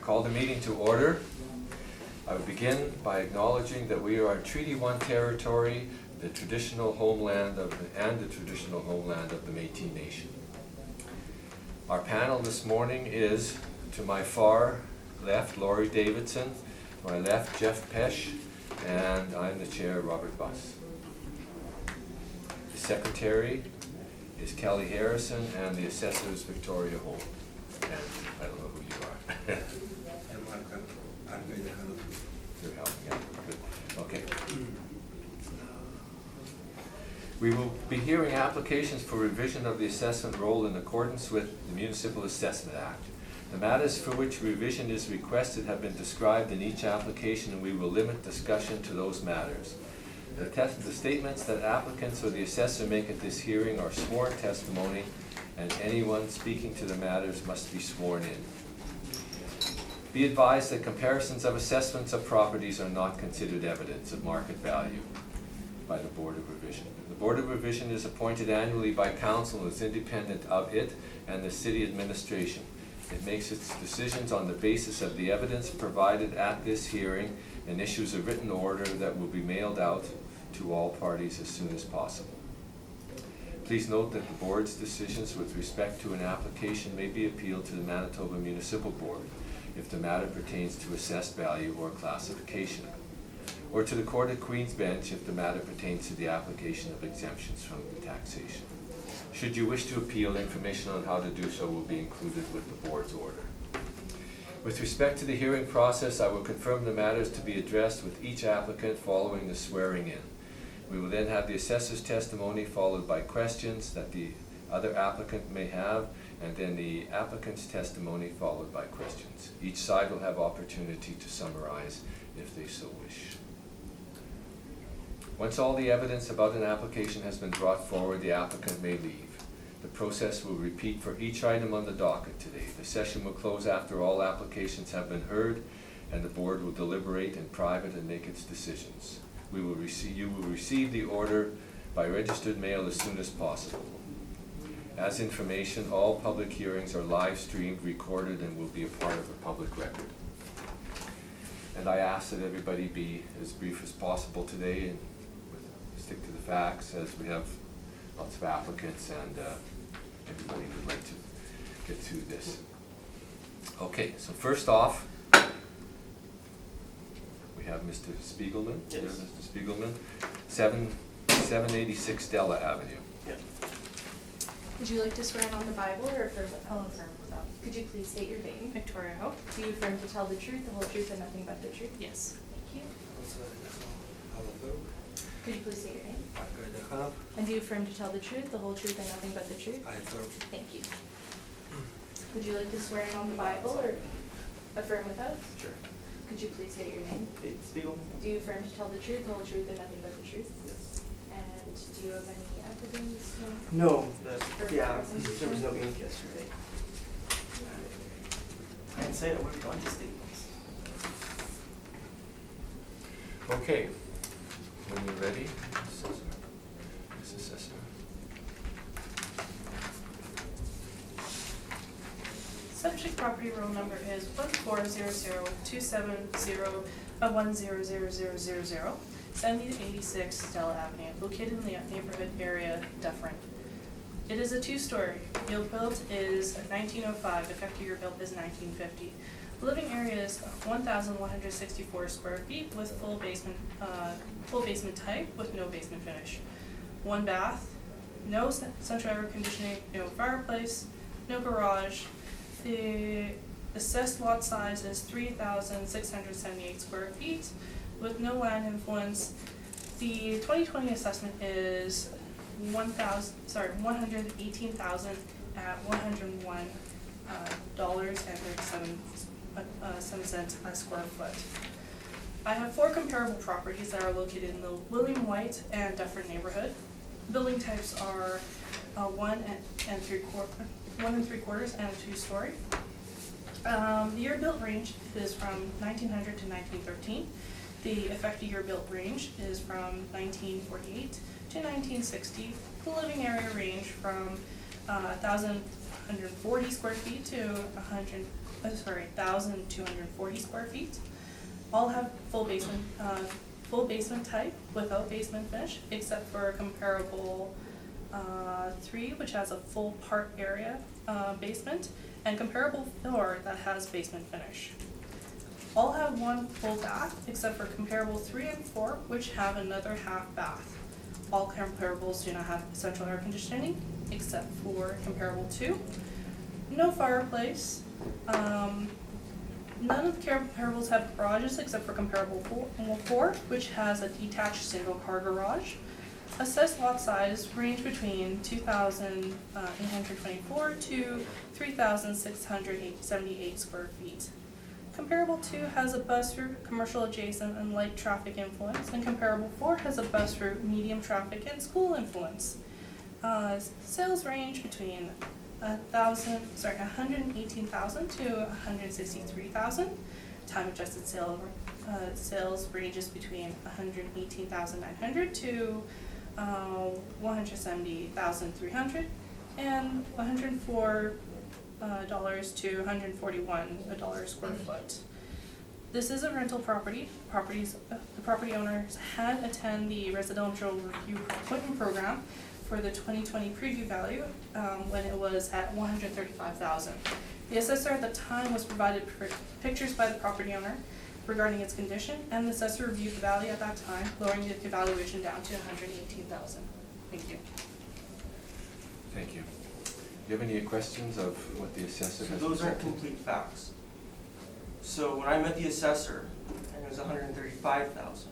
call the meeting to order. I would begin by acknowledging that we are in Treaty 1 territory, the traditional homeland of the Métis Nation. Our panel this morning is, to my far left, Laurie Davidson, to my left, Jeff Pesch, and I'm the chair, Robert Buss. The secretary is Kelly Harrison, and the assessor is Victoria Holm. And I don't know who you are. I'm going to help. You're helping out. Good. Okay. We will be hearing applications for revision of the assessment roll in accordance with the Municipal Assessment Act. The matters for which revision is requested have been described in each application, and we will limit discussion to those matters. The statements that applicants or the assessor make at this hearing are sworn testimony, and anyone speaking to the matters must be sworn in. Be advised that comparisons of assessments of properties are not considered evidence of market value by the Board of Revision. The Board of Revision is appointed annually by council and is independent of it and the city administration. It makes its decisions on the basis of the evidence provided at this hearing and issues a written order that will be mailed out to all parties as soon as possible. Please note that the board's decisions with respect to an application may be appealed to the Manitoba Municipal Board if the matter pertains to assessed value or classification, or to the Court of Queen's Bench if the matter pertains to the application of exemptions from taxation. Should you wish to appeal, information on how to do so will be included with the board's order. With respect to the hearing process, I will confirm the matters to be addressed with each applicant following the swearing in. We will then have the assessor's testimony followed by questions that the other applicant may have, and then the applicant's testimony followed by questions. Each side will have opportunity to summarize if they so wish. Once all the evidence about an application has been brought forward, the applicant may leave. The process will repeat for each item on the docket today. The session will close after all applications have been heard, and the board will deliberate in private and make its decisions. You will receive the order by registered mail as soon as possible. As information, all public hearings are live streamed, recorded, and will be a part of the public record. And I ask that everybody be as brief as possible today and stick to the facts, as we have lots of applicants and everybody would like to get through this. Okay, so first off, we have Mr. Spiegelman. Yes. There, Mr. Spiegelman, 786 Della Avenue. Yeah. Would you like to swear in on the Bible or affirm? I'll affirm without. Could you please state your name? Victoria Hope. Do you affirm to tell the truth, the whole truth, and nothing but the truth? Yes. Thank you. Could you please state your name? And do you affirm to tell the truth, the whole truth, and nothing but the truth? I affirm. Thank you. Would you like to swear in on the Bible or affirm with us? Sure. Could you please state your name? Spiegel? Do you affirm to tell the truth, the whole truth, and nothing but the truth? Yes. And do you have any evidence? No, there was no ink yesterday. I didn't say I would have gone to statements. Okay, when you're ready, Ms. Assessor. Subject property roll number is 1400-270-1000000, 70 to 86 Stella Avenue, located in the neighborhood area Dufferin. It is a two-story. Yield built is 1905. Effective year built is 1950. Living area is 1,164 square feet with full basement type with no basement finish. One bath, no central air conditioning, no fireplace, no garage. The assessed lot size is 3,678 square feet with no land influence. The 2020 assessment is $118,000 at $101.37 a square foot. I have 4 comparable properties that are located in the William White and Dufferin neighborhood. Building types are 1 and 3/4 and a 2-story. The year built range is from 1900 to 1913. The effective year built range is from 1948 to 1960. The living area range from 1,140 square feet to 1,240 square feet. All have full basement type without basement finish, except for comparable 3, which has a full part area basement, and comparable 4 that has basement finish. All have one full bath, except for comparable 3 and 4, which have another half bath. All comparables do not have central air conditioning, except for comparable 2. No fireplace. None of the comparables have garages except for comparable 4, which has a detached single car garage. Assessed lot size range between 2,824 to 3,678 square feet. Comparable 2 has a bus route, commercial adjacent, and light traffic influence, and comparable 4 has a bus route, medium traffic, and school influence. Sales range between 118,000 to 163,000. Time adjusted sales ranges between 118,900 to 170,300, and $104 to $141 square foot. This is a rental property. The property owners had attend the residential review appointment program for the 2020 preview value when it was at $135,000. The assessor at the time was provided pictures by the property owner regarding its condition, and the assessor reviewed the value at that time, lowering the evaluation down to $118,000. Thank you. Thank you. Do you have any questions of what the assessor So has those aren't presented? complete facts. So when I met the assessor, and it was 135,000,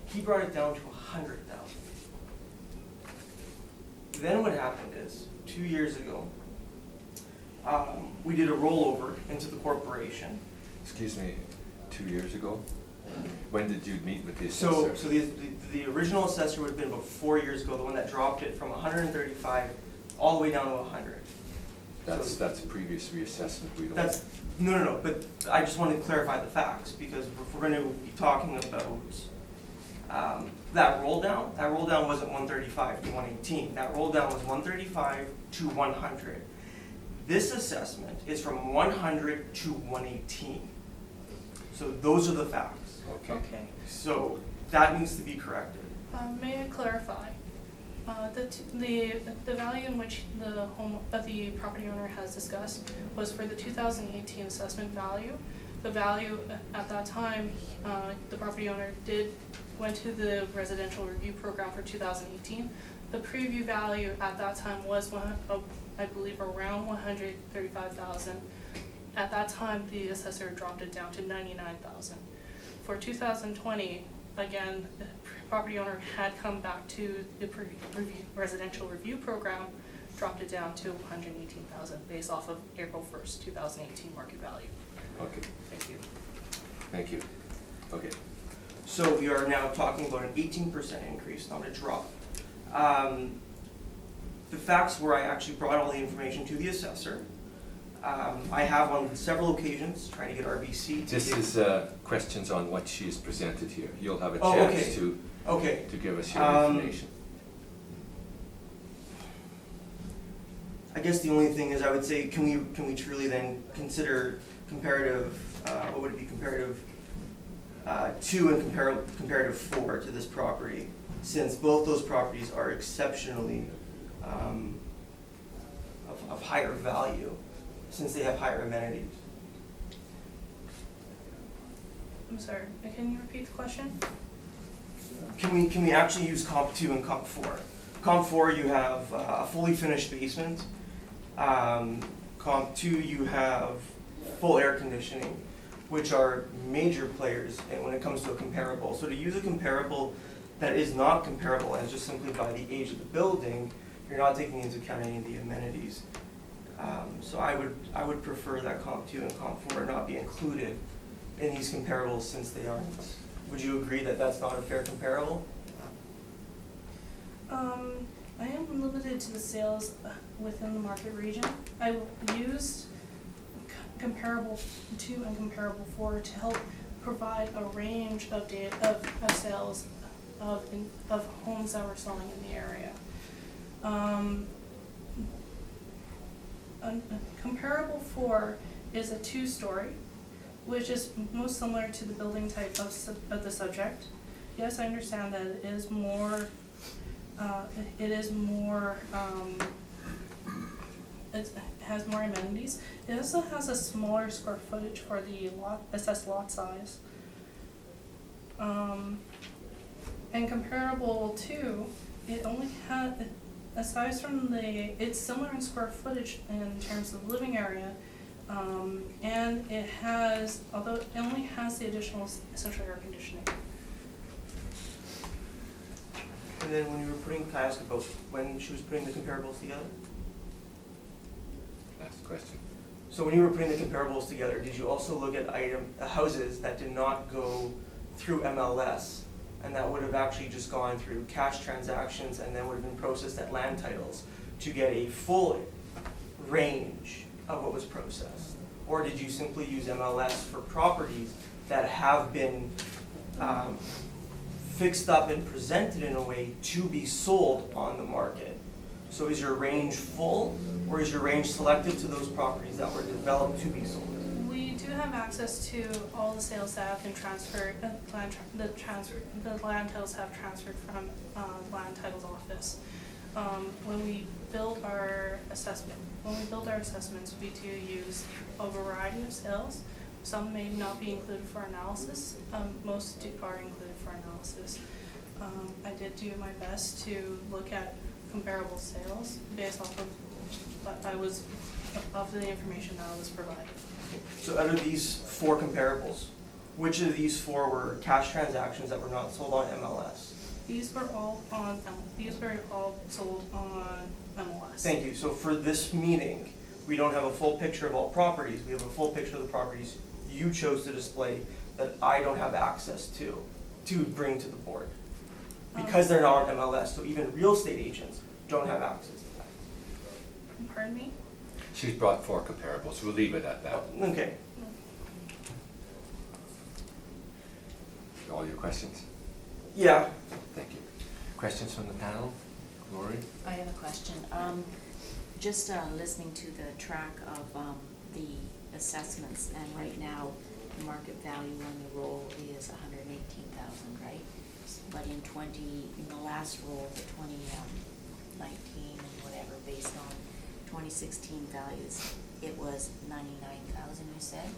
he brought it down to 100,000. Then what happened is, 2 years ago, we did a rollover into the corporation. Excuse me, 2 years ago? When did you meet with the So assessor? the original assessor would have been about 4 years ago, the one that dropped it from 135 all the way down to 100. That's a previous reassessment, we don't. That's, no, but I just wanted to clarify the facts, because if we're gonna be talking about, that roll down wasn't 135 to 118, that roll down was 135 to 100. This assessment is from 100 to 118. So those are the facts. Okay. So that needs to be corrected. May I clarify? The value in which the property owner has discussed was for the 2018 assessment value. The value at that time, the property owner went to the residential review program for 2018. The preview value at that time was I believe around 135,000. At that time, the assessor dropped it down to 99,000. For 2020, again, the property owner had come back to the residential review program, dropped it down to 118,000 based off of April 1st, 2018 market value. Okay, Thank you. thank you. Okay, So we are now talking about an 18% increase, not a drop. The facts were I actually brought all the information to the assessor. I have on several occasions trying to get RBC to this give- is questions on what she has presented here. You'll have a Oh, chance okay. to give us your information. I guess the only thing is I would say, can we truly then consider comparative, what would it be, comparative 2 and comparative 4 to this property, since both those properties are exceptionally of higher value, since they have higher amenities. I'm sorry, can you repeat the question? Can we actually use comp 2 and comp 4? Comp 4, you have a fully finished basement. Comp 2, you have full air conditioning, which are major players when it comes to a comparable. So to use a comparable that is not comparable as just simply by the age of the building, you're not taking into account any of the amenities. So I would prefer that comp 2 and comp 4 not be included in these comparables, since they aren't. Would you agree that that's not a fair comparable? I am limited to the sales within the market region. I used comparable 2 and comparable 4 to help provide a range of sales of homes that were selling in the area. Comparable 4 is a two-story, which is most similar to the building type of the subject. Yes, I understand that it is more, it has more amenities. It also has a smaller square footage for the assessed lot size. And comparable to, it only had, aside from it's similar in square footage in terms of living area, and it has, although it only has the additional central air conditioning. And then when you were putting, can I ask about when she was putting the comparables together? Last question. So when you were putting the comparables together, did you also look at houses that did not go through MLS, and that would have actually just gone through cash transactions and then would have been processed at land titles to get a full range of what was processed? Or did you simply use MLS for properties that have been fixed up and presented in a way to be sold on the market? So is your range full, or is your range selected to those properties that were developed to be sold? We do have access to all the sales that have been transferred, the land titles have transferred from land titles office. When we build our assessments, we do use a variety of sales. Some may not be included for analysis, most are included for analysis. I did do my best to look at comparable sales based off of the information that was provided. So out of these 4 comparables, which of these 4 were cash transactions that were not sold on MLS? These were all sold on MLS. Thank you. So for this meeting, we don't have a full picture of all properties. We have a full picture of the properties you chose to display that I don't have access to bring to the board. Because they're not on MLS, so even real estate agents don't have access to that. Pardon me? She's brought 4 comparables. We'll leave it at that. Okay. All your questions? Yeah. Thank you. Questions from the panel? Lori? I have a question. Just listening to the track of the assessments, and right now, the market value on the roll is $118,000, right? But in the last roll, the 2019 and whatever, based on 2016 values, it was $99,000, you said?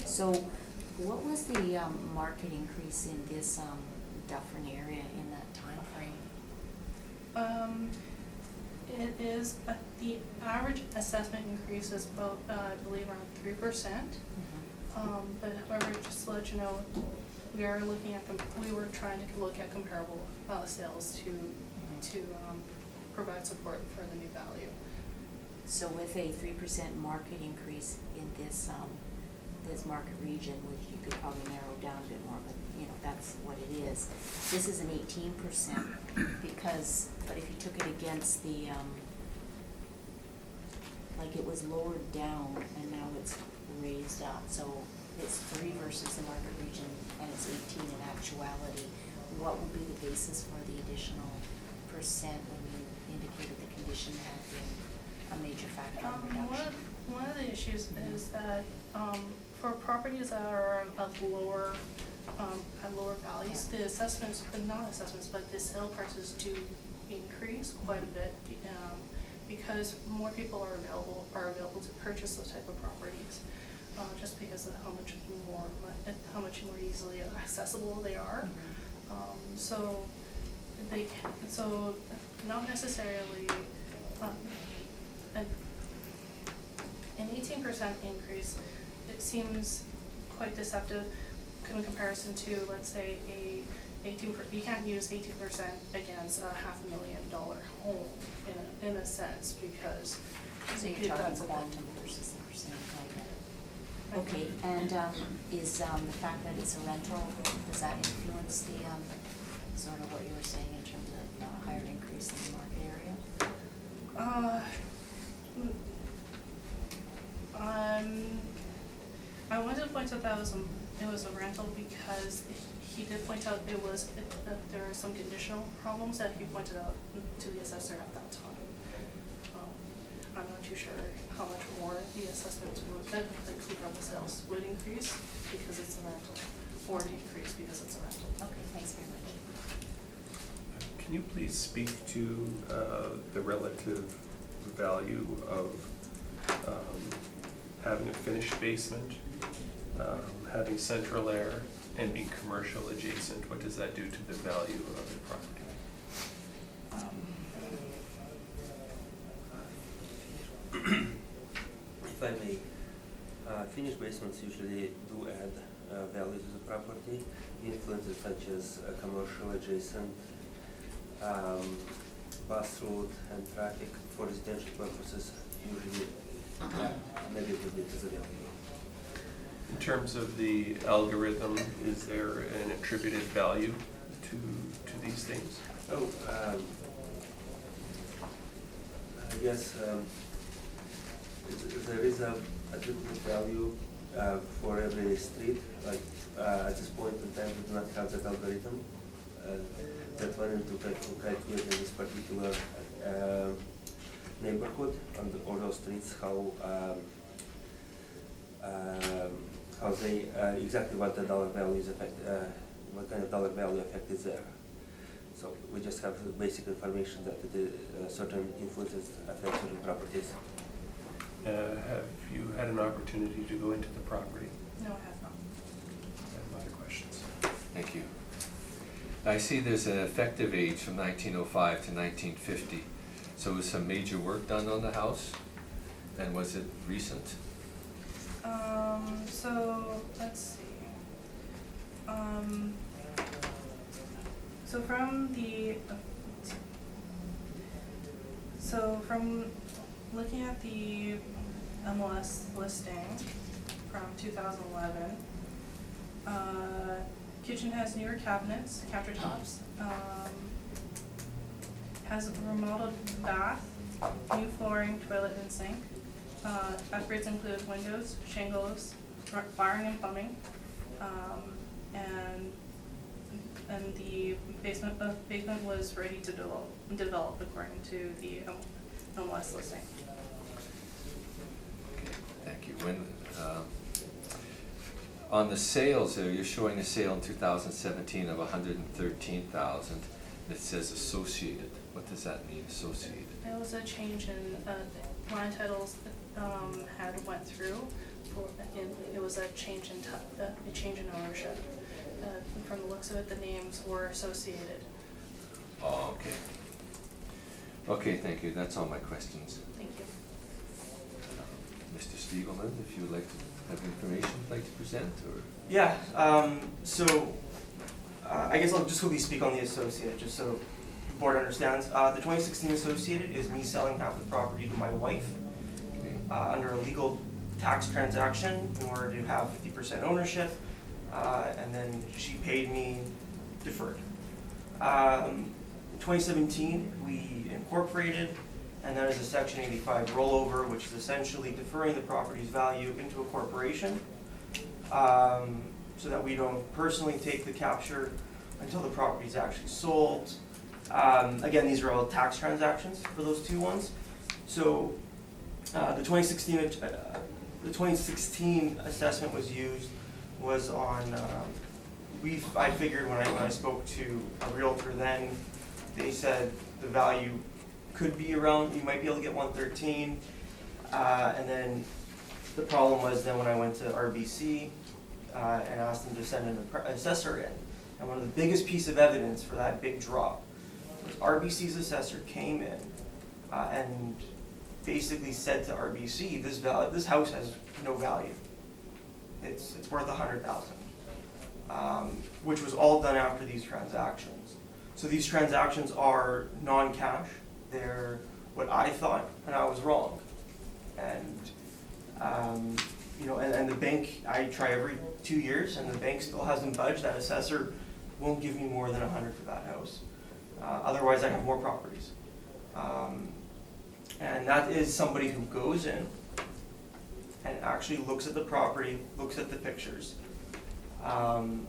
So what was the market increase in this Dufferin area in that time frame? It is, the average assessment increase is about, I believe, around 3%. But however, just to let you know, we were trying to look at comparable sales to provide support for the new value. So with a 3% market increase in this market region, which you could probably narrow down a bit more, but that's what it is. This is an 18% but if you took it against the, like it was lowered down and now it's raised up, so it's 3 versus the market region and it's 18 in actuality. What would be the basis for the additional percent when you indicated the condition had been a major factor in reduction? One of the issues is that for properties that are of lower values, the assessments, but the sale prices do increase quite a bit because more people are available to purchase those type of properties, just because of how much more easily accessible they are. So not necessarily an 18% increase. It seems quite deceptive in comparison to, let's say, you can't use 18% against a $500,000 home in a sense, because So you're talking quantum versus the percent, right? Okay, and is the fact that it's a rental, does that influence the sort of what you were saying in terms of higher increase in the market area? I wanted to point out that it was a rental because he did point out there are some conditional problems that he pointed out to the assessor at that time. I'm not too sure how much more the assessments would, like the sales would increase because it's a rental, or decrease because it's a rental. Okay, thanks very much. Can you please speak to the relative value of having a finished basement, having central air, and being commercial adjacent? What does that do to the value of the property? If I may, finished basements usually do add value to the property. Influences such as commercial adjacent, bus route and traffic for residential purposes usually negatively to the value. In terms of the algorithm, is there an attributed value to these things? Oh, I guess there is a attributed value for every street. Like at this point in time, we do not have that algorithm that went into calculate in this particular neighborhood on all those streets how they exactly what the dollar value is what kind of dollar value effect is there. So we just have the basic information that certain influences affect certain properties. Have you had an opportunity to go into the property? No, I have not. I have other questions. Thank you. I see there's an effective age from 1905 to 1950. So was some major work done on the house? And was it recent? So let's see. So from looking at the MLS listing from 2011, kitchen has newer cabinets, countertops, has a remodeled bath, new flooring, toilet and sink. Upgrades include windows, shingles, wiring and plumbing, and the basement was ready to develop according to the MLS listing. Okay, thank you. When, on the sales there, you're showing a sale in 2017 of $113,000. It says associated. What does that mean, associated? It was a change in line titles had went through. It was a change in ownership. From the looks of it, the names were associated. Oh, okay. Okay, thank you. That's all my questions. Thank you. Mr. Spiegelman, if you would like to have information you'd like to present, or? Yeah, I guess I'll just quickly speak on the associate, just so the board understands. The 2016 associated is me selling half the property to my wife Okay. under a legal tax transaction in order to have 50% ownership, and then she paid me deferred. 2017, we incorporated, and that is a Section 85 rollover, which is essentially deferring the property's value into a corporation, so that we don't personally take the capture until the property is actually sold. Again, these are all tax transactions for those two ones. So the 2016 assessment was on. I figured when I spoke to a realtor then, they said the value could be around. You might be able to get 113, and then the problem was then when I went to RBC and asked them to send an assessor in, and one of the biggest piece of evidence for that big drop was RBC's assessor came in and basically said to RBC, this house has no value. It's worth $100,000, which was all done after these transactions. So these transactions are non-cash. They're what I thought, and I was wrong. And and the bank, I try every 2 years, and the bank still hasn't budged. That assessor won't give me more than $100 for that house. Otherwise, I have more properties. And that is somebody who goes in and actually looks at the property, looks at the pictures. An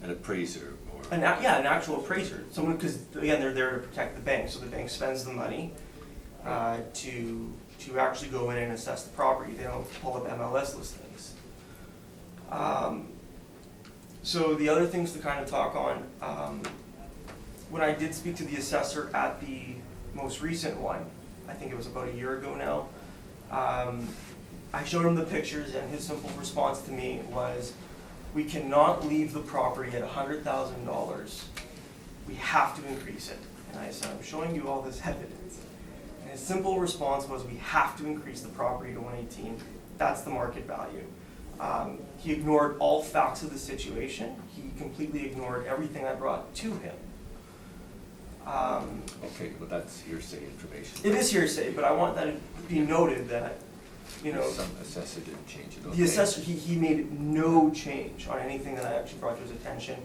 appraiser or? An actual appraiser. Someone, because again, they're there to protect the bank, so the bank spends the money to to actually go in and assess the property. They don't pull up MLS listings. So the other things to kind of talk on, when I did speak to the assessor at the most recent one, I think it was about a year ago now, I showed him the pictures, and his simple response to me was, we cannot leave the property at $100,000. We have to increase it. And I said, I'm showing you all this evidence. And his simple response was, we have to increase the property to 118. That's the market value. He ignored all facts of the situation. He completely ignored everything I brought to him. Okay, well, that's hearsay information. It is hearsay, but I want that to be noted that, you know, Some assessor didn't change it. the Okay. assessor, he made no change on anything that I actually brought to his attention.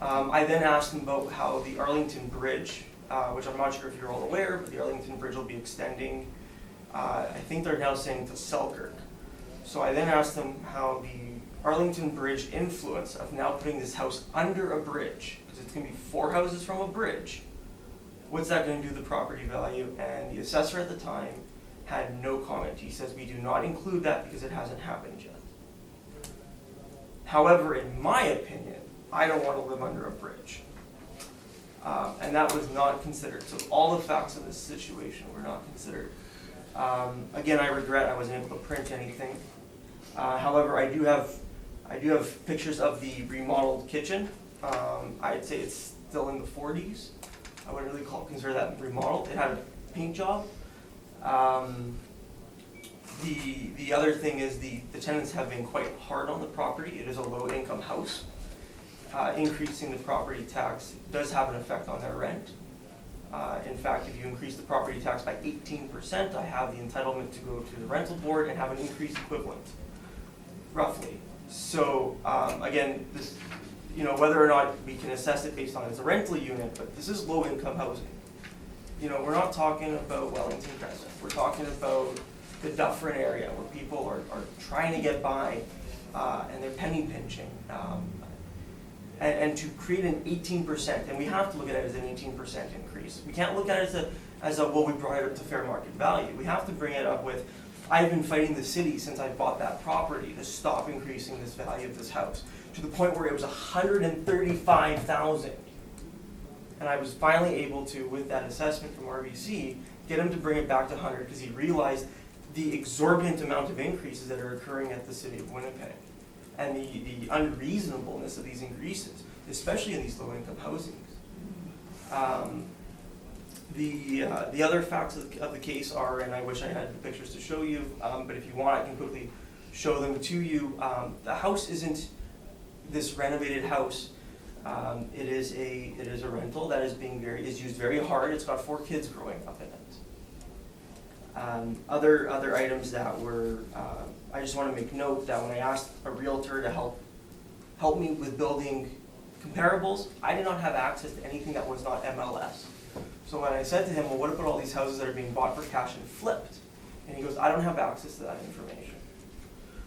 I then asked him about how the Arlington Bridge, which I'm not sure if you're all aware, but the Arlington Bridge will be extending, I think they're now saying to Selkirk. So I then asked him how the Arlington Bridge influence of now putting this house under a bridge, because it's going to be 4 houses from a bridge, what's that going to do to the property value? And the assessor at the time had no comment. He says, we do not include that because it hasn't happened yet. However, in my opinion, I don't want to live under a bridge. And that was not considered. So all the facts of this situation were not considered. Again, I regret I wasn't able to print anything. However, I do have pictures of the remodeled kitchen. I'd say it's still in the 40s. I wouldn't really consider that remodeled. It had a paint job. The other thing is the tenants have been quite hard on the property. It is a low-income house. Increasing the property tax does have an effect on their rent. In fact, if you increase the property tax by 18%, I have the entitlement to go to the rental board and have an increase equivalent, roughly. So again, this, you know, whether or not we can assess it based on it as a rental unit, but this is low-income housing. You know, we're not talking about Wellington Crescent. We're talking about the Dufferin area where people are trying to get by and they're penny pinching. And to create an 18%, and we have to look at it as an 18% increase. We can't look at it as a well, we brought it up to fair market value. We have to bring it up with, I've been fighting the city since I bought that property to stop increasing this value of this house, to the point where it was $135,000. And I was finally able to, with that assessment from RBC, get him to bring it back to 100 because he realized the exorbitant amount of increases that are occurring at the city of Winnipeg. And the unreasonableness of these increases, especially in these low-income housings. The other facts of the case are, and I wish I had the pictures to show you, but if you want, I can quickly show them to you. The house isn't this renovated house. It is a rental that is used very hard. It's got 4 kids growing up in it. Other items that were. I just want to make note that when I asked a realtor to help me with building comparables, I did not have access to anything that was not MLS. So when I said to him, well, what about all these houses that are being bought for cash and flipped? And he goes, I don't have access to that information.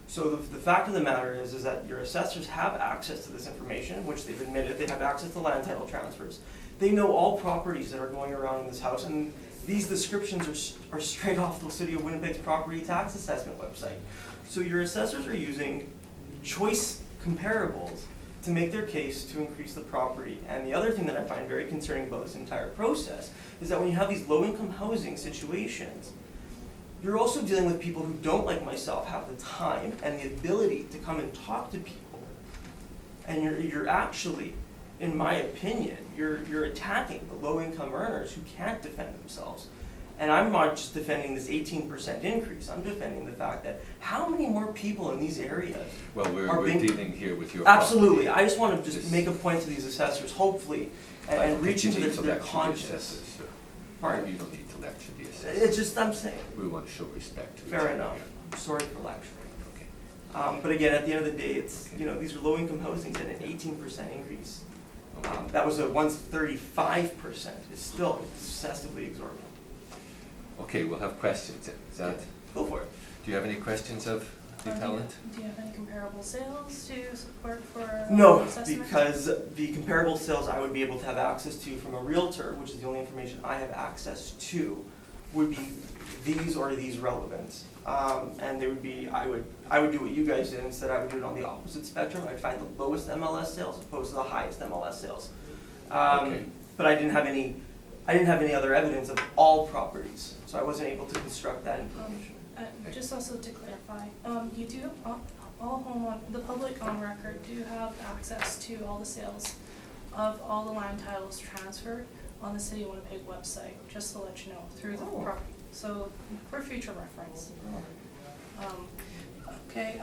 So the fact of the matter is that your assessors have access to this information, which they've admitted. They have access to land title transfers. They know all properties that are going around in this house, and these descriptions are straight off the City of Winnipeg's property tax assessment website. So your assessors are using choice comparables to make their case to increase the property. And the other thing that I find very concerning about this entire process is that when you have these low-income housing situations, you're also dealing with people who don't, like myself, have the time and the ability to come and talk to people. And you're actually, in my opinion, you're attacking the low-income earners who can't defend themselves. And I'm not just defending this 18% increase. I'm defending the fact that how many more people in these areas Well, we're being, dealing here with your absolutely. property. I just want to just make a point to these assessors, hopefully, I don't and think reach you into need to their lecture the conscience. assessors, sir. Pardon? You don't need to lecture the It's assessors. just, I'm saying, We want to show respect to each fair other enough. here. Sorry for lecturing. Okay. But again, at the end of the day, it's, you know, these are low-income housings and an 18% increase. That was a once 35%. It's still excessively exorbitant. Okay, we'll have questions. Is that, Go for it. do you have any questions of the appellant? Do you have any comparable sales to support for No, assessment? because the comparable sales I would be able to have access to from a realtor, which is the only information I have access to. would be these or these relevant. And they would be, I would do what you guys did, instead I would do it on the opposite spectrum. I'd find the lowest MLS sales opposed to the highest MLS sales. Okay. But I didn't have any other evidence of all properties, so I wasn't able to construct that information. Just also to clarify, you do, the public on record do have access to all the sales of all the land titles transferred on the City of Winnipeg website, just to let you know, through the property, so for future reference. Okay,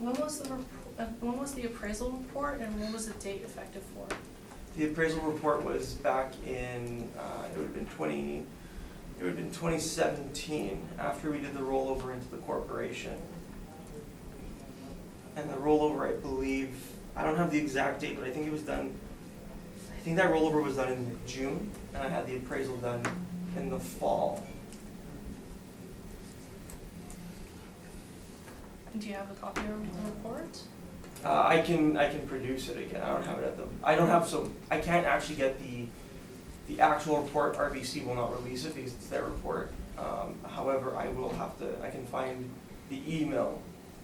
when was the appraisal report and when was the date effective for? The appraisal report was back in, it would have been 2017, after we did the rollover into the corporation. And the rollover, I believe, I don't have the exact date, but I think it was done, I think that rollover was done in June, and I had the appraisal done in the fall. Do you have a copy of the report? I can produce it again. I don't have it at the. I can't actually get the actual report. RBC will not release it because it's their report. However, I can find the email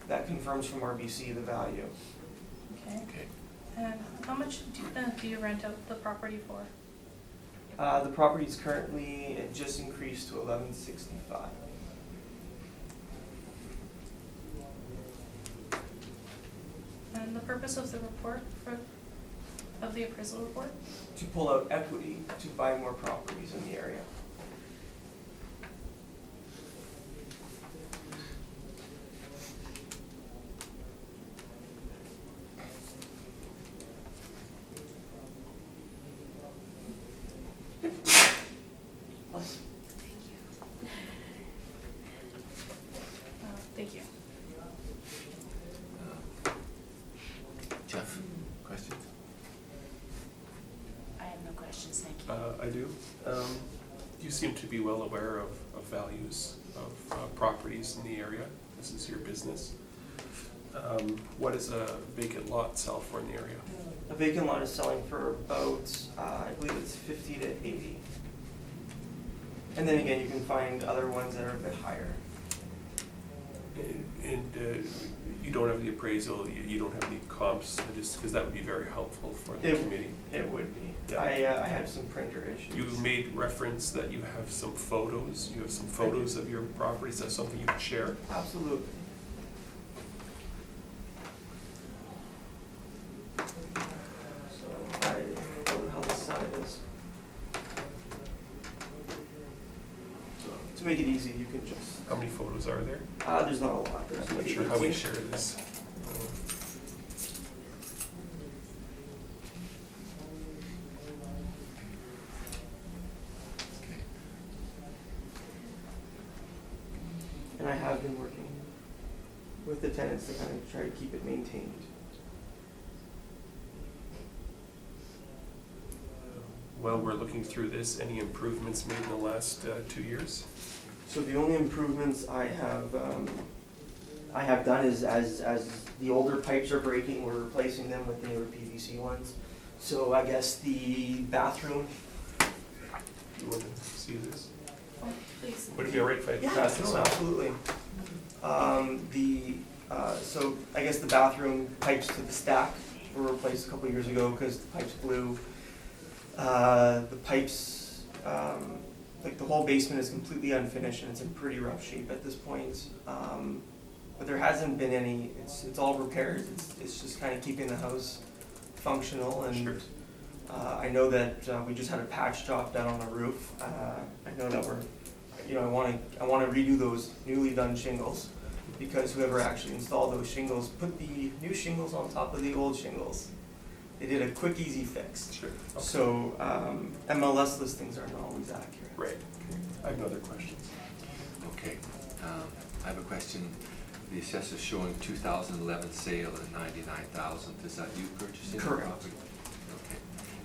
that confirms from RBC the value. Okay. Okay. And how much do you rent out the property for? The property is currently, it just increased to $11.65. And the purpose of the report, of the appraisal report? To pull out equity to buy more properties in the area. Thank you. Jeff, questions? I have no questions, thank you. I do. You seem to be well aware of values of properties in the area. This is your business. What does a vacant lot sell for in the area? A vacant lot is selling for about, I believe it's 50 to 80. And then again, you can find other ones that are a bit higher. And you don't have the appraisal, you don't have any comps, just because that would be very helpful for the committee. It would be. Yeah. I have some printer issues. You made reference that you have some photos. You have some photos of your property. Is that something you can share? Absolutely. So I don't know how this side is. So to make it easy, you can just. How many photos are there? There's not a lot. There's I'm not maybe sure how we 18. share this. Okay. And I have been working with the tenants to kind of try to keep it maintained. While we're looking through this, any improvements made in the last 2 years? So the only improvements I have done is as the older pipes are breaking, we're replacing them with the newer PVC ones. So I guess the bathroom. You want to see this? Oh, please. Would it be all right if I pass this no, on? absolutely. So I guess the bathroom pipes to the stack were replaced a couple years ago because the pipes blew. The pipes, like the whole basement is completely unfinished and it's in pretty rough shape at this point. But there hasn't been any, it's all repairs, it's just kind of keeping the house functional and Sure. I know that we just had a patch job done on the roof. I know that I want to redo those newly done shingles because whoever actually installed those shingles put the new shingles on top of the old shingles. They did a quick, easy fix. Sure. Okay. So MLS listings are not always accurate. Right. Okay. I have no other questions. Okay. I have a question. The assessor's showing 2011 sale at 99,000. Is that you purchasing the Correct. property? Okay.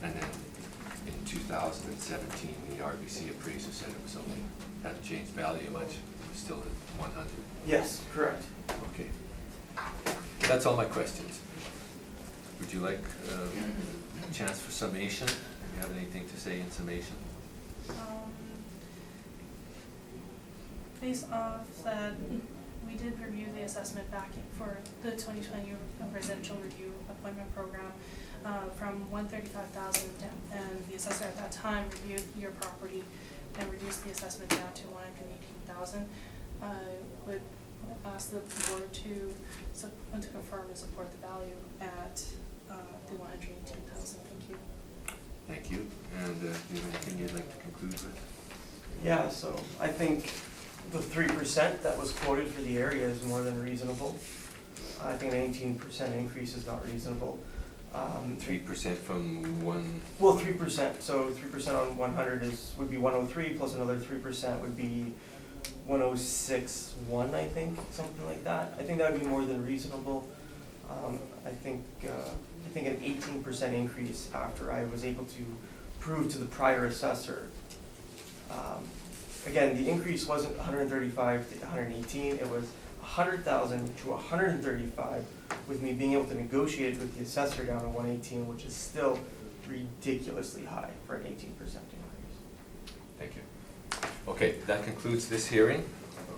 And then in 2017, the RBC appraiser said it was only, hadn't changed value much. It was still at 100. Yes, correct. Okay. That's all my questions. Would you like a chance for summation? Do you have anything to say in summation? Based off that, we did review the assessment back for the 2020 residential review appointment program from 135,000 down, and the assessor at that time reviewed your property and reduced the assessment down to 118,000. I would ask the board to confirm and support the value at the 118,000. Thank you. Thank you. And do you have anything you'd like to conclude with? Yeah, so I think the 3% that was quoted for the area is more than reasonable. I think an 18% increase is not reasonable. 3% from one. Well, 3%, so 3% on 100 would be 103, plus another 3% would be 106.1, I think, something like that. I think that would be more than reasonable. I think an 18% increase after I was able to prove to the prior assessor. Again, the increase wasn't 135 to 118, it was 100,000 to 135, with me being able to negotiate with the assessor down to 118, which is still ridiculously high for an 18% increase. Thank you. Okay, that concludes this hearing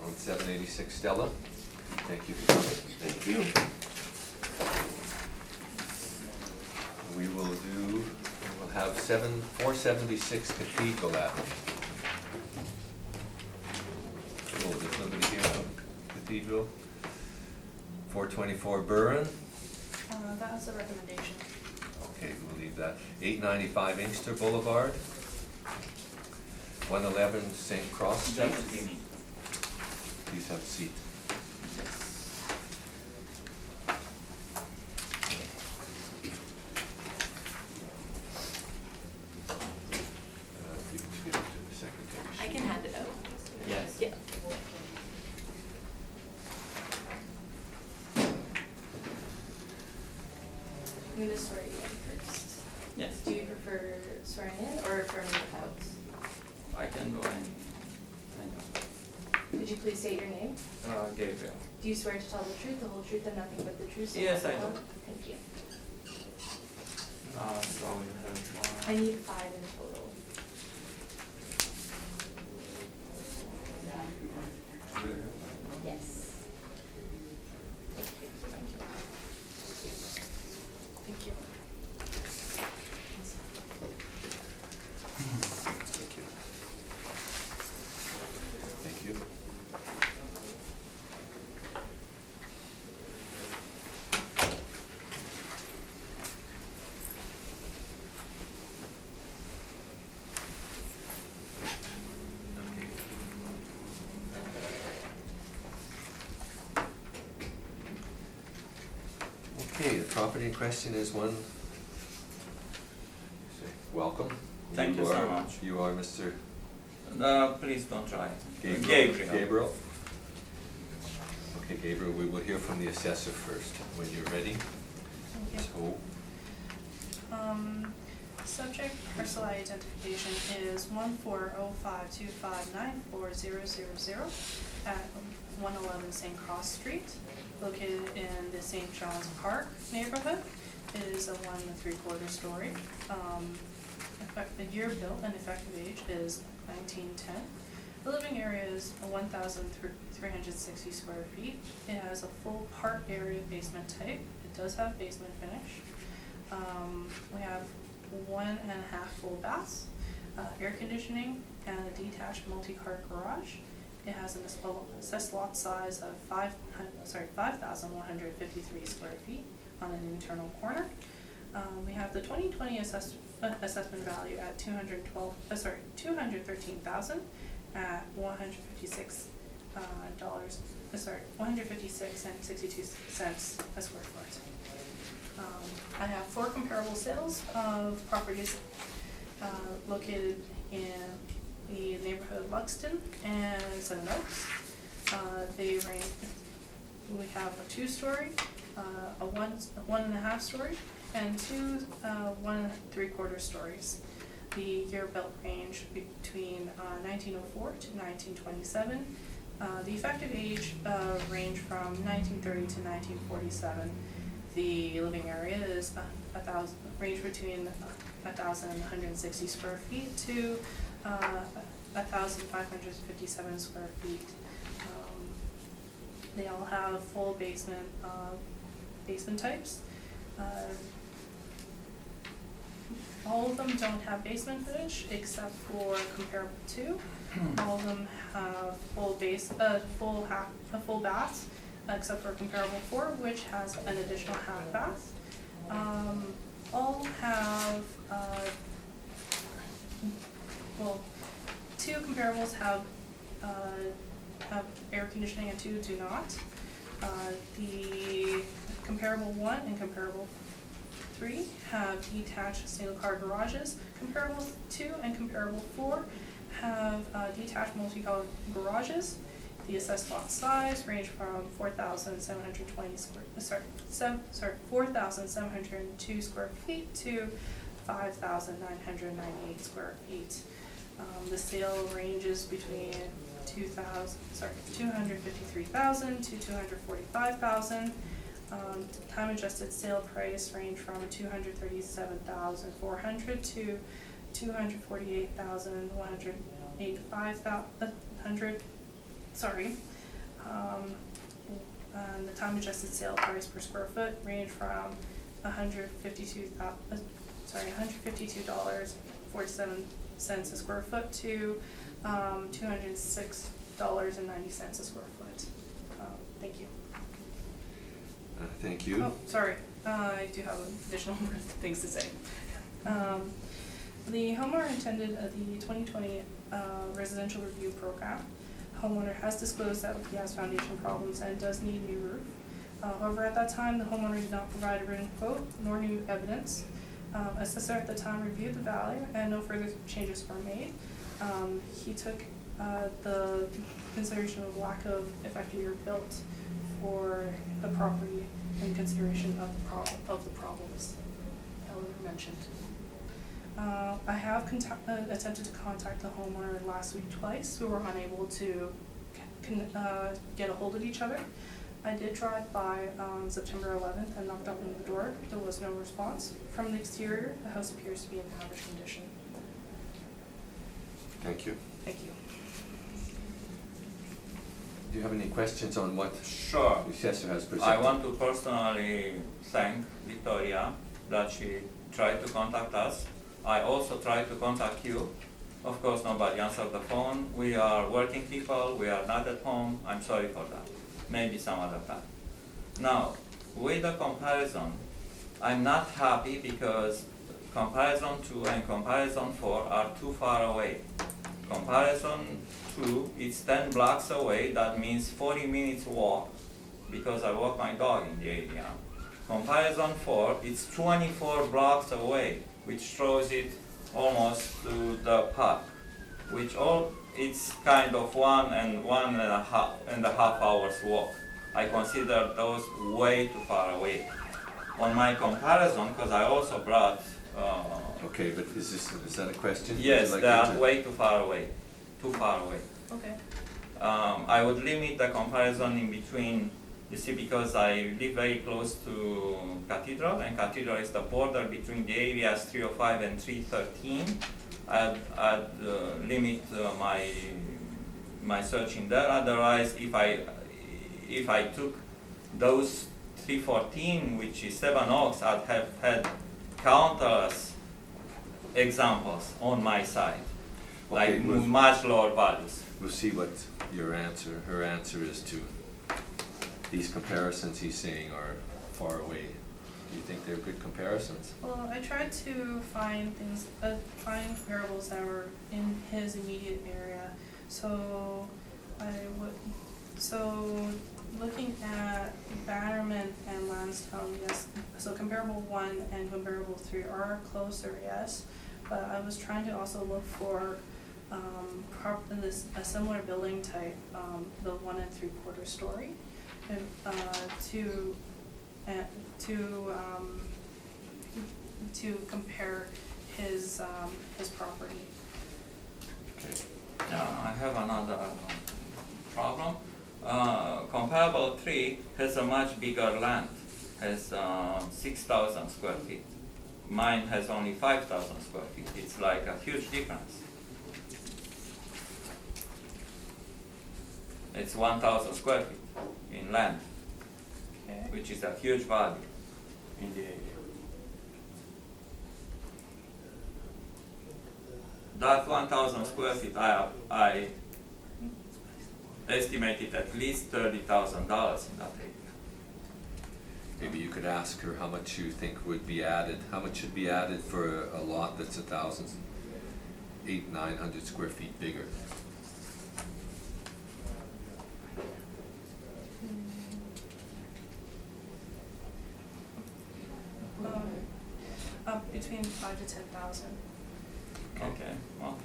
on 786 Stella. Thank you for coming. Thank you. We'll have 476 Cathedral Avenue. Oh, there's nobody here from Cathedral. 424 Burren. That's a recommendation. Okay, we'll leave that. 895 Inkster Boulevard. 111 St. Cross Street. Please have a seat. You can give it to the secretary. I can hand it out. Yes. Yeah. I'm gonna swear you in first. Yes, Do you prefer swearing in or affirming the votes? I can go in. Could you please state your name? Gabriel. Do you swear to tell the truth, the whole truth, and nothing but the truth? so Yes, help I you do. God? Thank you. So we have I need 5 in total. Yes. Thank you. Thank you. Thank you. Okay, the property in question is one. Welcome. Thank you so are- much. You are Mr. Please don't try. Gabriel. Gabriel? Okay, Gabriel, we will hear from the assessor first, when you're ready. Thank you. So, Subject parcel identification is 14052594000 at 111 St. Cross Street, located in the St. John's Park neighborhood. It is a 1 3/4 story. The year built and effective age is 1910. The living area is 1,360 square feet. It has a full park area basement type. It does have basement finish. We have 1.5 full baths, air conditioning, and a detached multi-car garage. It has an assessed lot size of 5,153 square feet on an internal corner. We have the 2020 assessment value at $213,000 at $156.62 a square foot. I have 4 comparable sales of properties located in the neighborhood of Luxton and Seven Oaks. They range. We have a 2-story, a 1.5 story, and 2 1 3/4 stories. The year built range between 1904 to 1927. The effective age range from 1930 to 1947. The living area is range between 1,160 square feet to 1,557 square feet. They all have full basement types. All of them don't have basement footage except for comparable 2. All of them have full bath, except for comparable 4, which has an additional half bath. All have, 2 comparables have air conditioning and 2 do not. The comparable 1 and comparable 3 have detached single-car garages. Comparable 2 and comparable 4 have detached multi-car garages. The assessed lot size range from 4,702 square feet to 5,998 square feet. The sale ranges between 253,000 to 245,000. Time adjusted sale price range from 237,400 to 248,185. And the time adjusted sale price per square foot range from $152.47 a square foot to $206.90 a square foot. Thank you. Thank you. Oh, sorry, I do have additional things to say. The homeowner attended the 2020 residential review program. Homeowner has disclosed that he has foundation problems and does need new roof. However, at that time, the homeowner did not provide a written quote nor new evidence. Assessor at the time reviewed the value and no further changes were made. He took the consideration of lack of effective year built for the property in consideration of the problems Eleanor mentioned. I have attempted to contact the homeowner last week twice. We were unable to get a hold of each other. I did drive by on September 11th and knocked on the door. There was no response. From the exterior, the house appears to be in average condition. Thank you. Thank you. Do you have any questions on what Sure. the assessor has presented? I want to personally thank Victoria that she tried to contact us. I also tried to contact you. Of course, nobody answered the phone. We are working people, we are not at home. I'm sorry for that. Maybe some other time. Now, with the comparison, I'm not happy because comparison 2 and comparison 4 are too far away. Comparison 2 is 10 blocks away, that means 40 minutes walk because I walk my dog in the area. Comparison 4, it's 24 blocks away, which throws it almost to the park, which it's kind of 1.5 hours walk. I consider those way too far away. On my comparison, because I also brought Okay, but is that a question? Would yes, you like they me are to- way too far away, Okay. I would limit the comparison in between, you see, because I live very close to Cathedral, and Cathedral is the border between the areas 305 and 313. I'd limit my searching there. Otherwise, if I took those 314, which is 7 Oaks, I'd have had countless examples on my side, Okay, like we'll- much lower values. We'll see what her answer is to these comparisons he's saying are far away. Do you think they're good comparisons? Well, I tried to find find comparables that were in his immediate area. So looking at Bannerman and Lansdowne, yes. So comparable 1 and comparable 3 are closer, yes. But I was trying to also look for a similar building type, the 1 3/4 story, and to compare his property. Okay. I have another problem. Comparable 3 has a much bigger land, has 6,000 square feet. Mine has only 5,000 square feet. It's like a huge difference. It's 1,000 square feet. in land, Okay. which is a huge value in the area. That 1,000 square feet, I estimated at least $30,000 in that area. Maybe you could ask her how much you think would be added, how much should be added for a lot that's 900 square feet bigger. Up between 5 to 10,000. Okay, well.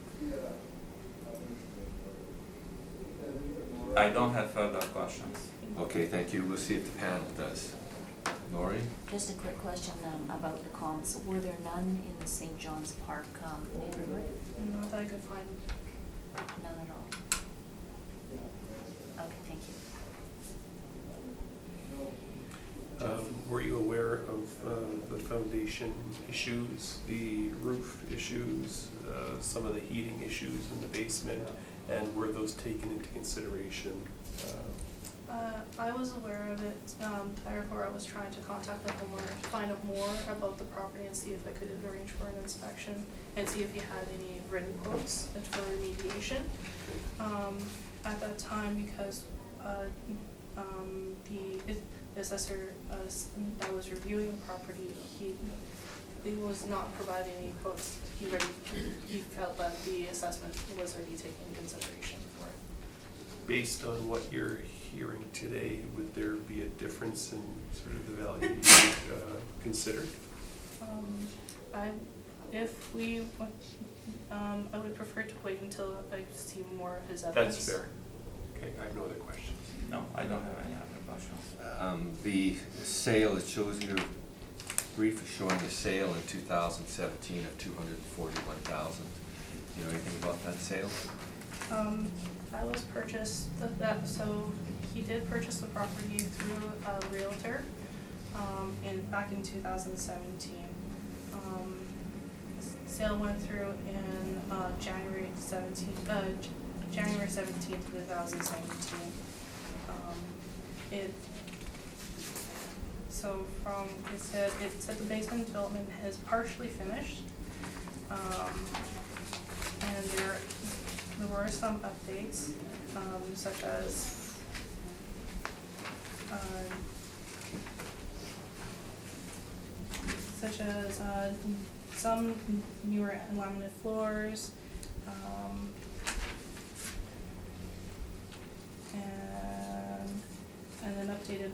I don't have further questions. Okay, thank you. We'll see if the panel does. Lori? Just a quick question about the comps. Were there none in the St. John's Park neighborhood? Not that I could find. None at all? Okay, thank you. Were you aware of the foundation issues, the roof issues, some of the heating issues in the basement, and were those taken into consideration? I was aware of it, therefore I was trying to contact the homeowner to find out more about the property and see if I could arrange for an inspection and see if he had any written quotes for remediation. At that time, because the assessor that was reviewing the property, he was not providing any quotes. He felt that the assessment was already taken into consideration for it. Based on what you're hearing today, would there be a difference in sort of the value you considered? I would prefer to wait until I see more of his evidence. That's fair. Okay, I have no other questions. No, I don't have any other questions. The sale, it shows your brief is showing a sale in 2017 of 241,000. Do you know anything about that sale? That was purchased, so he did purchase the property through a realtor, back in 2017. Sale went through in, January 17th, 2017. It said the basement development is partially finished. And there were some updates, such as some newer laminate floors, and an updated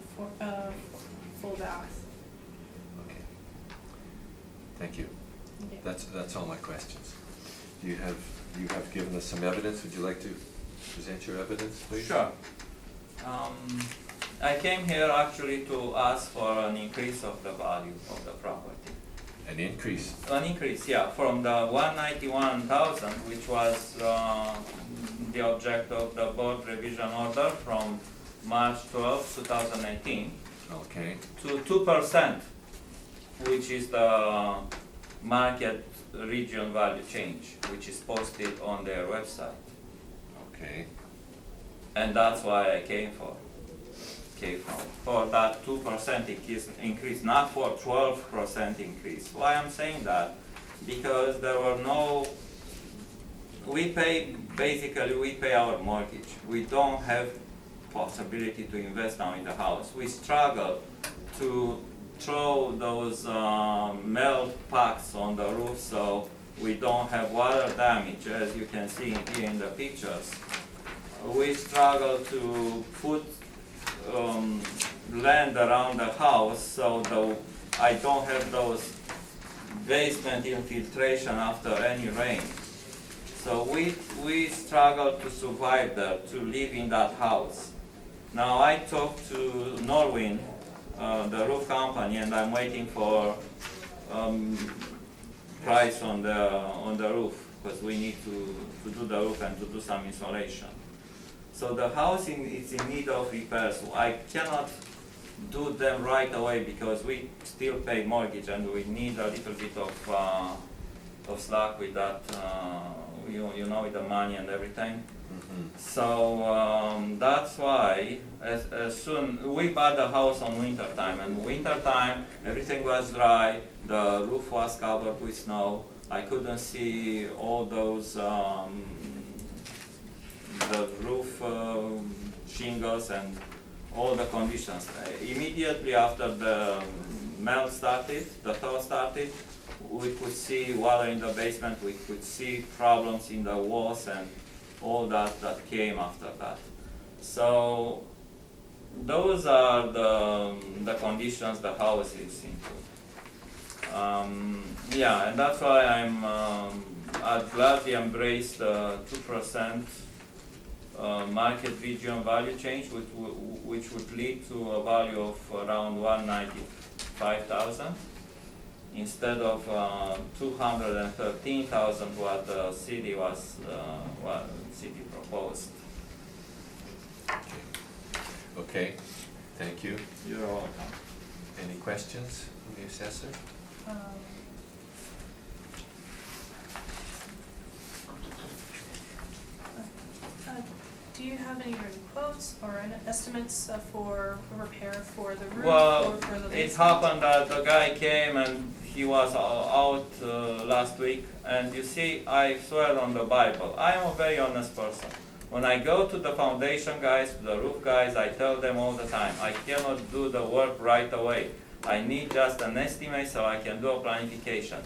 full bath. Okay. Thank you. Okay. That's all my questions. You have given us some evidence. Would you like to present your evidence, please? Sure. I came here actually to ask for an increase of the value of the property. An increase. An increase, yeah, from the 191,000, which was the object of the board revision order from March 12, 2018, Okay. to 2%, which is the market region value change, which is posted on their website. Okay. And that's why I came for that 2% increase, not for 12% increase. Why I'm saying that? Because there were we pay our mortgage. We don't have possibility to invest now in the house. We struggle to throw those melt packs on the roof so we don't have water damage, as you can see here in the pictures. We struggle to put land around the house so I don't have those basement infiltration after any rain. So we struggle to survive there, to live in that house. Now I talked to Norwin, the roof company, and I'm waiting for price on the roof, because we need to do the roof and to do some insulation. So the house is in need of repairs. I cannot do them right away because we still pay mortgage and we need a little bit of slack with that, with the money and everything. So that's why as soon we bought the house on winter time, and winter time everything was dry, the roof was covered with snow. I couldn't see all those the roof shingles and all the conditions. Immediately after the melt started, the thaw started, we could see water in the basement, we could see problems in the walls and all that came after that. So those are the conditions the house is into. Yeah, and that's why I'd gladly embrace the 2% market region value change, which would lead to a value of around 195,000 instead of 213,000 what the city was what city proposed. Okay, thank you. You're welcome. Any questions from the assessor? Do you have any written quotes or estimates for repair for the roof Well, or for the it basement? happened that the guy came and he was out last week, and you see, I swear on the Bible, I am a very honest person. When I go to the foundation guys, to the roof guys, I tell them all the time, I cannot do the work right away. I need just an estimate so I can do a planification.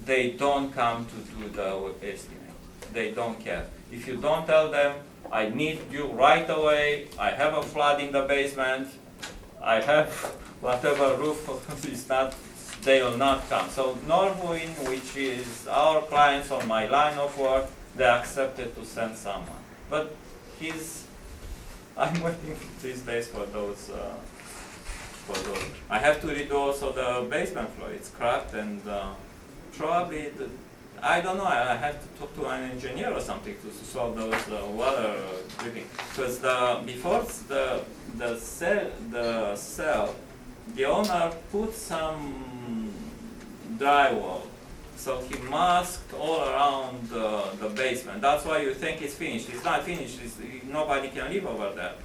They don't come to do the estimate. They don't care. If you don't tell them, I need you right away, I have a flood in the basement, I have whatever roof is not, they will not come. So Norwin, which is our clients on my line of work, they accepted to send someone. But I'm waiting these days for those. I have to redo also the basement floor. It's cracked and probably I don't know. I have to talk to an engineer or something to solve those water dripping. Because before the cell, the owner put some drywall. So he masked all around the basement. That's why you think it's finished. It's not finished. Nobody can live over there.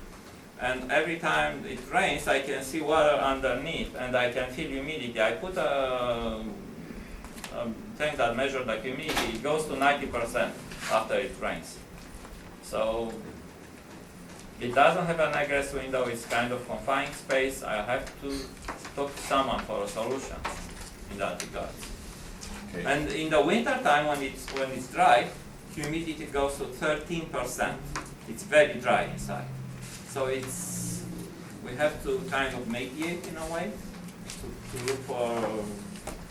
And every time it rains, I can see water underneath, and I can feel humidity. I put a thing that measures the humidity. It goes to 90% after it rains. So it doesn't have an egress window. It's kind of confined space. I have to talk to someone for a solution in that regard. Okay. And in the winter time, when it's dry, humidity goes to 13%. It's very dry inside. So we have to kind of mediate in a way to look for,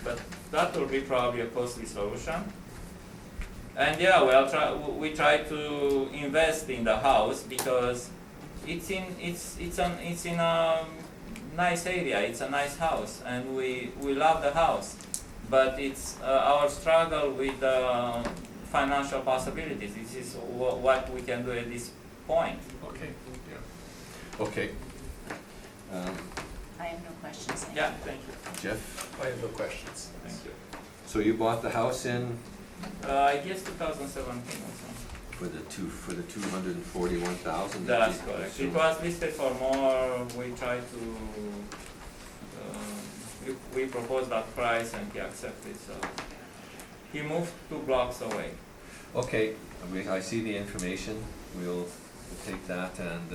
but that will be probably a costly solution. And yeah, we try to invest in the house because it's in a nice area. It's a nice house, and we love the house. But it's our struggle with financial possibilities. This is what we can do at this point. Okay, yeah. Okay. I have no questions, thank you. Yeah, thank you. Jeff, I have no questions. Thank you. so you bought the house in I guess 2017 or something. for the 241,000? That's correct. It was listed for more. We tried to. We proposed that price and he accepted. So he moved 2 blocks away. Okay, I see the information. We'll take that, and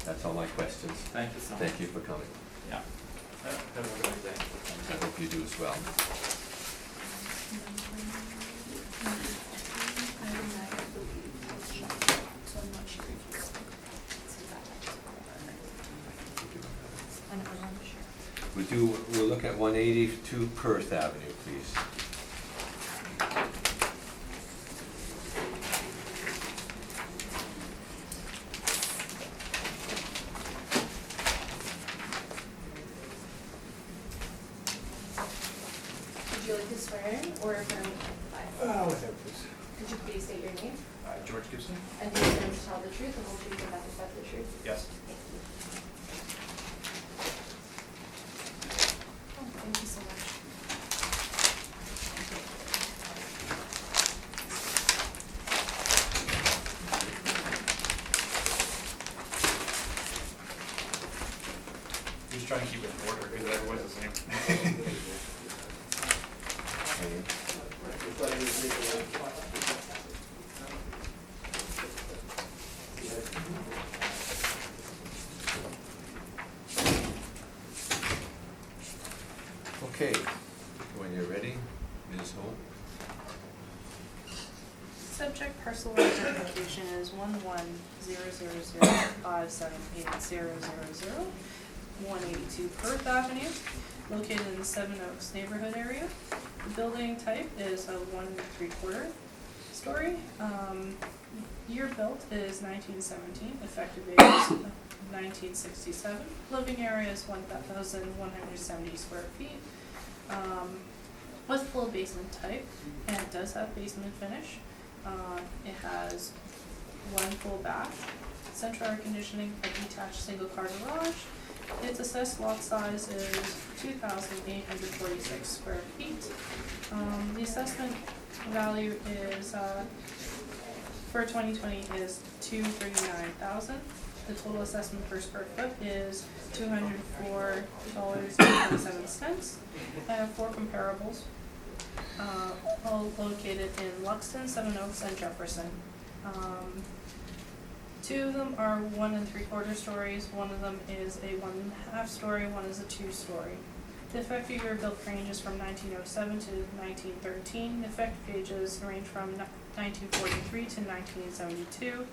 that's all my questions. Thank you so much. Thank you for coming. Yeah. Have a great day. I hope you do as well. So I'm not sure if you see that. I'm not sure. We'll look at 182 Perth Avenue, please. Would you like to swear in or affirm to testify? Whatever, please. Could you please state your name George Gibson? and do you swear to tell the truth, the whole truth, and nothing but the truth? Yes. Thank you. Oh, thank you so much. Okay, when you're ready, Ms. Holt. Subject parcel identification is 110005780000, 182 Perth Avenue, located in the Seven Oaks neighborhood area. The building type is a 1 3/4 story. Year built is 1917, effective age is 1967. Living area is 1,170 square feet, with full basement type, and it does have basement finish. It has 1 full bath, central air conditioning, a detached single car garage. Its assessed lot size is 2,846 square feet. The assessment value is, for 2020 is $239,000. The total assessment per square foot is $204.27. I have 4 comparables, all located in Luxton, Seven Oaks, and Jefferson. 2 of them are 1 3/4 stories. 1 of them is a 1 1/2 story. 1 is a 2 story. The effective year built ranges from 1907 to 1913. The effective ages range from 1943 to 1972.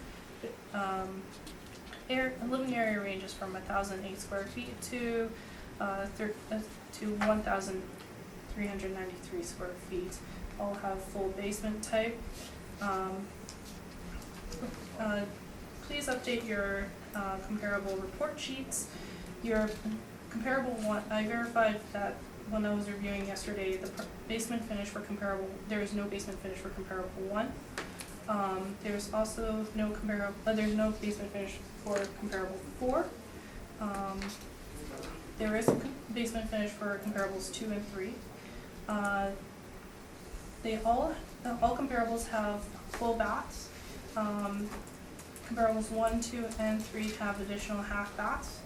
Living area ranges from 1,008 square feet to 1,393 square feet. All have full basement type. Please update your comparable report sheets. Your comparable one, I verified that when I was reviewing yesterday, the basement finish for comparable, there is no basement finish for comparable 1. There's also no there's no basement finish for comparable 4. There is a basement finish for comparables 2 and 3. They all comparables have full baths. Comparables 1, 2, and 3 have additional half baths.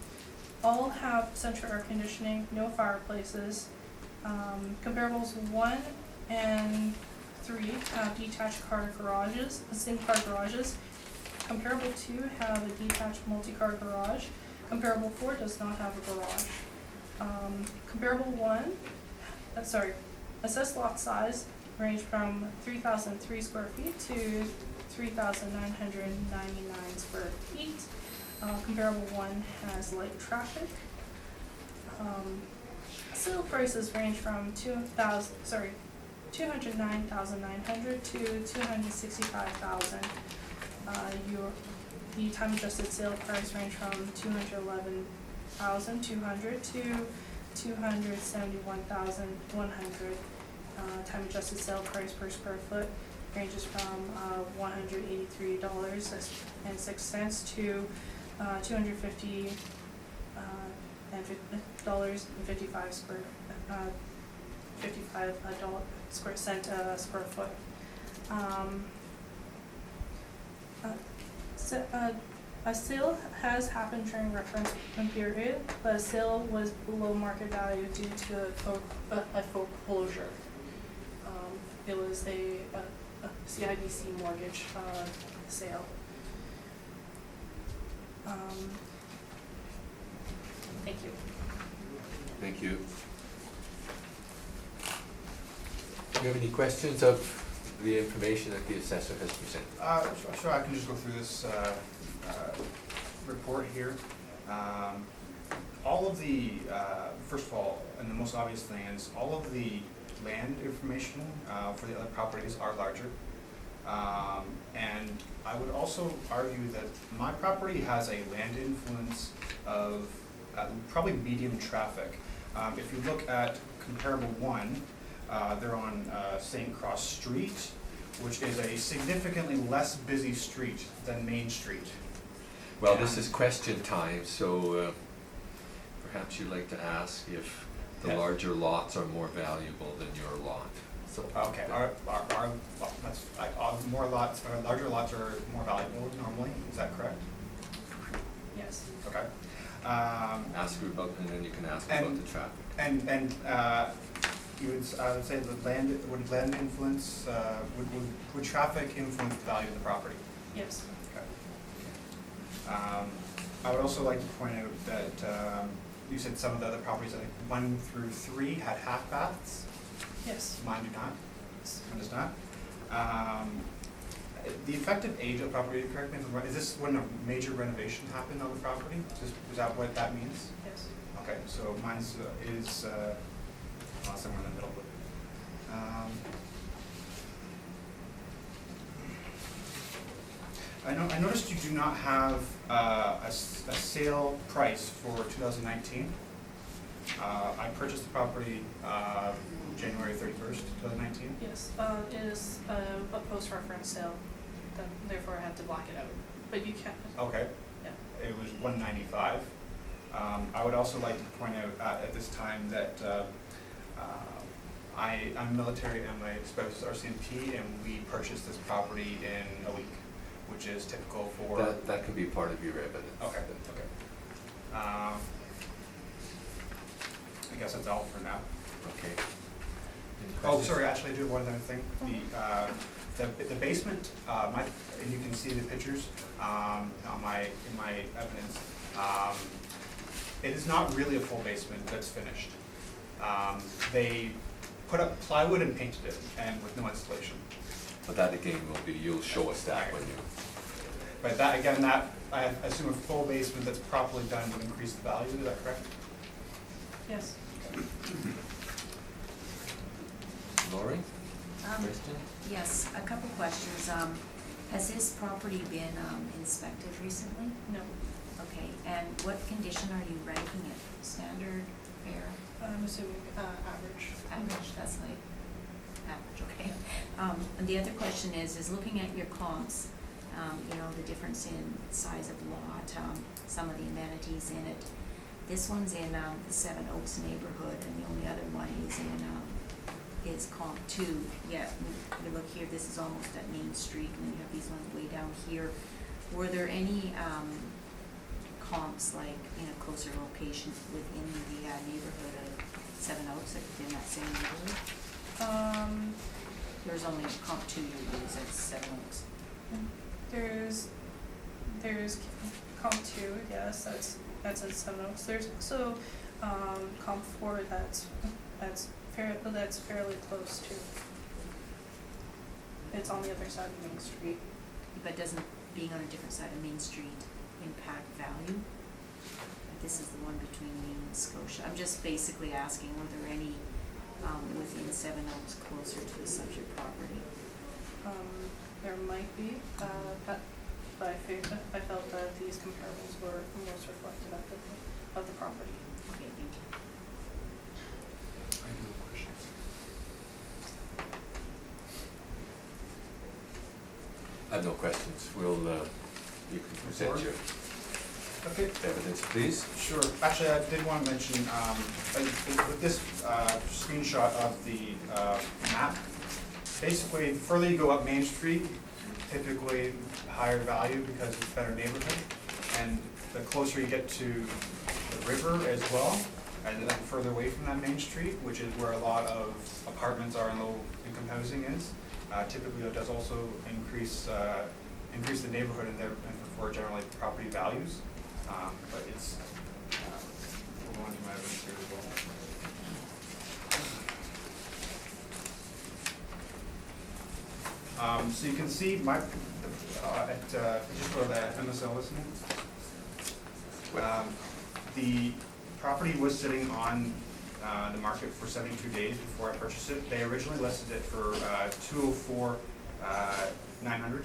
All have central air conditioning, no fireplaces. Comparables 1 and 3 have detached car garages, single car garages. Comparable 2 have a detached multi-car garage. Comparable 4 does not have a garage. Comparable 1, assessed lot size range from 3,003 square feet to 3,999 square feet. Comparable 1 has light traffic. Sale prices range from $209,900 to $265,000. The time adjusted sale price range from $211,200 to $271,100. Time adjusted sale price per square foot ranges from $183.06 to $250.55 square foot. A sale has happened during reference period, but a sale was below market value due to a foreclosure. It was a CIBC mortgage sale. Thank you. Thank you. Do you have any questions of the information that the assessor has presented? Sure, I can just go through this report here. All of the, first of all, and the most obvious thing is, all of the land information for the other properties are larger. And I would also argue that my property has a land influence of probably medium traffic. If you look at comparable 1, they're on St. Cross Street, which is a significantly less busy street than Main Street. Well, this is question time, so perhaps you'd like to ask if the Yes. larger lots are more valuable than your lot. So Okay, more lots, or larger lots are more valuable normally, is that correct? Yes. Okay. ask her about, and then you can ask her about the traffic. And I would say the would land influence, would traffic influence the value of the property? Yes. Okay. I would also like to point out that you said some of the other properties, I think 1 through 3 had half baths. Yes. Mine do not. Mine does not. The effective age of property, correct me if I'm wrong, is this when a major renovation happened on the property? Is that what that means? Yes. Okay, so mine's is somewhere in the middle. I noticed you do not have a sale price for 2019. I purchased the property January 31st, 2019. Yes, it is a post-reference sale, therefore I had to block it out, but you can. Okay. Yeah. It was $195. I would also like to point out at this time that I'm military and my spouse is RCMP, and we purchased this property in a week, which is typical for. That could be part of your evidence. Okay. Okay. I guess that's all for now. Okay. Any Oh, questions? sorry. Actually, I do have one other thing. The basement. And you can see the pictures in my evidence. It is not really a full basement that's finished. They put up plywood and painted it, and with no installation. But that again will be, you'll show us that when you. But that, again, I assume a full basement that's properly done would increase the value. Is that correct? Yes. Lori, question? Yes, a couple questions. Has this property been inspected recently? No. Okay, and what condition are you ranking it? Standard, fair, I'm assuming average. average? That's like average, okay. And the other question is looking at your comps, the difference in size of lot, some of the amenities in it. This one's in the Seven Oaks neighborhood, and the only other one is comp 2. Yeah, you look here, this is almost at Main Street, and then you have these ones way down here. Were there any comps, like in a closer location within the neighborhood of Seven Oaks, like within that same neighborhood? There's only comp 2 you use at Seven Oaks. There's comp 2, yes, that's at Seven Oaks. There's also comp 4 that's fairly close to. It's on the other side of Main Street. But doesn't being on a different side of Main Street impact value? This is the one between Main and Scotia. I'm just basically asking, were there any within Seven Oaks closer to the subject property? There might be, but I felt that these comparables were most reflective of the property. Okay, thank you. I have no questions. I have no questions. You can present your Okay. evidence, please. Sure. Actually, I did want to mention, with this screenshot of the map, basically, the further you go up Main Street, typically higher value because it's better neighborhood. And the closer you get to the river as well, and then further away from that Main Street, which is where a lot of apartments are and low-income housing is, typically it does also increase the neighborhood and therefore generally property values. But it's, we'll go on to my evidence here as well. So you can see just for the MSL listening, the property was sitting on the market for 72 days before I purchased it. They originally listed it for $204,900,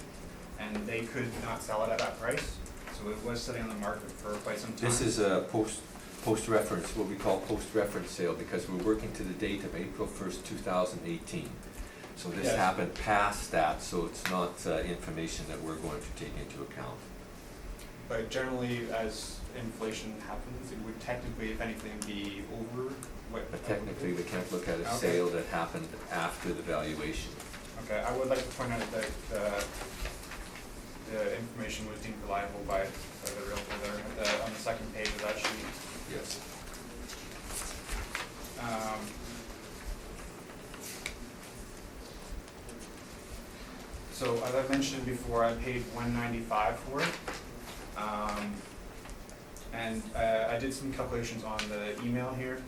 and they could not sell it at that price. So it was sitting on the market for quite some time. This is a post-reference, what we call post-reference sale, because we're working to the date of April 1st, 2018. So this Yes. happened past that, so it's not information that we're going to take into account. But generally, as inflation happens, it would technically, if anything, be over what. But technically, we can't look at a Okay. sale that happened after the valuation. Okay, I would like to point out that the information was deemed reliable by the realtor there. On the second page of that sheet. Yes. So as I mentioned before, I paid $195 for it. And I did some calculations on the email here.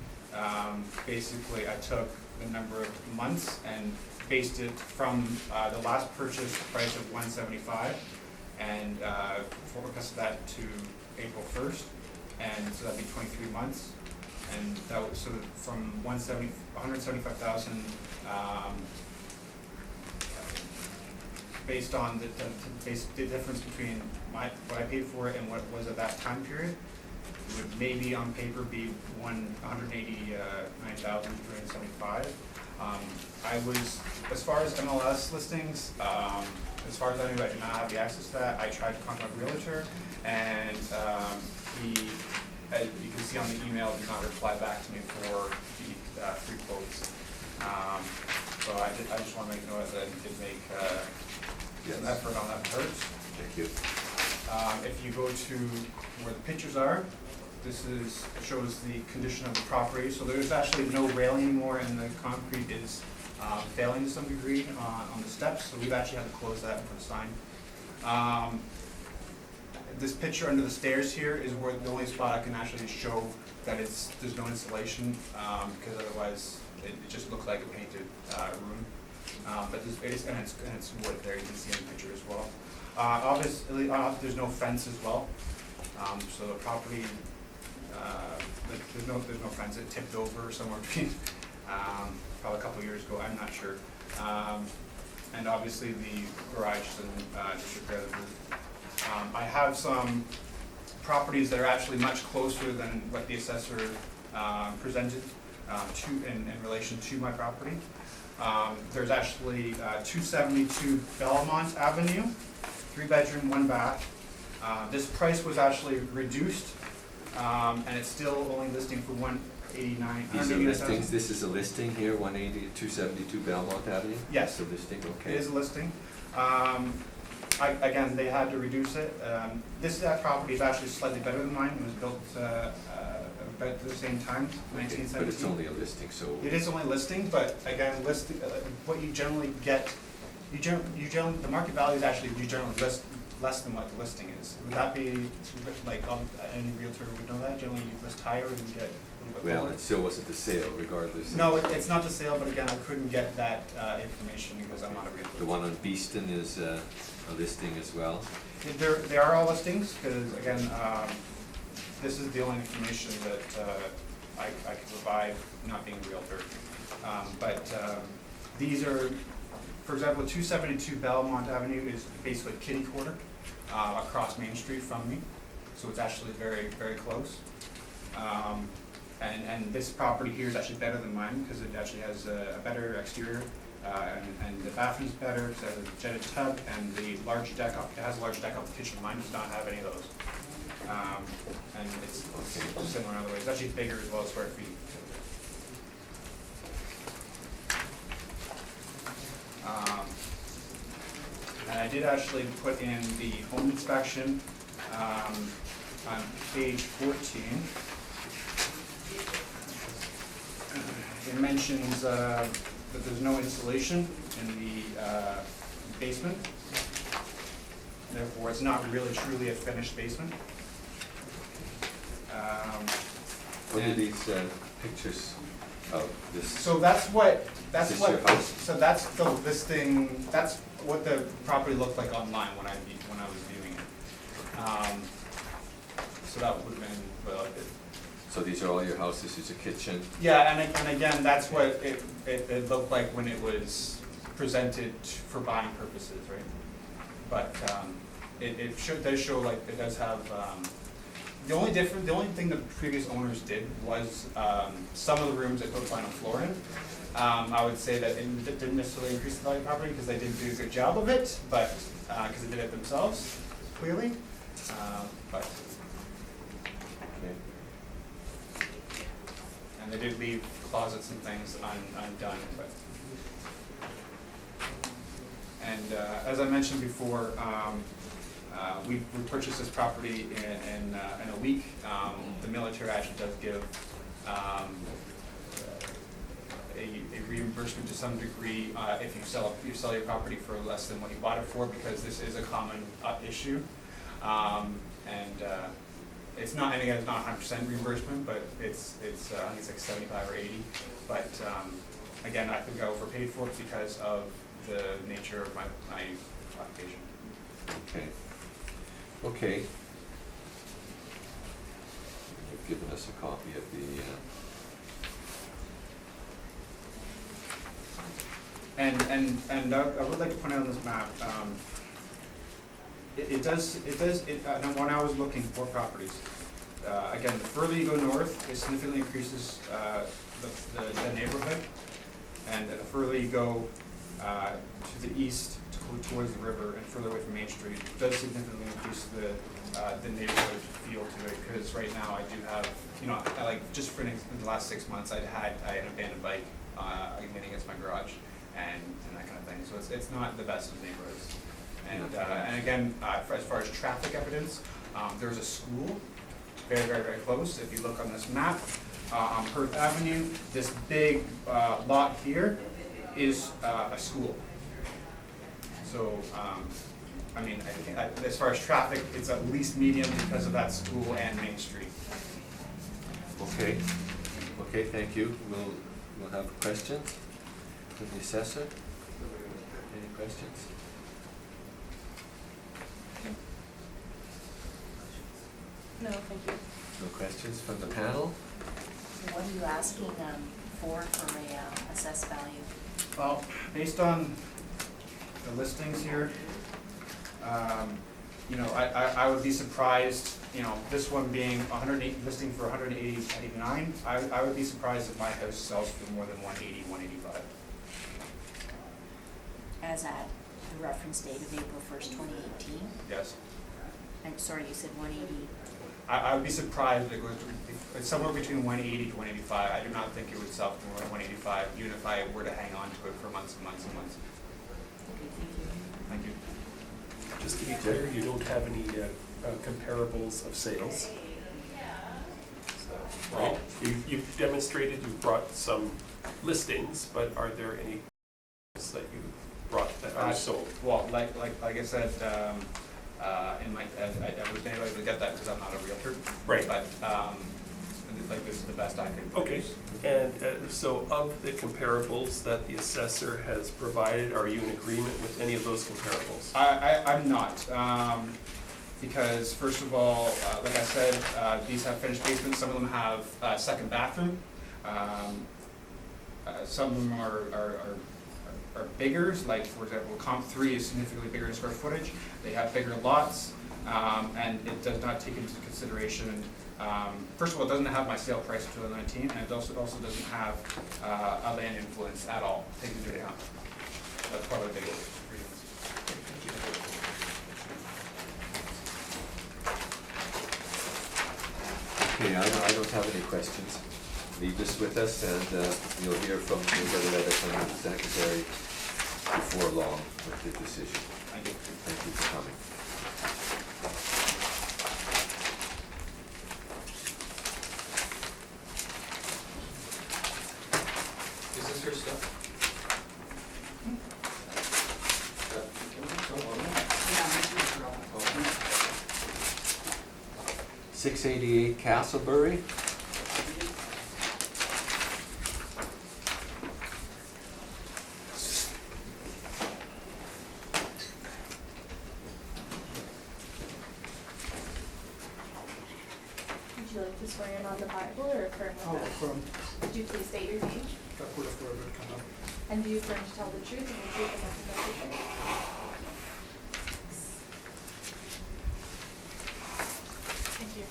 Basically, I took the number of months and based it from the last purchase price of $175 and forecasted that to April 1st, and so that'd be 23 months. And that was so from 175,000 based on the difference between what I paid for it and what it was at that time period. It would maybe on paper be 189,375. I was, as far as MLS listings, as far as I knew, I did not have the access to that. I tried to contact a realtor, and he, as you can see on the email, did not reply back to me for the 3 quotes. So I just want to make note that I did make an effort on that part. Thank you. If you go to where the pictures are, this shows the condition of the property. So there's actually no railing anymore, and the concrete is failing to some degree on the steps. So we've actually had to close that and put a sign. This picture under the stairs here is where the only spot I can actually show that there's no insulation, because otherwise it just looked like a painted room. But it's wood there. You can see in the picture as well. Obviously, there's no fence as well. So the property, there's no fence. It tipped over somewhere between probably a couple of years ago. I'm not sure. And obviously the garage is in disrepair of the roof. I have some properties that are actually much closer than what the assessor presented in relation to my property. There's actually 272 Belmont Avenue, 3-bedroom, 1 bath. This price was actually reduced, and it's still only listing for $189,000. These are listings, this is a listing here, 272 Belmont Avenue? Yes. It's a listing, okay. It is a listing. Again, they had to reduce it. This property is actually slightly better than mine. It was built about the same time, 1917. But it's only a listing, so. It is only listing, but again, what you generally get, the market value is actually, you generally list less than what the listing is. Would that be, like, any realtor would know that? Generally, you list higher and you get a little bit lower? Well, it still wasn't the sale regardless. No, it's not the sale, but again, I couldn't get that information because I'm not a realtor. The one on Beeston is a listing as well. They are all listings, because again, this is the only information that I can provide, not being a realtor. These are, for example, 272 Belmont Avenue is basically a kitty corner across Main Street from me, so it's actually very, very close. And this property here is actually better than mine because it actually has a better exterior, and the bathroom's better. It has a jetted tub and the large deck up. It has a large deck up the kitchen. Mine does not have any of those. And it's similar in other ways. It's actually bigger as well, square feet. And I did actually put in the home inspection on page 14. It mentions that there's no insulation in the basement. Therefore, it's not really truly a finished basement. What are these pictures of this? So that's your house? So that's the listing. That's what the property looked like online when I was viewing it. So that would have been well. So these are all your houses, this is a kitchen? Yeah, and again, that's what it looked like when it was presented for buying purposes, right? But it does show like it does have. The only thing the previous owners did was some of the rooms they put vinyl floor in. I would say that it didn't necessarily increase the value of the property because they didn't do a good job of it, but because they did it themselves, clearly. But Okay. and they did leave closets and things undone. But and as I mentioned before. We purchased this property in a week. The military actually does give a reimbursement to some degree if you sell your property for less than what you bought it for, because this is a common issue. And it's not, and again, it's not 100% reimbursement, but it's I think it's like 75 or 80. But again, I think I overpaid for it because of the nature of my occupation. Okay. Okay. You've given us a copy of the, And I would like to point out on this map, when I was looking for properties, again, the further you go north, it significantly increases the neighborhood, and the further you go to the east towards the river and further away from Main Street, it does significantly increase the neighborhood feel to it. Because right now I do have, I like, just for in the last 6 months, I had an abandoned bike leaning against my garage and that kind of thing. So it's not the best of neighborhoods. And again, as far as traffic evidence, there's a school very, very, very close. If you look on this map, on Perth Avenue, this big lot here is a school. So, I mean, as far as traffic, it's at least medium because of that school and Main Street. okay. Okay, thank you. We'll have questions from the assessor. Any questions? No, thank you. No questions from the panel? What are you asking for a assessed value? Well, based on the listings here, I would be surprised, this one being 108, listing for 189, I would be surprised if my house sells for more than 180, 185. As at the reference date of April 1st, 2018? Yes. I'm sorry, you said 180. I would be surprised if it goes to, it's somewhere between 180 to 185. I do not think it would sell for more than 185, even if I were to hang on to it for months and months and months. Okay, thank you. Thank you. Just to be clear, you don't have any comparables of sales? So, right? You've demonstrated, you've brought some listings, but are there any that you brought that are sold? Well, like I said, in my, I was able to get that because I'm not a realtor. Right. But like this is the best I could Okay, produce. and so of the comparables that the assessor has provided, are you in agreement with any of those comparables? I'm not, because first of all, like I said, these have finished basements. Some of them have a second bathroom. Some of them are bigger, like for example, Comp 3 is significantly bigger in square footage. They have bigger lots, and it does not take into consideration, first of all, it doesn't have my sale price of 2019, and it also doesn't have a land influence at all taken into account. That's part of the big reasons. Okay, I don't have any questions. Leave this with us, and you'll get a letter from the secretary before long with the decision. Thank you. Thank you for coming. Is this your stuff? 688 Castlebury. Would you like to swear in on the Bible or affirm with us? Would you please state your name? And do you affirm to tell the truth and the truth and nothing but the truth? Thank you.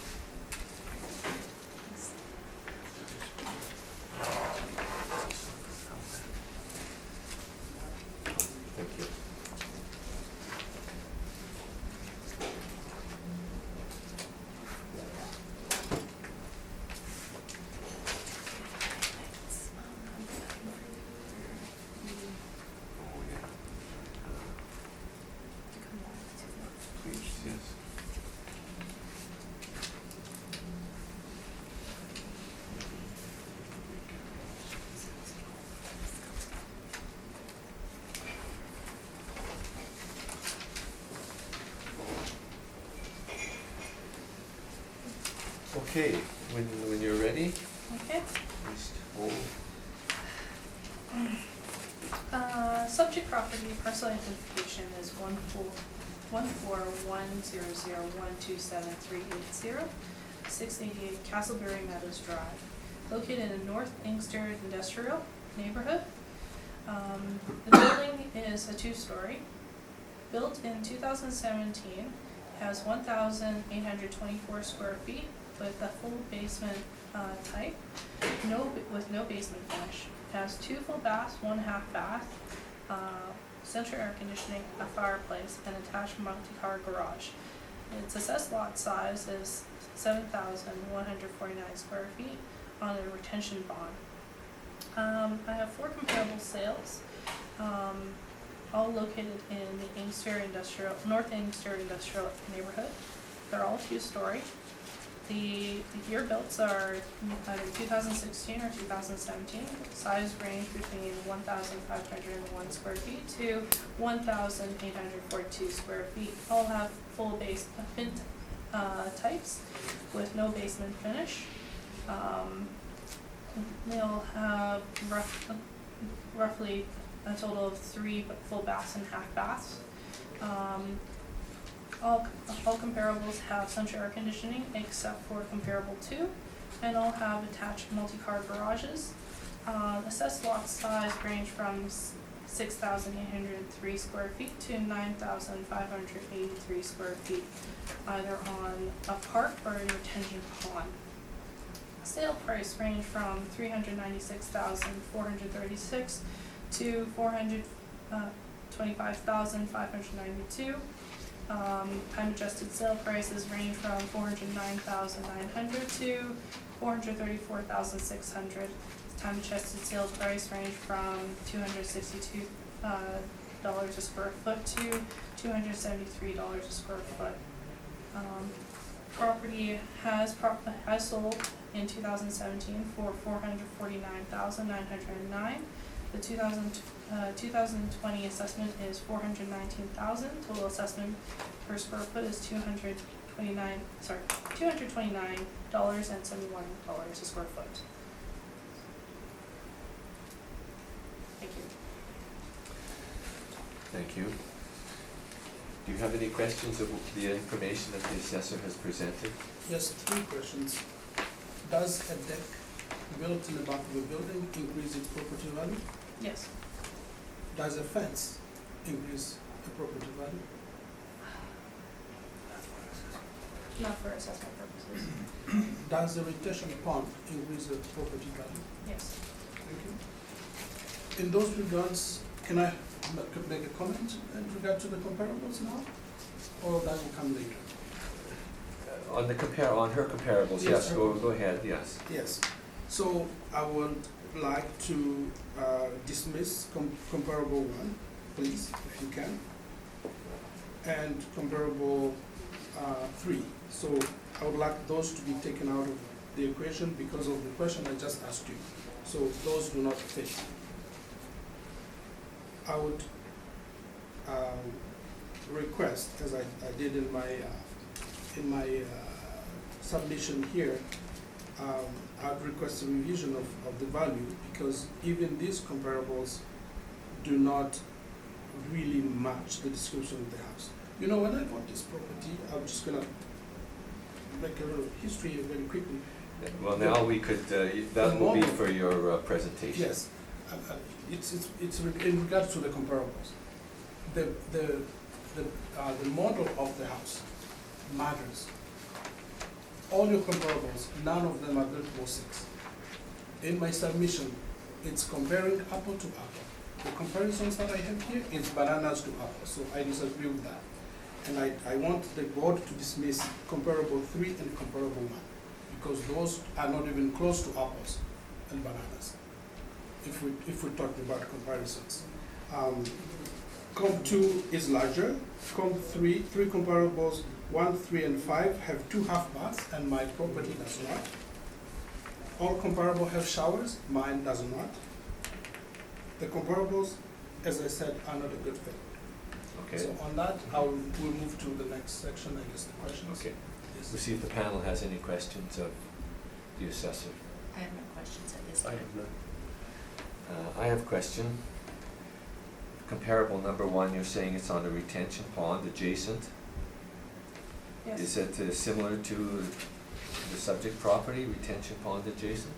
Thank you. Oh, yeah. Please, yes. Okay, when you're ready, Okay. just hold. Subject property parcel identification is 14100127380, 688 Castleberry Meadows Drive, located in North Inkster Industrial Neighborhood. The building is a two-story, built in 2017, has 1,824 square feet with a full basement type, with no basement finish. Has 2 full baths, 1 half bath, central air conditioning, a fireplace, and attached multi-car garage. Its assessed lot size is 7,149 square feet on a retention bond. I have 4 comparable sales, all located in the North Inkster Industrial Neighborhood. They're all 2-story. The year builts are either 2016 or 2017. Size range between 1,501 square feet to 1,842 square feet. All have full basement types with no basement finish. They'll have roughly a total of 3 full baths and half baths. All comparables have central air conditioning except for comparable 2, and all have attached multi-car garages. Assessed lot size range from 6,803 square feet to 9,583 square feet, either on a park or a retention pond. Sale price range from $396,436 to $425,592. Time adjusted sale prices range from $409,900 to $434,600. Time adjusted sale price range from $262 a square foot to $273 a square foot. Property has sold in 2017 for $449,909. The 2020 assessment is $419,000. Total assessment per square foot is $229.71 a square foot. Thank you. Thank you. Do you have any questions of the information that the assessor has presented? Yes, 3 questions. Does a deck built in the back of a building increase its property value? Yes. Does a fence increase the property value? Not for assessment purposes. Does the retention pond increase the property value? Yes. Thank you. In those regards, can I make a comment in regard to the comparables now? Or that will come later? On her comparables, Yes, yes, go ahead, yes. Yes. So I would like to dismiss comparable 1, please, if you can, and comparable 3. So I would like those to be taken out of the equation because of the question I just asked you. So those do not fit. I would request, as I did in my submission here, I'd request a revision of the value because even these comparables do not really match the description of the house. You know, when I bought this property, I'm just gonna make a little history very quickly. Well, now we could, that will be for your presentation. Yes, it's in regards to the comparables. The model of the house matters. All your comparables, none of them are built 06. In my submission, it's comparing apple to apple. The comparisons that I have here is bananas to apples, so I disagree with that. And I want the board to dismiss comparable 3 and comparable 1, because those are not even close to apples and bananas, if we're talking about comparisons. Comp 2 is larger. Comp 3 comparables, 1, 3, and 5 have 2 half baths, and my property does not. All comparable have showers, mine does not. The comparables, as I said, are not a good fit. Okay. So on that, we'll move to the next section, I guess, the questions. Okay. We'll see if the panel has any questions of the assessor. I have no questions at this I time. have none. I have a question. Comparable number one, you're saying it's on a retention pond adjacent. Yes. Is it similar to the subject property, retention pond adjacent?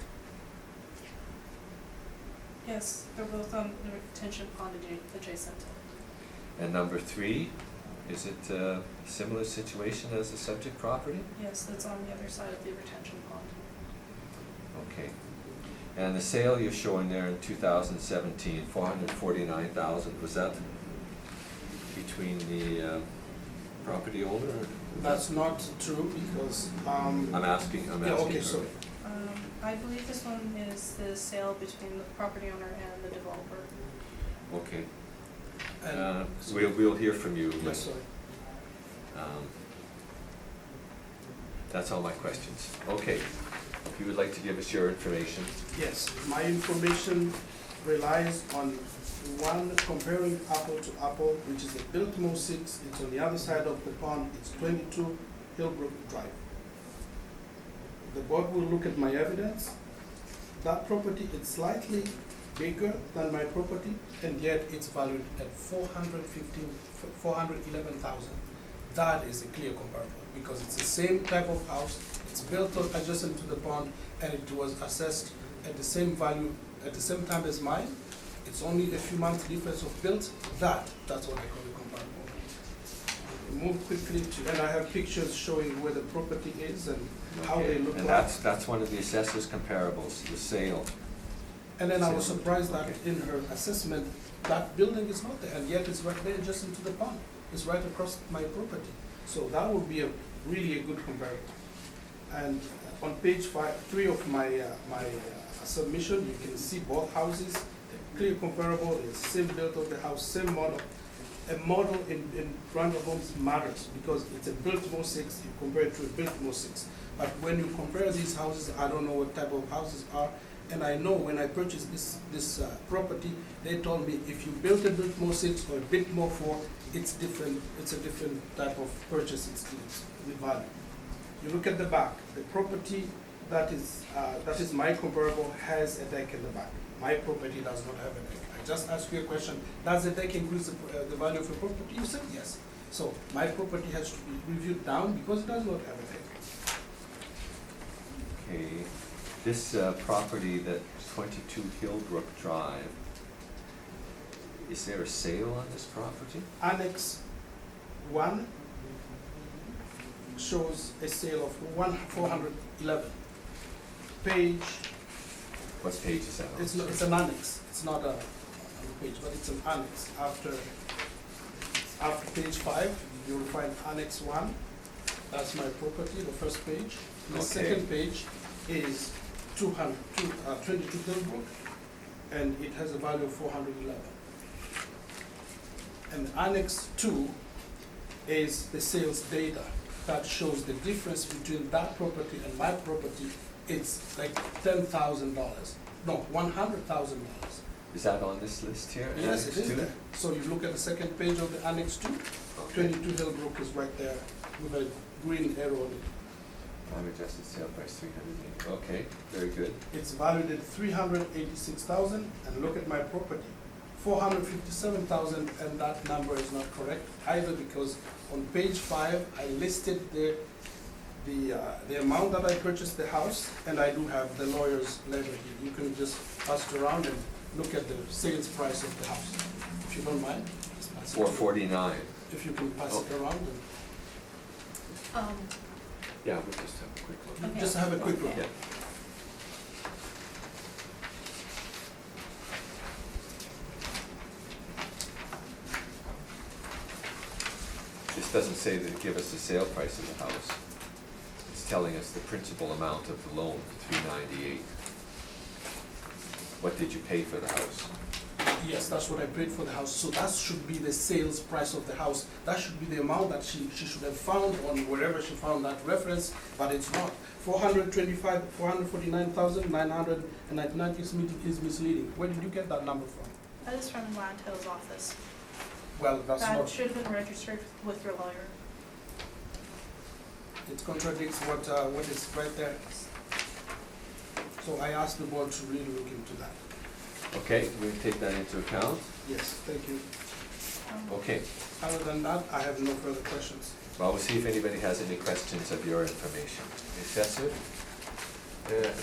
Yes, they're both on the retention pond adjacent. And number three, is it a similar situation as the subject property? Yes, that's on the other side of the retention pond. Okay. And the sale you're showing there in 2017, 449,000, was that between the property owner? Or That's not true because, I'm asking yeah, okay, her. sorry. I believe this one is the sale between the property owner and the developer. Okay. And, We'll hear from you. yes, sorry. That's all my questions. Okay. If you would like to give us your information. Yes, my information relies on one comparing apple to apple, which is a Biltmore 6. It's on the other side of the pond. It's 22 Hillbrook Drive. The board will look at my evidence. That property is slightly bigger than my property, and yet it's valued at 411,000. That is a clear comparable because it's the same type of house. It's built adjacent to the pond, and it was assessed at the same value at the same time as mine. It's only a few months difference of built. That's what I call a comparable. Move quickly to, and I have pictures showing where the property is and how they look And like. that's one of the assessor's comparables, the sale. And then I was Sale. surprised that Okay. in her assessment, that building is not there, and yet it's right there adjacent to the pond. It's right across my property. So that would be really a good comparison. And on page 3 of my submission, you can see both houses. The clear comparable is same build of the house, same model. A model in rental homes matters because it's a Biltmore 6, you compare it to a Biltmore 6. But when you compare these houses, I don't know what type of houses are. And I know when I purchased this property, they told me if you build a Biltmore 6 or a Biltmore 4, it's different. It's a different type of purchase. It's the value. You look at the back. The property that is my comparable has a deck in the back. My property does not have a deck. I just asked you a question. Does the deck increase the value of your property? You said yes. So my property has to be reviewed down because it does not have a deck. Okay. This property, that 22 Hillbrook Drive, is there a sale on this property? Annex 1 shows a sale of 411. Page, What page is that on? it's an annex. It's not a page, but it's an annex. After page 5, you'll find Annex 1. That's my property, the first page. The Okay. second page is 22 Hillbrook, and it has a value of 411. And Annex 2 is the sales data that shows the difference between that property and my property. It's like $10,000. No, $100,000. Is that on this list here? Yes, it Annex is 2? there. So you look at the second page of the Annex 2, Okay. 22 Hillbrook is right there with a green arrow on it. Time adjusted sale price 380. Okay, very good. It's valued at $386,000, and look at my property, $457,000, and that number is not correct either because on page 5 I listed the amount that I purchased the house, and I do have the lawyer's letter here. You can just pass it around and look at the sales price of the house, if you don't mind. Just pass it. 449. If you can pass it around and Yeah, we'll just have a quick look. Okay. just have a quick look. Yeah. This doesn't say that it give us the sale price of the house. It's telling us the principal amount of the loan, $398. What did you pay for the house? Yes, that's what I paid for the house. So that should be the sales price of the house. That should be the amount that she should have found on wherever she found that reference, but it's not. 449,999 is misleading. Where did you get that number from? That is from the land title's office. Well, that's That not. should have been registered with your lawyer. It contradicts what is right there. So I asked the board to really look into that. Okay, we take that into account. Yes, thank you. Okay, Other than that, I have no further questions. well, we'll see if anybody has any questions of your information. Assessor,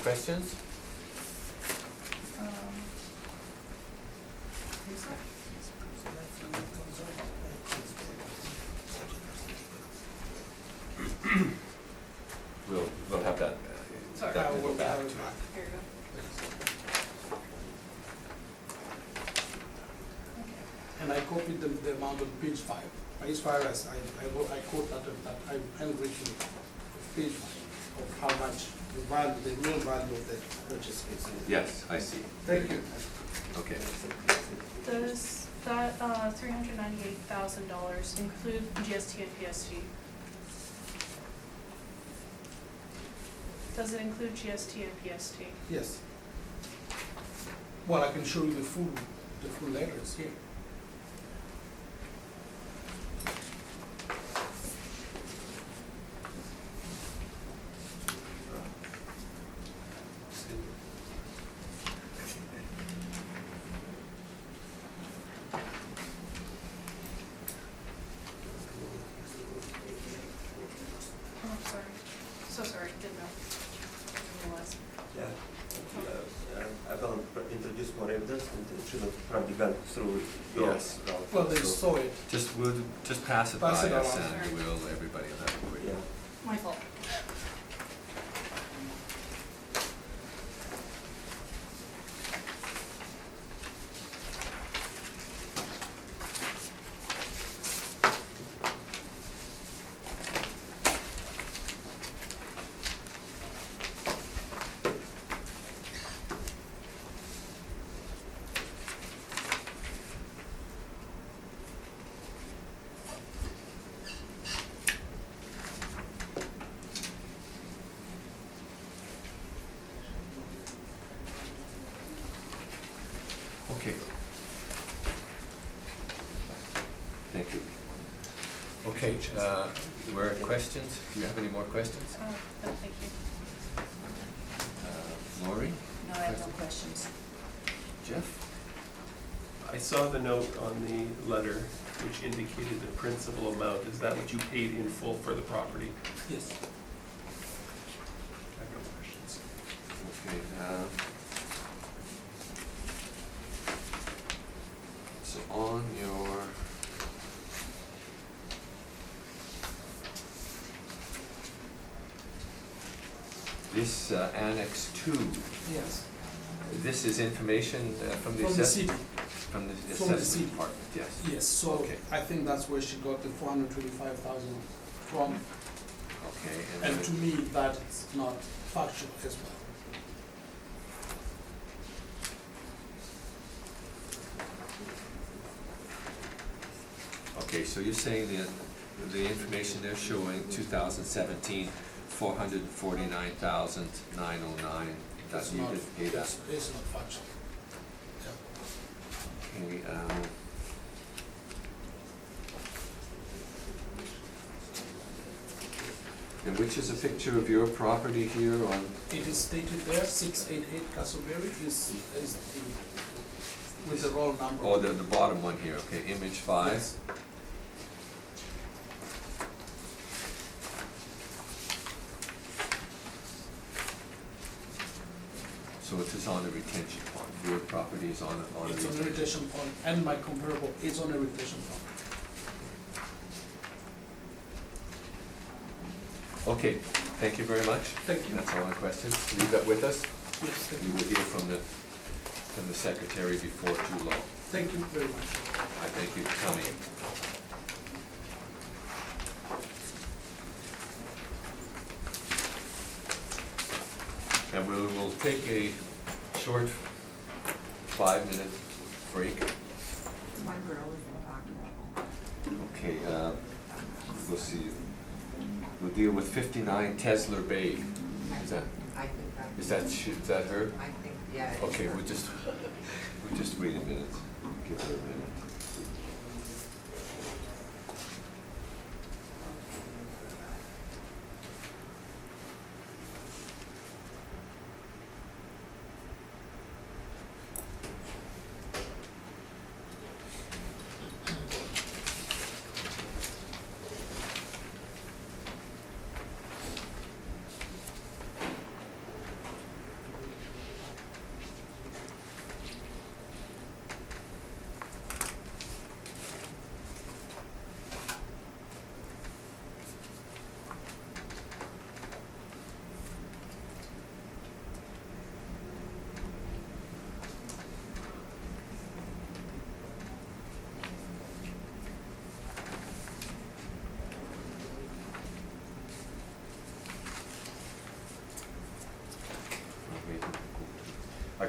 questions? We'll have that. Sorry. That will go back to. Here you go. And I copied the amount on page 5. Page 5, as I quote that I'm reaching page 5 of how much the value, the real value of the purchase is. Yes, I see. Thank you. Okay. Does that $398,000 include GST and PST? Does it include GST and PST? Yes. Well, I can show you the full letters here. Oh, sorry. So sorry, didn't know. Didn't realize. Yeah. I will introduce more evidence, and it should have probably gone through your Yes. route. Well, they So, saw it. We'll just pass it by Pass it us around. and everybody will have a quick. Yeah. My fault. Okay. Thank you. Okay, were questions? Do you have any more questions? No, thank you. Lori? No, I have no questions. Jeff? I saw the note on the letter which indicated the principal amount. Is that what you paid in full for the property? Yes. I have no questions. Okay, so on your this Annex 2, Yes. this is information from the From the assessment? city. From the From the assessment city. department, yes. Yes, so Okay. I think that's where she got the 425,000 from. Okay, And to me, that's not factual as well. okay, so you're saying that the information they're showing, 2017, 449,909, that It's you not, did pay that? it's not factual. Yeah. Okay, and which is a picture of your property here on, It is stated there, 688 Castleberry is the, with the roll number. oh, the bottom one here, okay, image 5? Yes. So it is on a retention pond, your property is on a It's on a retention pond, and my comparable is on a retention pond. Okay, thank you very much. Thank you. That's all my questions. Leave that with us. Yes, thank You you. will hear from the secretary before too long. Thank you very much. I thank you for coming. And we'll take a short 5-minute break. My girl is in Boardroom. Okay, we'll see. We'll deal with 59 Tesla Bay. I think Is that her? I think, yeah. it's Okay, her. we'll just wait a minute. Give her a minute.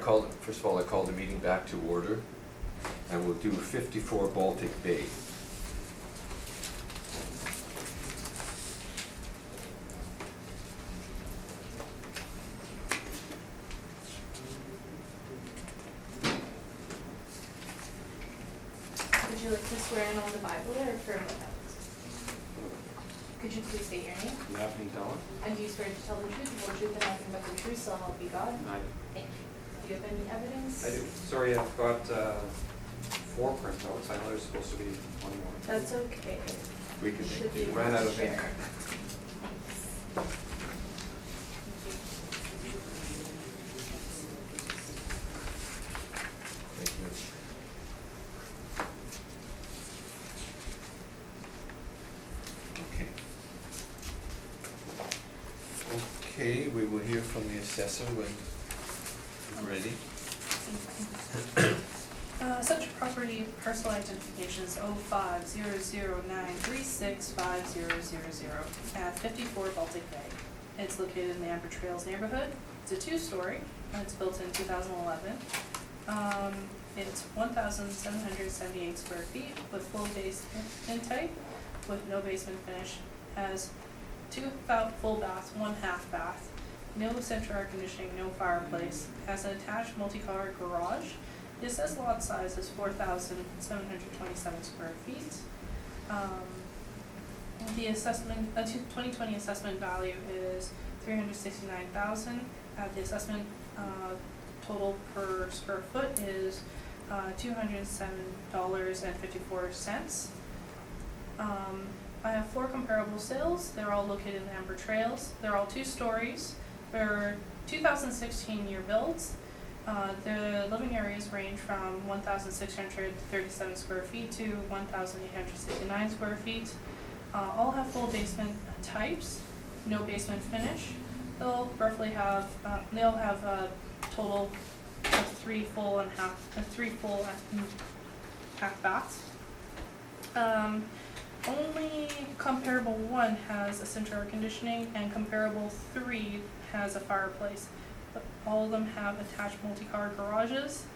first of all, I call the meeting back to order, and we'll do 54 Baltic Bay. Would you like to swear in on the Bible or affirm with oath? Could you please state your name? Laughing Tower? And do you swear to tell the truth, the whole truth, and nothing but the truth, so help you God? I Thank you. Do you have any evidence? do. Sorry, I've got 4 printouts. I know there's supposed to be 1 more. That's okay. We can Should make be Ran out of share. ink. Thank you. Okay. Okay, we will hear from the assessor when you're ready. Such property parcel identification is 050093650000 at 54 Baltic Bay. It's located in the Amber Trails neighborhood. It's a 2-story, and it's built in 2011. It's 1,778 square feet with full basement type, with no basement finish. Has 2 full baths, 1 half bath, no central air conditioning, no fireplace. Has an attached multi-car garage. The assessed lot size is 4,727 square feet. The assessment, 2020 assessment value is $369,000. The assessment total per square foot is $207.54. I have 4 comparable sales. They're all located in Amber Trails. They're all 2 stories. They're 2016 year builds. The living areas range from 1,637 square feet to 1,869 square feet. All have full basement types, no basement finish. They'll roughly have, they'll have a total of 3 full and half baths. Only comparable 1 has a central air conditioning, and comparable 3 has a fireplace. But all of them have attached multi-car garages.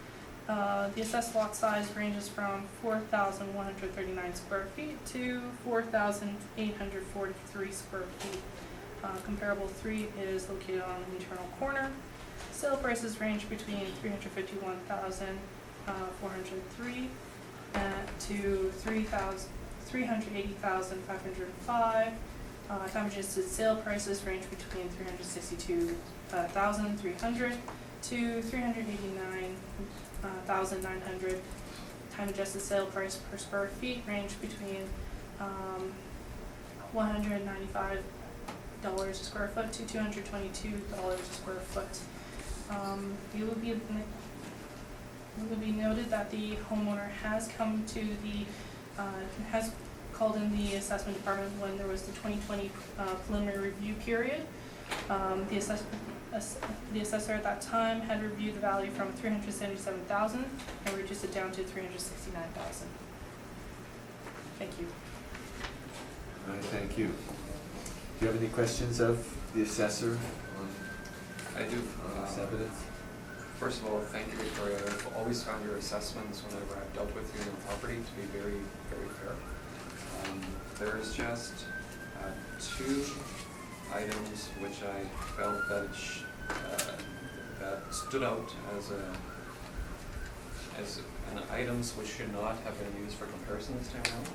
The assessed lot size ranges from 4,139 square feet to 4,843 square feet. Comparable 3 is located on an internal corner. Sale prices range between $351,403 to $380,505. Time adjusted sale prices range between $362,300 to $389,900. Time adjusted sale price per square feet range between $195 a square foot to $222 a square foot. It would be noted that the homeowner has come to the has called in the assessment department when there was the 2020 preliminary review period. The assessor at that time had reviewed the value from $377,000 and reduced it down to $369,000. Thank you. All right, thank you. Do you have any questions of the assessor on I do. this evidence? First of all, thank you, Victoria. I've always found your assessments whenever I've dealt with you in the property to be very, very fair. There is just 2 items which I felt that that stood out as an items which should not have been used for comparison this time around.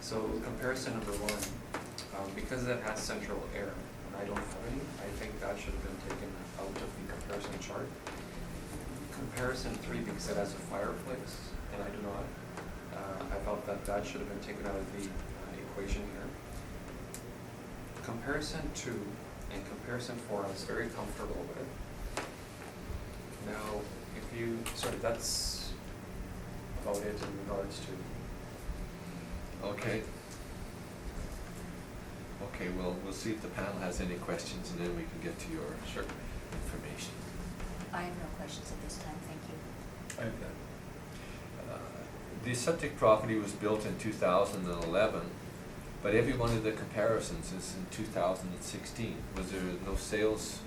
So comparison number 1, because it has central air, and I don't have any, I think that should have been taken out of the comparison chart. Comparison 3, because it has a fireplace, and I do not. I felt that that should have been taken out of the equation here. Comparison 2 and comparison 4, I was very comfortable with. Now, if you, that's about it in regards to. Okay. Okay, well, we'll see if the panel has any questions, and then we can get to your information. I have no questions at this time, thank you. The subject property was built in 2011, but every one of the comparisons is in 2016. Was there no sales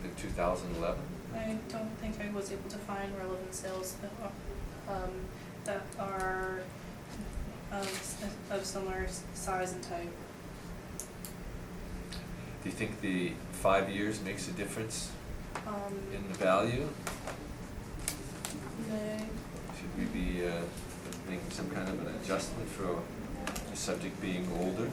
in 2011? I don't think I was able to find relevant sales that are of similar size and type. Do you think the 5 years makes a difference Um, in the value? they, Should we be making some kind of an adjustment for the subject being older? you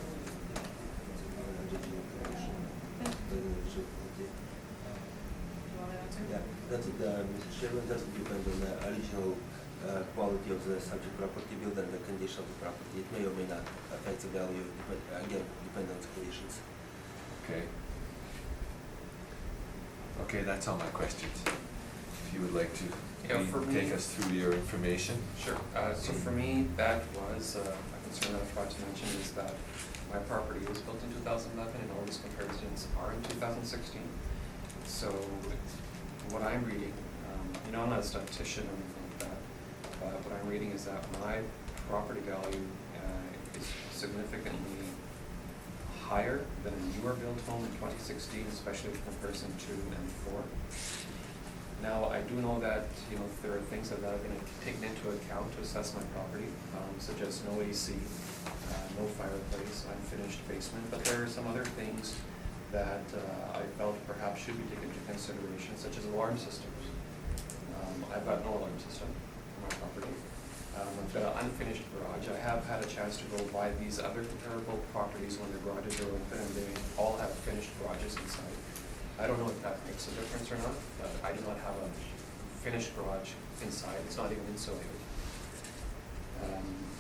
want to answer? Yeah, that would, Mr. Chairman, that would depend on the original quality of the subject property built and the condition of the property. It may or may not affect the value, but again, depending on the conditions. Okay. Okay, that's all my questions. If you would like to Yeah, for take me- us through your information. Sure. So for me, that was a concern that I forgot to mention is that my property was built in 2011 and all these comparisons are in 2016. So what I'm reading, I'm not a statistician or anything like that, but what I'm reading is that my property value is significantly higher than a newer built home in 2016, especially with comparison 2 and 4. Now, I do know that, there are things that I've been taken into account to assess my property, such as no AC, no fireplace, unfinished basement, but there are some other things that I felt perhaps should be taken into consideration, such as alarm systems. I've got no alarm system for my property. I've got an unfinished garage. I have had a chance to go by these other comparable properties when the garages are open and they all have finished garages inside. I don't know if that makes a difference or not, but I do not have a finished garage inside. It's not even insulated.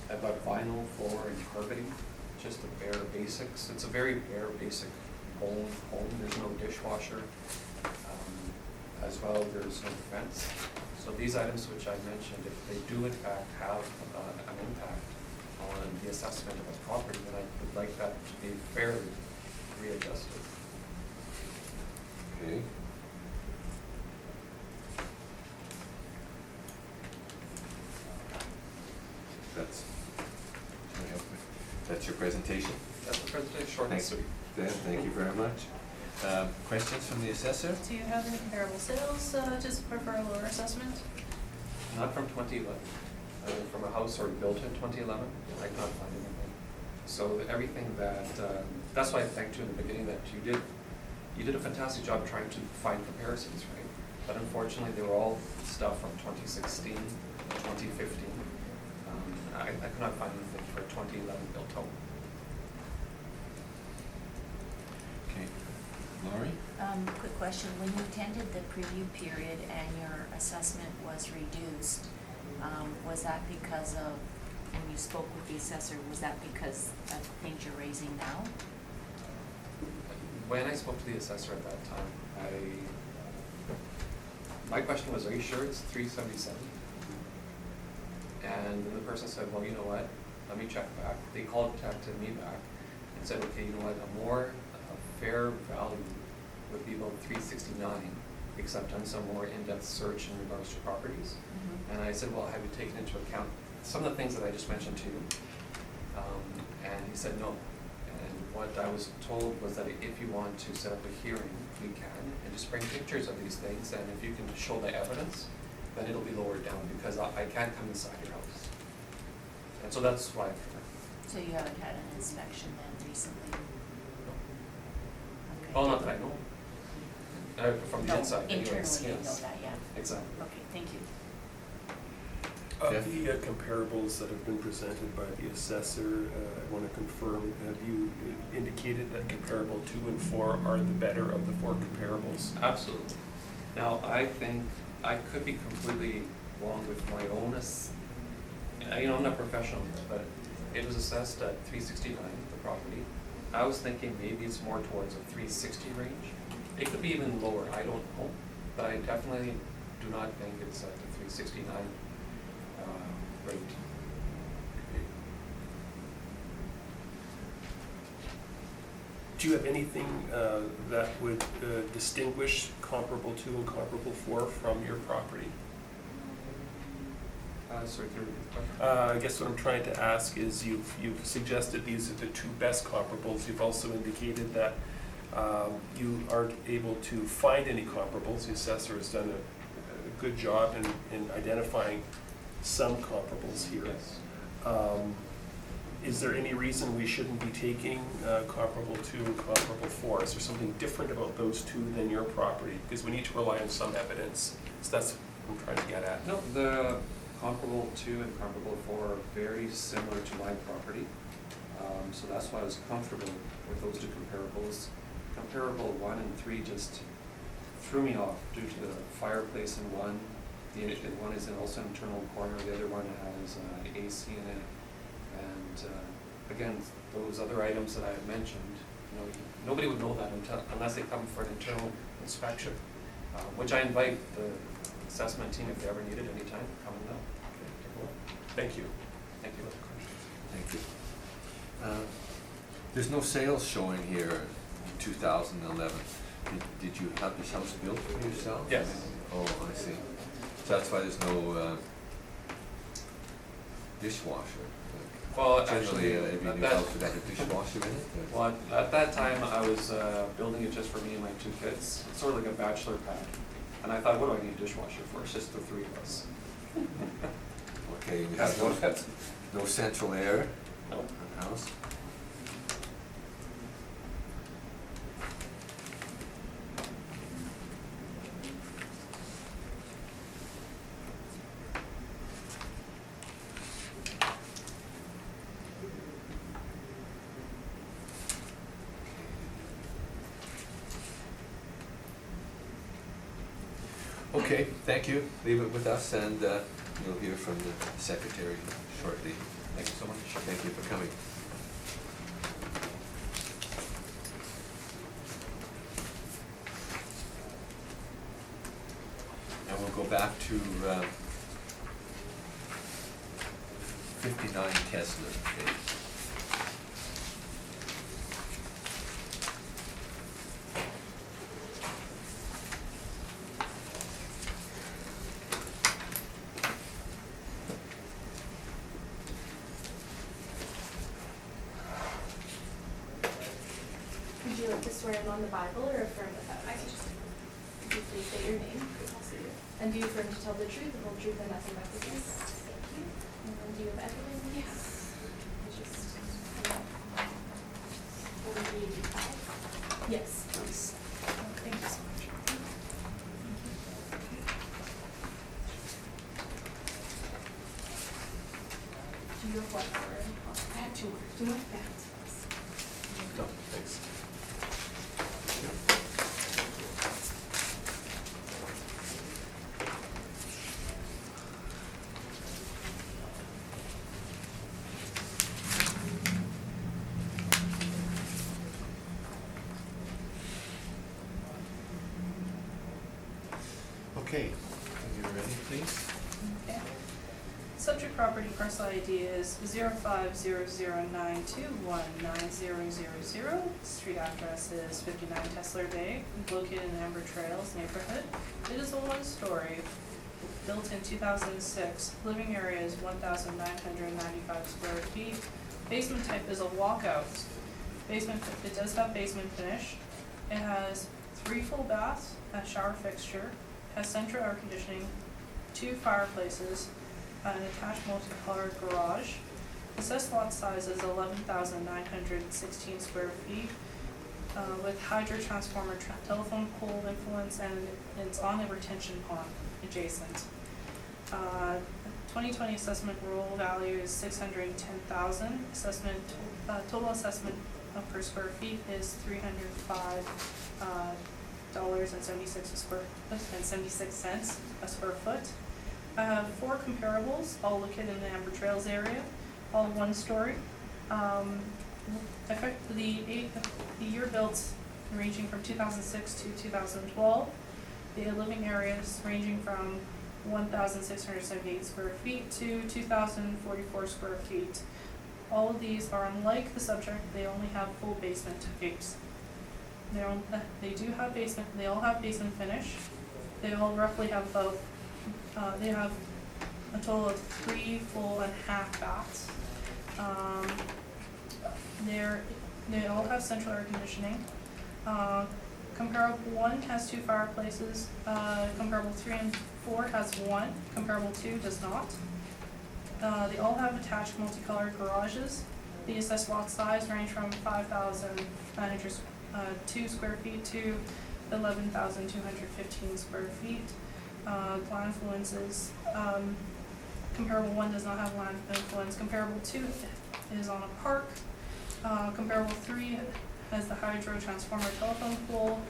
I've got vinyl floor and carpeting, just the bare basics. It's a very bare basic home. There's no dishwasher. As well, there's no fence. So these items which I mentioned, if they do in fact have an impact on the assessment of a property, then I would like that to be fairly readjusted. Okay. That's your presentation? That's the presentation, short and Thanks, sweet. Dan, thank you very much. Questions from the assessor? Do you have any comparable sales, just prefer a lower assessment? Not from 2011. From a house already built in 2011, I cannot find anything. So everything that, that's why I thanked you in the beginning that you did a fantastic job trying to find comparisons, right? But unfortunately, they were all stuff from 2016, 2015. I could not find anything for a 2011 built home. Okay. Laurie? Quick question, when you attended the preview period and your assessment was reduced, was that because of, when you spoke with the assessor, was that because of things you're raising now? When I spoke to the assessor at that time, my question was, are you sure it's 377? And then the person said, well, you know what, let me check back. They contacted me back and said, okay, you know what, a more fair value would be about 369, because I've done some more in-depth search in regards to properties. Mm-hmm. And I said, well, have you taken into account some of the things that I just mentioned to you? And he said no. And what I was told was that if you want to set up a hearing, we can, and just bring pictures of these things, and if you can show the evidence, then it'll be lowered down, because I can't come inside your house. And so that's why. So you haven't had an inspection then recently? Okay. Well, not that I know. From the No, inside, anyways, internally you know yes. that, yeah. Exactly. Okay, thank you. Of Jeff? the comparables that have been presented by the assessor, I want to confirm, have you indicated that comparable 2 and 4 are the better of the 4 comparables? Absolutely. Now, I think I could be completely wrong with my own, I'm not professional, but it was assessed at 369, the property. I was thinking maybe it's more towards a 360 range. It could be even lower, I don't know, but I definitely do not think it's at the 369 rate. Do you have anything that would distinguish comparable 2 and comparable 4 from your property? Sorry, can you repeat the question? I guess what I'm trying to ask is you've suggested these are the 2 best comparables. You've also indicated that You aren't able to find any comparables. The assessor has done a good job in identifying some comparables here. Is there any reason we shouldn't be taking comparable 2 and comparable 4? Is there something different about those two than your property? Because we need to rely on some evidence. So that's what I'm trying to get at. No, the comparable 2 and comparable 4 are very similar to my property. So that's why I was comfortable with those two comparables. Comparable 1 and 3 just threw me off due to the fireplace in one. One is also an internal corner, the other one has AC in it. And again, those other items that I had mentioned, nobody would know that unless they come for an internal inspection, which I invite the assessment team, if they ever need it anytime, come and know. Okay, take a look. Thank you. Thank you. Thank you. There's no sales showing here in 2011. Did you have this house built for yourself? Yes. Oh, I see. So that's why there's no dishwasher. Well, Generally, actually, every at new that, house would have a dishwasher in it. or- well, at that time, I was building it just for me and my 2 kids. It's sort of like a bachelor pad. And I thought, what do I need a dishwasher for? It's just the 3 of us. Okay, you That's have what that's. no central air No. in the house? Okay, thank you. Leave it with us, and you'll hear from the secretary shortly. Thank you so much. Thank you for coming. And we'll go back to 59 Kessler Street. Would you like to swear in on the Bible or affirm with evidence? Could you please state your name? And do you affirm to tell the truth, the whole truth, and nothing but the truth? Thank you. And do you have evidence? Yes. Yes, please. Thank you so much. Do you have one more? I have 2 more. 2 more? Yeah. No, thanks. Okay, are you ready, please? Okay. Subject property parcel ID is 050092190000. Street address is 59 Tesler Bay, located in Amber Trails neighborhood. It is a 1-story, built in 2006. Living area is 1,995 square feet. Basement type is a walkout. Basement, it does have basement finish. It has 3 full baths, a shower fixture, has central air conditioning, 2 fireplaces, an attached multi-colored garage. Assessed lot size is 11,916 square feet, with hydro transformer, telephone pole influence, and it's on a retention pond adjacent. 2020 assessment roll value is 610,000. Assessment, total assessment per square feet is $305.76 a square foot. I have 4 comparables, all located in the Amber Trails area, all 1-story. The year built ranging from 2006 to 2012. The living areas ranging from 1,678 square feet to 2,044 square feet. All of these are unlike the subject, they only have full basement types. They do have basement, they all have basement finish. They all roughly have about, they have a total of 3 full and half baths. They all have central air conditioning. Comparable 1 has 2 fireplaces, comparable 3 and 4 has 1, comparable 2 does not. They all have attached multicolored garages. The assessed lot size range from 5,902 square feet to 11,215 square feet. Land influences, comparable 1 does not have land influence, comparable 2 is on a park. Comparable 3 has the hydro transformer telephone pole,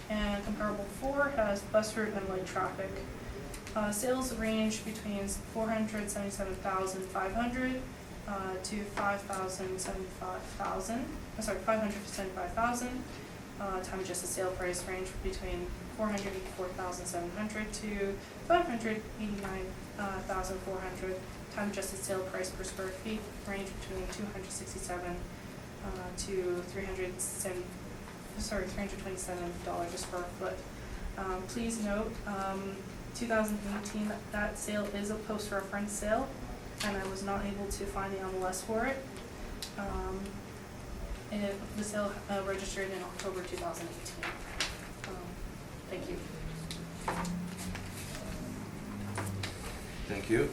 and comparable 4 has bus route and light traffic. Sales range between 477,500 to 575,000. Sorry, 500 to 75,000. Time adjusted sale price range between 484,700 to 589,400. Time adjusted sale price per square feet range between 267 to $327 a square foot. Please note, 2018, that sale is a post-reference sale, and I was not able to find the MLS for it. The sale registered in October 2018. Thank you. Thank you. Do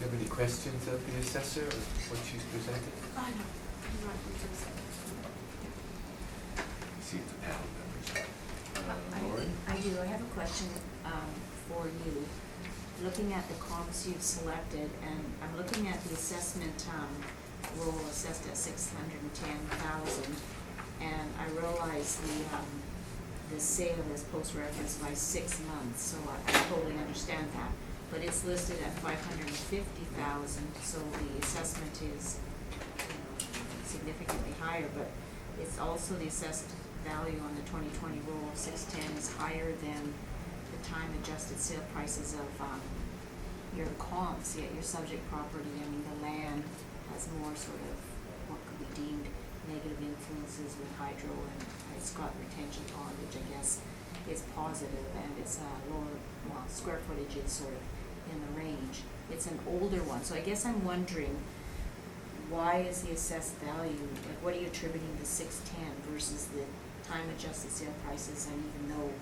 you have any questions of the assessor or what she's presented? No, I'm not interested. See if the panel members have. I Lauren? do, I have a question for you. Looking at the comps you've selected, and I'm looking at the assessment roll assessed at 610,000, and I realize the sale is post-reference by 6 months, so I totally understand that. But it's listed at 550,000, so the assessment is, significantly higher, but it's also the assessed value on the 2020 roll of 610 is higher than the time adjusted sale prices of your comps, yet your subject property, the land has more sort of what could be deemed negative influences with hydro, and it's got retention pond, which I guess is positive, and it's lower, square footage is sort of in the range. It's an older one, so I guess I'm wondering, why is the assessed value, like what are you attributing to 610 versus the time adjusted sale prices, and even though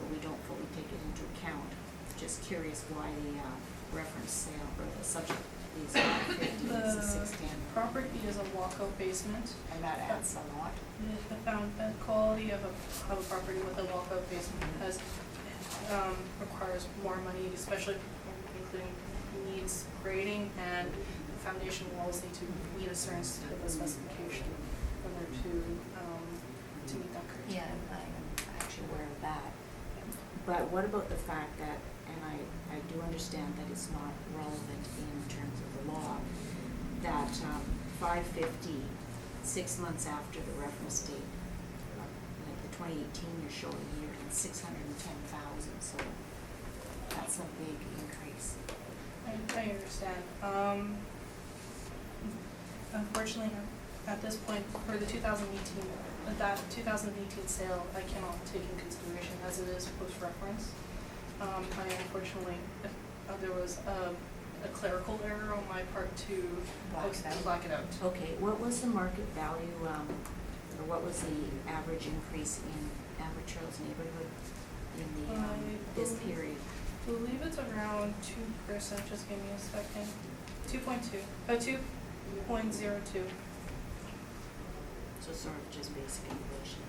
we don't fully take it into account, just curious why the reference sale or the subject is 550 versus 610. Property is a walkout basement. And that adds a lot. The found the quality of a property with a walkout basement has requires more money, especially including needs grading, and the foundation walls need to meet a certain type of specification in order to meet that criteria. Yeah, I'm actually aware of that. But what about the fact that, and I do understand that it's not relevant in terms of the law, that 550, 6 months after the reference date, like the 2018 you're showing here, and 610,000, so that's a big increase. I understand. Unfortunately, at this point, for the 2018 sale, I cannot take in consideration as it is post-reference. Unfortunately, if there was a clerical error on my part to black it out. Okay, what was the market value, or what was the average increase in Average Trails neighborhood in the this period? I believe it's around 2%. Just give me a second. 2.2. 2.02. So sort of just basic inflation.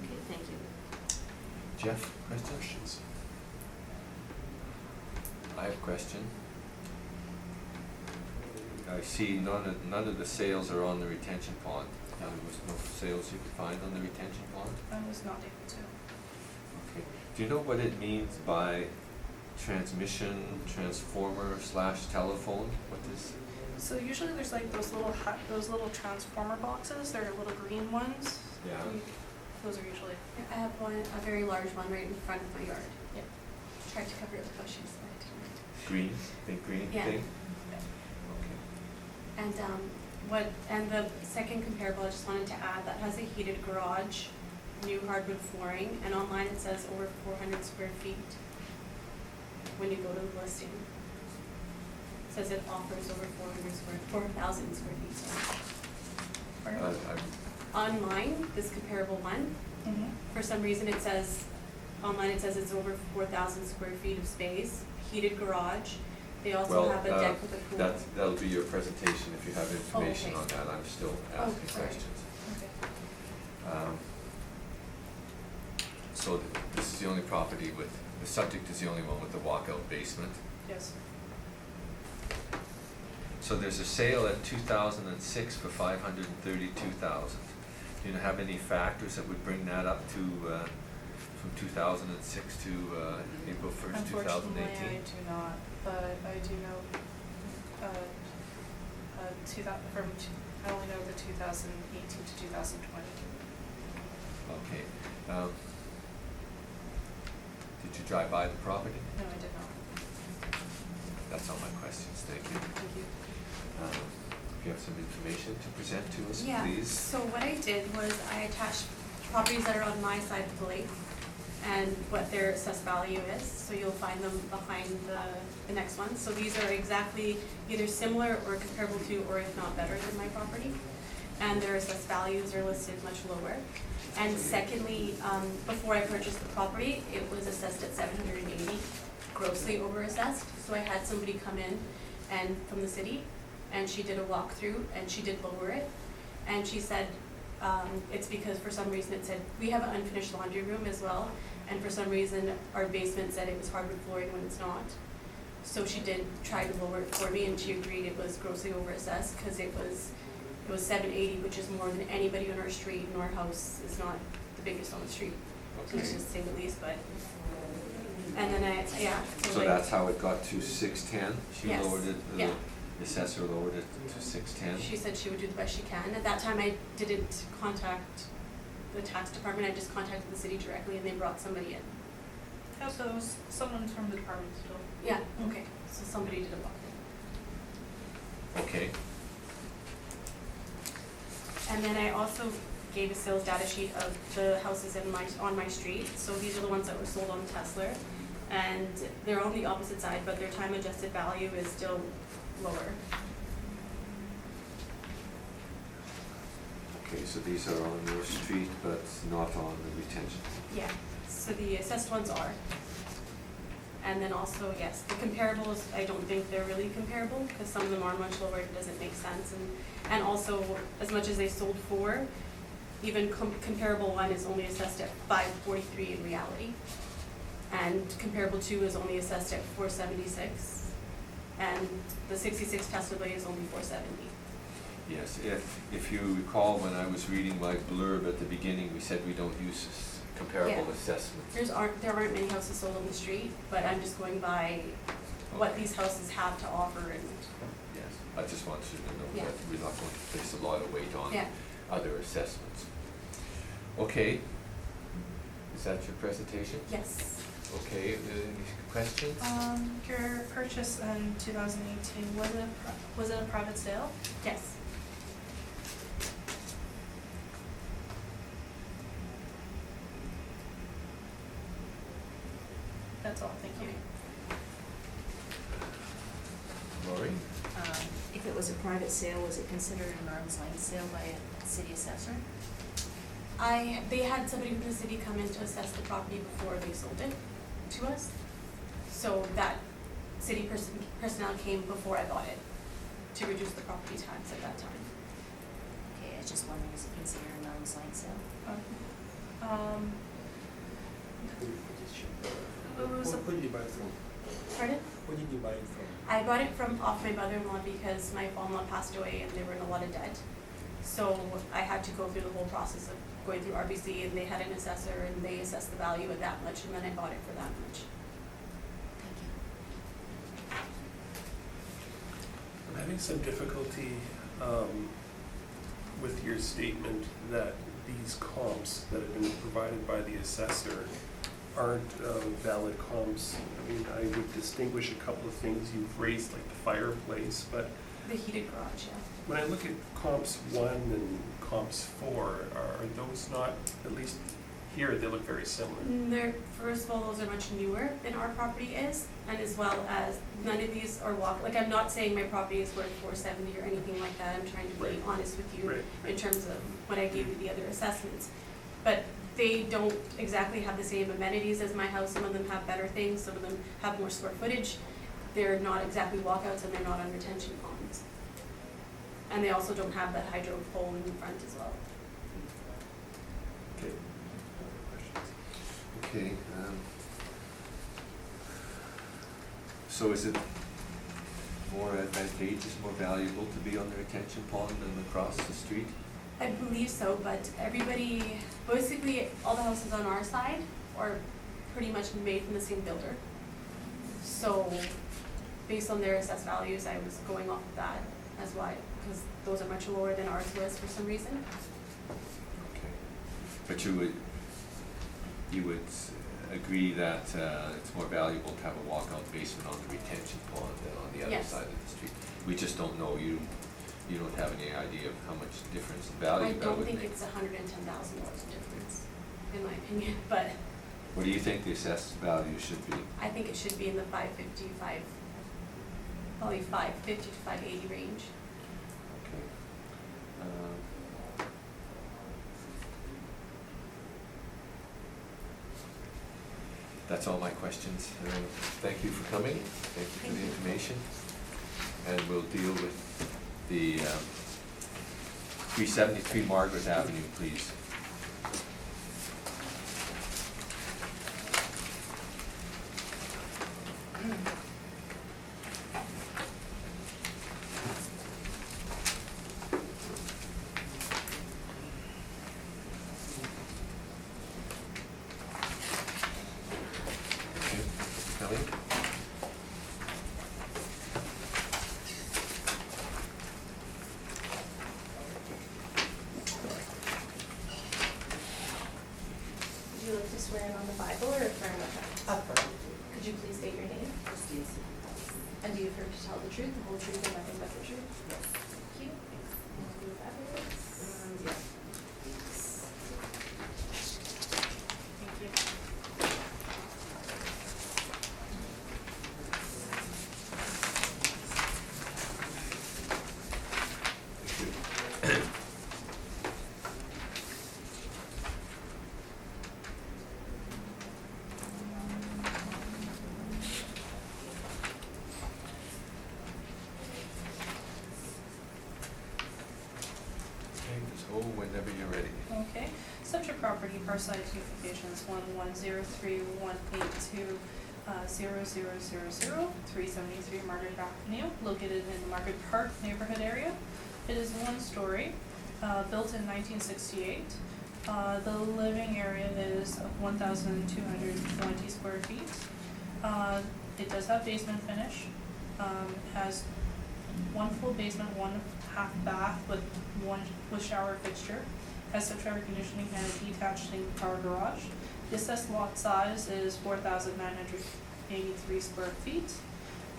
Okay, thank you. Jeff, questions? I have a question. I see none of the sales are on the retention pond. There was no sales you could find on the retention pond? I was not able to. Okay. Do you know what it means by transmission, transformer / telephone? What is? So usually there's like those little transformer boxes. They're little green ones. Yeah. Those are usually. I have one, a very large one right in front of my yard. Yeah. Tried to cover it with bushes, but Green, big green Yeah. thing? I didn't. And the second comparable, I just wanted to add, that has a heated garage, new hardwood flooring, and online it says over 400 square feet when you go to the listing. says it offers over 4,000 square feet, sorry. On mine, this comparable one, Mhm. for some reason it says, online it says it's over 4,000 square feet of space, heated garage. They also Well, have a deck with a pool. that'll be your presentation if you have information okay. on that. I'm still asking Okay, sorry. questions. Okay. So this is the only property with, the subject is the only one with the walkout basement. Yes. So there's a sale at 2006 for 532,000. Do you have any factors that would bring that up to, from 2006 to April 1st, 2018? Unfortunately, I do not, but I do know, I only know the 2018 to 2020. Okay. Did you drive by the property? No, I did not. That's all my questions, thank you. Thank you. If you have some information to present to us, Yeah, please. so what I did was I attached properties that are on my side of the lake and what their assessed value is, so you'll find them behind the next one. So these are exactly either similar or comparable to, or if not better than my property. And their assessed values are listed much lower. And secondly, before I purchased the property, it was assessed at 780, grossly overassessed. So I had somebody come in and from the city, and she did a walkthrough, and she did lower it. And she said, it's because for some reason it said, we have an unfinished laundry room as well, and for some reason our basement said it was hardwood flooring when it's not. So she did try to lower it for me, and she agreed it was grossly overassessed, because it was 780, which is more than anybody on our street, and our house is not the biggest on the street, let's just say the least, but. And then So that's how it got to 610? She Yes, lowered it, yeah. the assessor lowered it to 610? She said she would do the best she can. At that time, I didn't contact the tax department, I just contacted the city directly, and they brought somebody in. Yeah, so it was someone from the department still. Yeah, okay, so somebody did a walk-in. Okay. And then I also gave a sales data sheet of the houses on my street. So these are the ones that were sold on Tesla. And they're on the opposite side, but their time adjusted value is still lower. Okay, so these are on your street, but not on the retention. Yeah, so the assessed ones are. And then also, yes, the comparables, I don't think they're really comparable, because some of them are much lower, it doesn't make sense. And also, as much as they sold for, even comparable one is only assessed at 543 in reality. And comparable two is only assessed at 476. And the 66 Tesla Bay is only 470. Yes, if you recall, when I was reading my blurb at the beginning, we said we don't use comparable Yeah. assessments. There aren't many houses sold on the street, but I'm just going by what Okay. these houses have to offer and, Yes, I just want you to know Yeah. that we're not going to place a lot of weight on yeah. other assessments. Okay, is that your presentation? Yes. Okay, any questions? Your purchase in 2018, was it a private sale? Yes. That's all, thank you. Lori? If it was a private sale, was it considered an arm's length sale by a city assessor? They had somebody from the city come in to assess the property before they sold it to us. So that city personnel came before I bought it to reduce the property tax at that time. Okay, I was just wondering, is it considered an arm's length sale? Who did you buy it from? Pardon? Who did you buy it from? I bought it from off my mother-in-law because my father-in-law passed away and they were in a lot of debt. So I had to go through the whole process of going through RBC, and they had an assessor and they assessed the value at that much, and then I bought it for that much. Thank you. I'm having some difficulty with your statement that these comps that have been provided by the assessor aren't valid comps. I mean, I would distinguish a couple of things you've raised, like the fireplace, but The heated garage, yeah. when I look at comps 1 and comps 4, are those not at least here, they look very similar. They're, first of all, those are much newer than our property is, and as well as none of these are like, I'm not saying my property is worth 470 or anything like that. I'm trying to be Right. honest with you Right. in terms of what I gave you the other assessments. But they don't exactly have the same amenities as my house. Some of them have better things, some of them have more square footage. They're not exactly walkouts, and they're not on retention ponds. And they also don't have that hydro pole in front as well. Okay. Okay, so is it more advantageous, more valuable to be on the retention pond than across the street? I believe so, but everybody, basically, all the houses on our side are pretty much made from the same builder. So, based on their assessed values, I was going off of that as why, because those are much lower than ours was for some reason. Okay. But you would agree that it's more valuable to have a walkout basement on the retention pond than on the other Yes. side of the street? We just don't know, you don't have any idea of how much difference in value I that don't would think make? it's $110,000 difference, in my opinion, but What do you think the assessed value should be? I think it should be in the probably 550 to 580 range. Okay. That's all my questions. Thank you for coming. Thank you for the information. And we'll deal with the 373 Margaret Avenue, please. Okay, Kelly? Would you like to swear in on the Bible or affirm with us? Affirm. Could you please state your name? And do you affirm to tell the truth, the whole truth, and nothing but the truth? Yes. Thank you. And do you have evidence? Yes. Thank you. Thank you. Okay, just hold whenever you're ready. Okay, subject property, parcel identification is 11031820000 Margaret Avenue, located in the Margaret Park neighborhood area. It is one story, built in 1968. The living area is 1,220 square feet. It does have basement finish, has one full basement, one half bath with shower fixture, has central air conditioning and a detached single car garage. The assessed lot size is 4,983 square feet.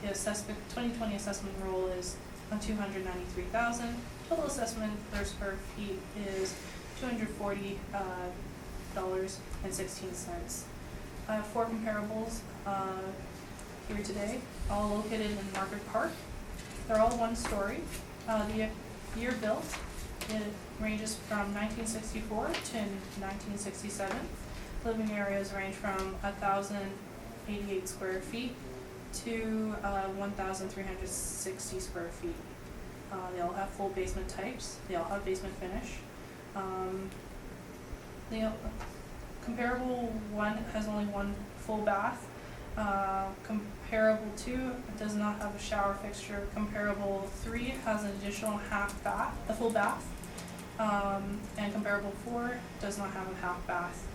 The 2020 assessment roll is 293,000. Total assessment per square feet is $240.16. I have four comparables here today, all located in Margaret Park. They're all one story. The year built, it ranges from 1964 to 1967. Living areas range from 1,088 square feet to 1,360 square feet. They all have full basement types. They all have basement finish. Comparable one has only one full bath. Comparable 2 does not have a shower fixture. Comparable 3 has an additional half bath, a full bath. And comparable 4 does not have a half bath.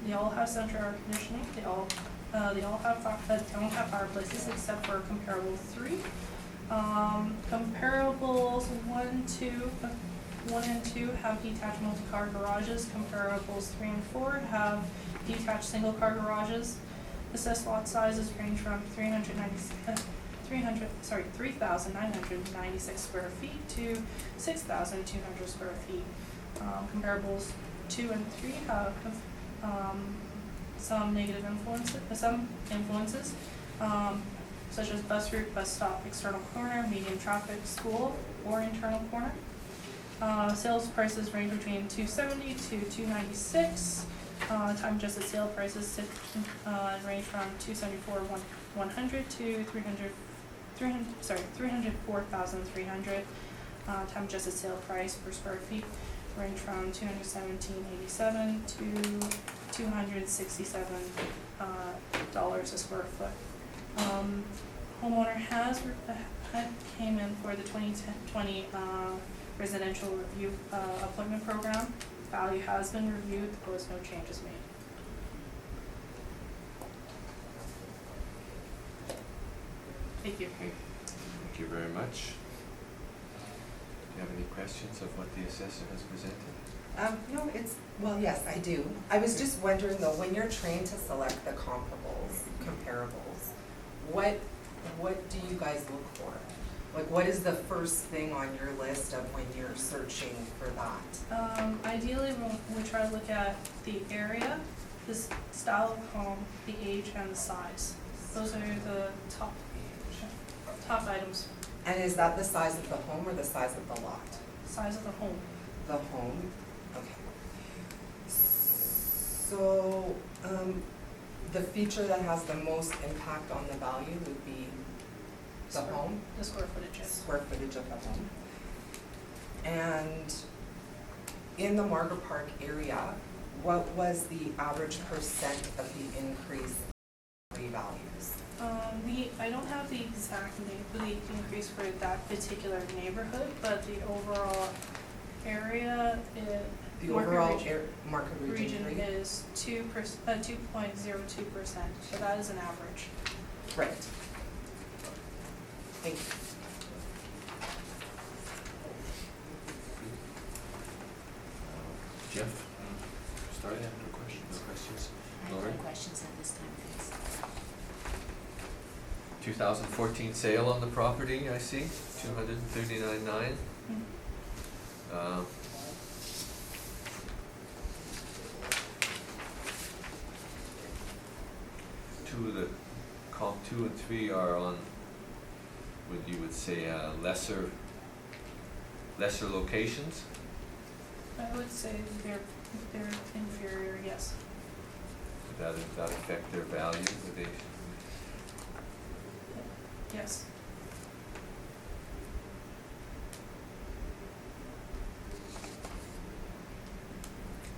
They all have central air conditioning. They all have don't have fireplaces except for comparable 3. Comparables 1 and 2 have detached multi-car garages. Comparables 3 and 4 have detached single-car garages. Assessed lot sizes range from 3,996 square feet to 6,200 square feet. Comparables 2 and 3 have some negative influences, such as bus route, bus stop, external corner, medium traffic, school, or internal corner. Sales prices range between $270 to $296. Time adjusted sale prices range from $274,100 to $304,300. Time adjusted sale price per square feet range from $217.87 to $267 a square foot. Homeowner came in for the 2020 residential review appointment program. Value has been reviewed, there was no changes made. Thank you. Thank you very much. Do you have any questions of what the assessor has presented? No, well, yes, I do. I was just wondering though, when you're trying to select the comparables, what do you guys look for? Like, what is the first thing on your list of when you're searching for that? Ideally, we try to look at the area, the style of home, the age, and the size. Those are the top items. And is that the size of the home or the size of the lot? Size of the home. The home, okay. So, the feature that has the most impact on the value would be the home? The square footage, yes. Square footage of the home. And in the Margaret Park area, what was the average percent of the increase in property values? I don't have the exact increase for that particular neighborhood, but the overall area, The overall market region region rate? is 2.02%, so that is an average. Right. Thank you. Jeff? Starting? No questions? No questions? I have Lauren? no questions at this time, please. 2014 sale on the property, I see, $239,900. Two of the column 2 and 3 are on, what you would say, lesser locations. I would say they're inferior, yes. Would that affect their value? Would they? Yes.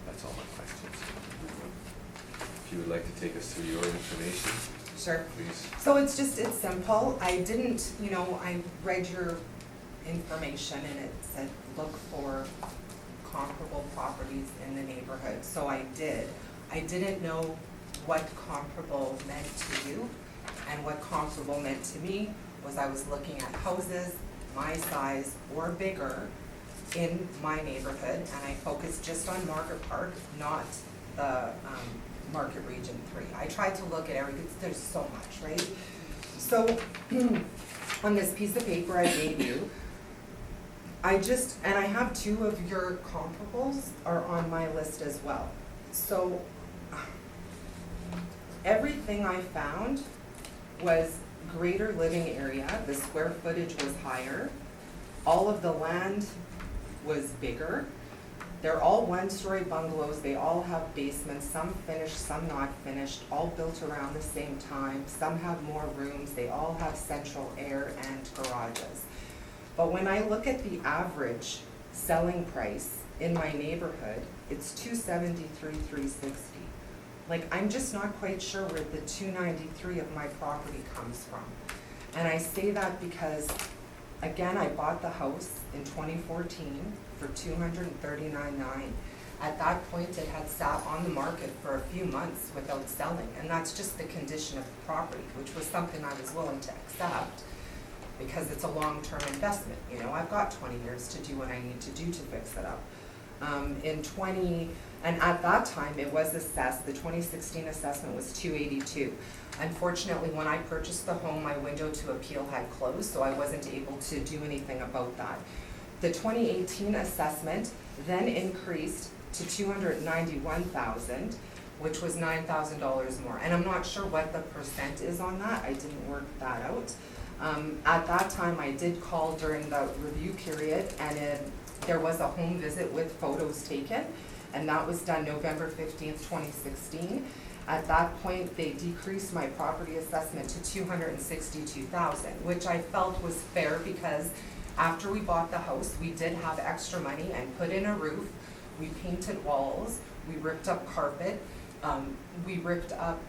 That's all my questions. If you would like to take us through your information, Sure. please. So it's simple. I didn't, I read your information and it said look for comparable properties in the neighborhood. So I did. I didn't know what comparable meant to you, and what comparable meant to me was I was looking at houses my size or bigger in my neighborhood, and I focused just on Margaret Park, not the Market Region 3. I tried to look at everything, there's so much, right? So on this piece of paper I gave you, and I have 2 of your comparables are on my list as well. So everything I found was greater living area, the square footage was higher, all of the land was bigger. They're all 1-story bungalows, they all have basements, some finished, some not finished, all built around the same time. Some have more rooms, they all have central air and garages. But when I look at the average selling price in my neighborhood, it's $273,360. Like, I'm just not quite sure where the $293 of my property comes from. And I say that because, again, I bought the house in 2014 for $239,900. At that point, it had sat on the market for a few months without selling, and that's just the condition of the property, which was something I was willing to accept because it's a long-term investment. I've got 20 years to do what I need to do to fix it up. And at that time, it was assessed, the 2016 assessment was $282. Unfortunately, when I purchased the home, my window to appeal had closed, so I wasn't able to do anything about that. The 2018 assessment then increased to $291,000, which was $9,000 more. And I'm not sure what the percent is on that, I didn't work that out. At that time, I did call during the review period, and there was a home visit with photos taken, and that was done November 15th, 2016. At that point, they decreased my property assessment to $262,000, which I felt was fair because after we bought the house, we did have extra money and put in a roof, we painted walls, we ripped up carpet, we ripped up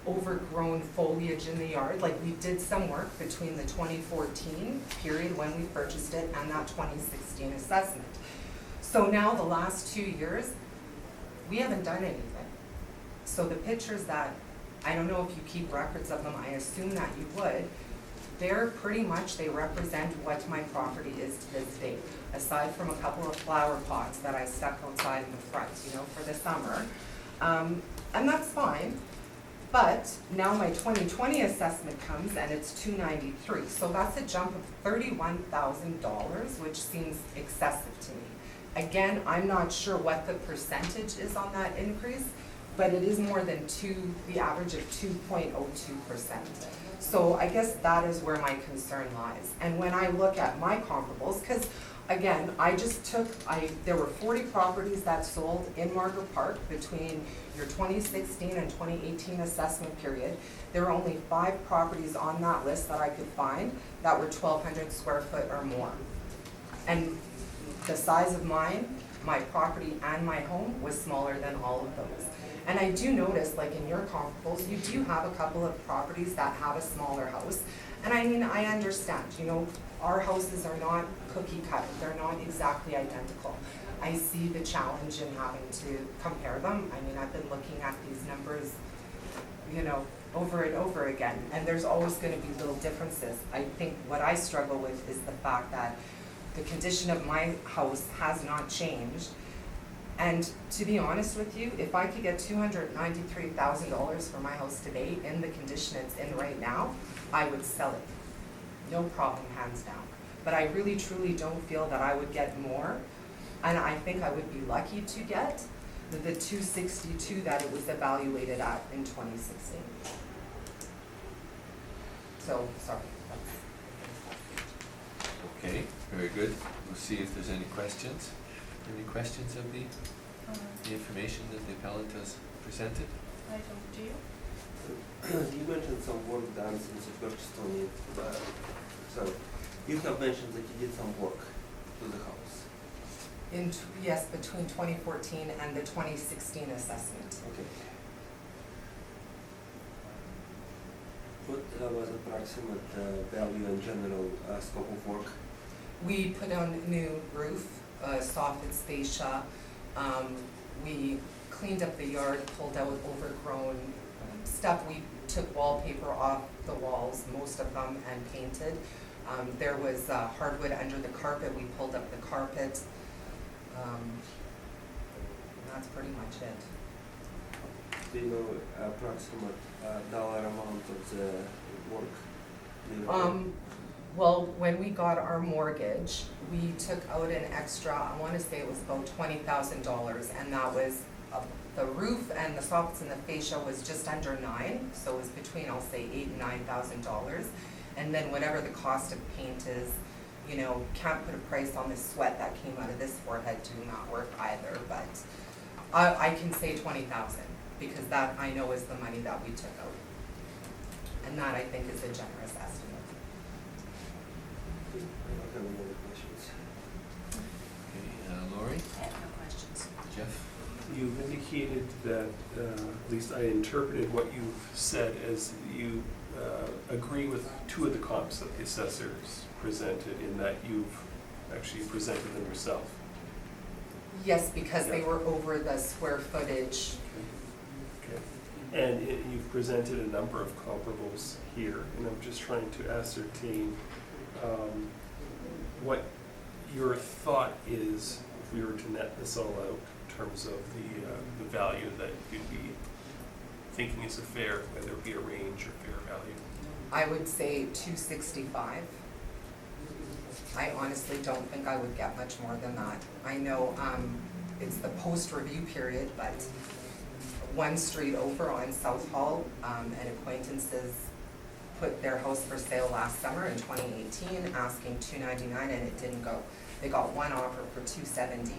overgrown foliage in the yard. Like, we did some work between the 2014 period when we purchased it and that 2016 assessment. So now the last 2 years, we haven't done anything. So the pictures that, I don't know if you keep records of them, I assume that you would, they're pretty much, they represent what my property is to this day, aside from a couple of flower pots that I stuck outside in the front, you know, for the summer. And that's fine. But now my 2020 assessment comes and it's $293. So that's a jump of $31,000, which seems excessive to me. Again, I'm not sure what the percentage is on that increase, but it is more than the average of 2.02%. So I guess that is where my concern lies. And when I look at my comparables, because again, there were 40 properties that sold in Margaret Park between your 2016 and 2018 assessment period. There were only 5 properties on that list that I could find that were 1,200 square foot or more. And the size of mine, my property and my home was smaller than all of those. And I do notice, like in your comparables, you do have a couple of properties that have a smaller house. And I mean, I understand, you know, our houses are not cookie cutter, they're not exactly identical. I see the challenge in having to compare them. I mean, I've been looking at these numbers, you know, over and over again, and there's always gonna be little differences. I think what I struggle with is the fact that the condition of my house has not changed. And to be honest with you, if I could get $293,000 for my house today in the condition it's in right now, I would sell it. No problem, hands down. But I really truly don't feel that I would get more. And I think I would be lucky to get the $262 that it was evaluated at in 2016. So, sorry. Okay, very good. We'll see if there's any questions. Any questions of the information that the appellant has presented? I don't, do you? You mentioned some work done since you purchased on it. So you have mentioned that you did some work to the house. Yes, between 2014 and the 2016 assessment. Okay. What was approximate value and general scope of work? We put on a new roof, soffit fascia. We cleaned up the yard, pulled out overgrown stuff. We took wallpaper off the walls, most of them, and painted. There was hardwood under the carpet. We pulled up the carpet. And that's pretty much it. Do you know approximate dollar amount of the work? Well, when we got our mortgage, we took out an extra, I want to say it was about $20,000, and that was the roof and the soffits and the fascia was just under $9,000, so it was between, I'll say, $8,000 and $9,000. And then whatever the cost of paint is, you know, can't put a price on the sweat that came out of this forehead doing that work either, but I can say $20,000 because that I know is the money that we took out. And that I think is a generous estimate. I don't have any other questions. Okay, Lori? I have no questions. Jeff? You've indicated that, at least I interpreted what you've said as you agree with 2 of the comps that the assessors presented, in that you've actually presented them yourself. Yes, because they were over the square footage. Okay. And you've presented a number of comparables here, and I'm just trying to ascertain what your thought is if we were to net this all out in terms of the value that you'd be thinking is a fair, whether it be a range or fair value. I would say $265. I honestly don't think I would get much more than that. I know, it's the post-review period, but one street over on South Hall, an acquaintances put their house for sale last summer in 2018, asking $299, and it didn't go. They got one offer for $270.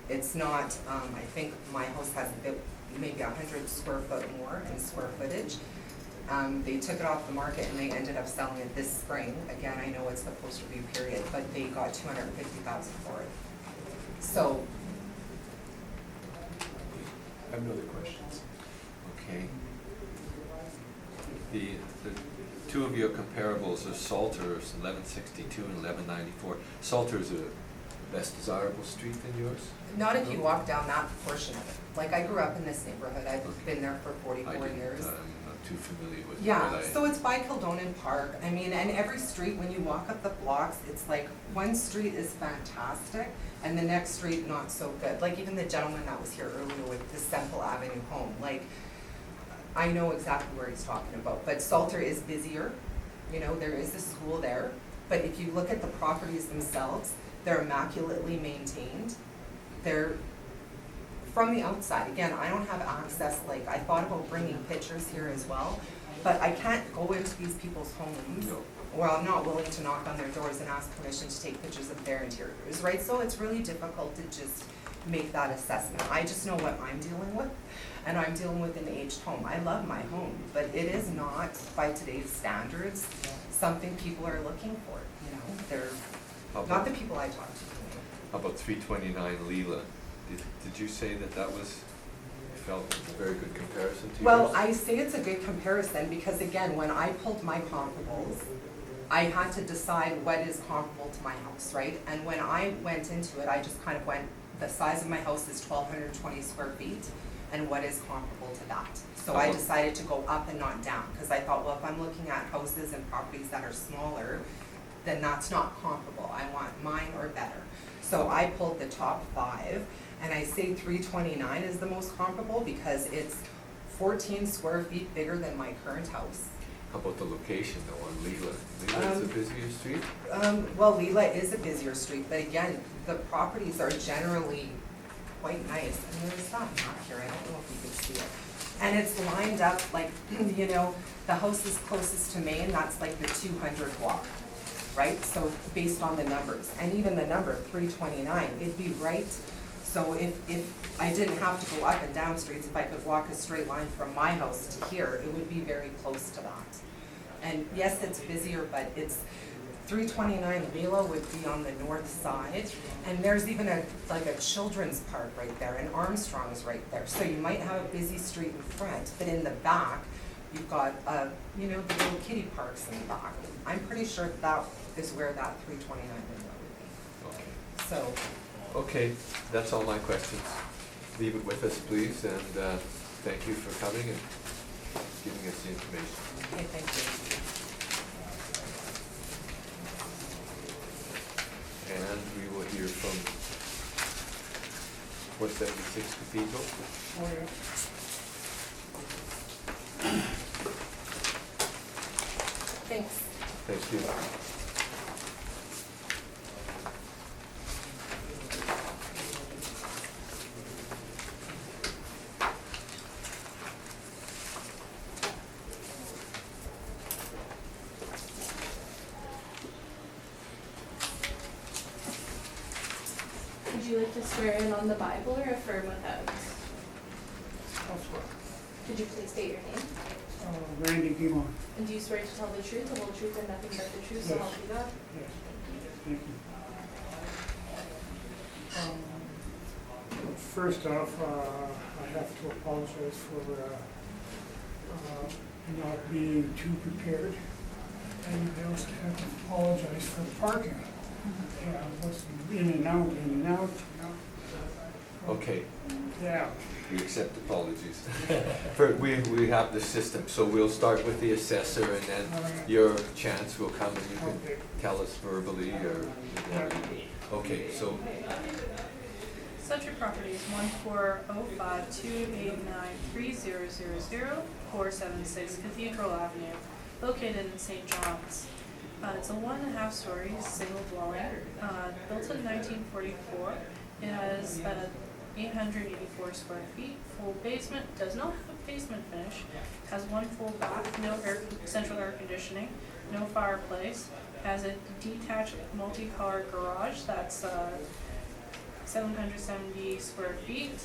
It's not, I think my house has a bit, maybe 100 square foot more in square footage. They took it off the market and they ended up selling it this spring. Again, I know it's the post-review period, but they got $250,000 for it. So, I have no other questions. Okay. The two of your comparables are Salters, 1162 and 1194. Salters are the best desirable street than yours? not if you walk down that portion of it. Like, I grew up in this neighborhood, I've been there for 44 years. I'm not too familiar with it. Yeah, but so it's by Kildonan Park. I mean, and every street, when you walk up the blocks, it's like, one street is fantastic, and the next street not so good. Like, even the gentleman that was here earlier with the Semple Avenue home, like, I know exactly where he's talking about. But Salter is busier, you know, there is a school there. But if you look at the properties themselves, they're immaculately maintained. They're, from the outside, again, I don't have access, like, I thought about bringing pictures here as well, but I can't go into these people's homes. No. Or I'm not willing to knock on their doors and ask permission to take pictures of their interiors, right? So it's really difficult to just make that assessment. I just know what I'm dealing with, and I'm dealing with an aged home. I love my home, but it is not, by today's standards, something people are looking for, you know? They're, not the people I talk to. How about 329 Leela? Did you say that was, you felt was a very good comparison to Well, yours? I say it's a good comparison because, again, when I pulled my comparables, I had to decide what is comparable to my house, right? And when I went into it, I just kind of went, the size of my house is 1,220 square feet, and what is comparable to that? So I decided to go up and not down, because I thought, well, if I'm looking at houses and properties that are smaller, then that's not comparable. I want mine or better. So I pulled the top 5, and I say 329 is the most comparable because it's 14 square feet bigger than my current house. How about the location though on Leela? Leela is a busier street? Well, Leela is a busier street, but again, the properties are generally quite nice. And there's that map here, I don't know if you can see it. And it's lined up like, you know, the house is closest to Main, that's like the 200 walk, right? So based on the numbers, and even the number 329, it'd be right. So if I didn't have to go up and down streets, if I could walk a straight line from my house to here, it would be very close to that. And yes, it's busier, but it's 329 Leela would be on the north side, and there's even a children's park right there, and Armstrong is right there. So you might have a busy street in front, but in the back, you've got you know, the little kiddie parks in the back. I'm pretty sure that is where that 329 Leela would be. Okay. So. Okay, that's all my questions. Leave it with us, please, and thank you for coming and giving us the information. Okay, thank you. And we will hear from 476 Cathedral. Thanks. Thank you. Would you like to swear in on the Bible or affirm without? Could you please state your name? Randy Guimont. And do you swear to tell the truth, the whole truth, and nothing but the truth, so help you God? Yes. Thank you. First off, I have to apologize for not being too prepared. And I also have to apologize for the parking. Yeah, what's in and out. Okay, Yeah. we accept apologies. We have the system, so we'll start with the assessor, and then your chance will come and you can Okay. tell us verbally or. Okay, so Such your property is 14052893000 476 Cathedral Avenue, located in St. John's. It's a 1.5-story single dwelling, built in 1944. It has 884 square feet, full basement, does not have a basement finish, has one full bath, no central air conditioning, no fireplace, has a detached multi-car garage that's 770 square feet.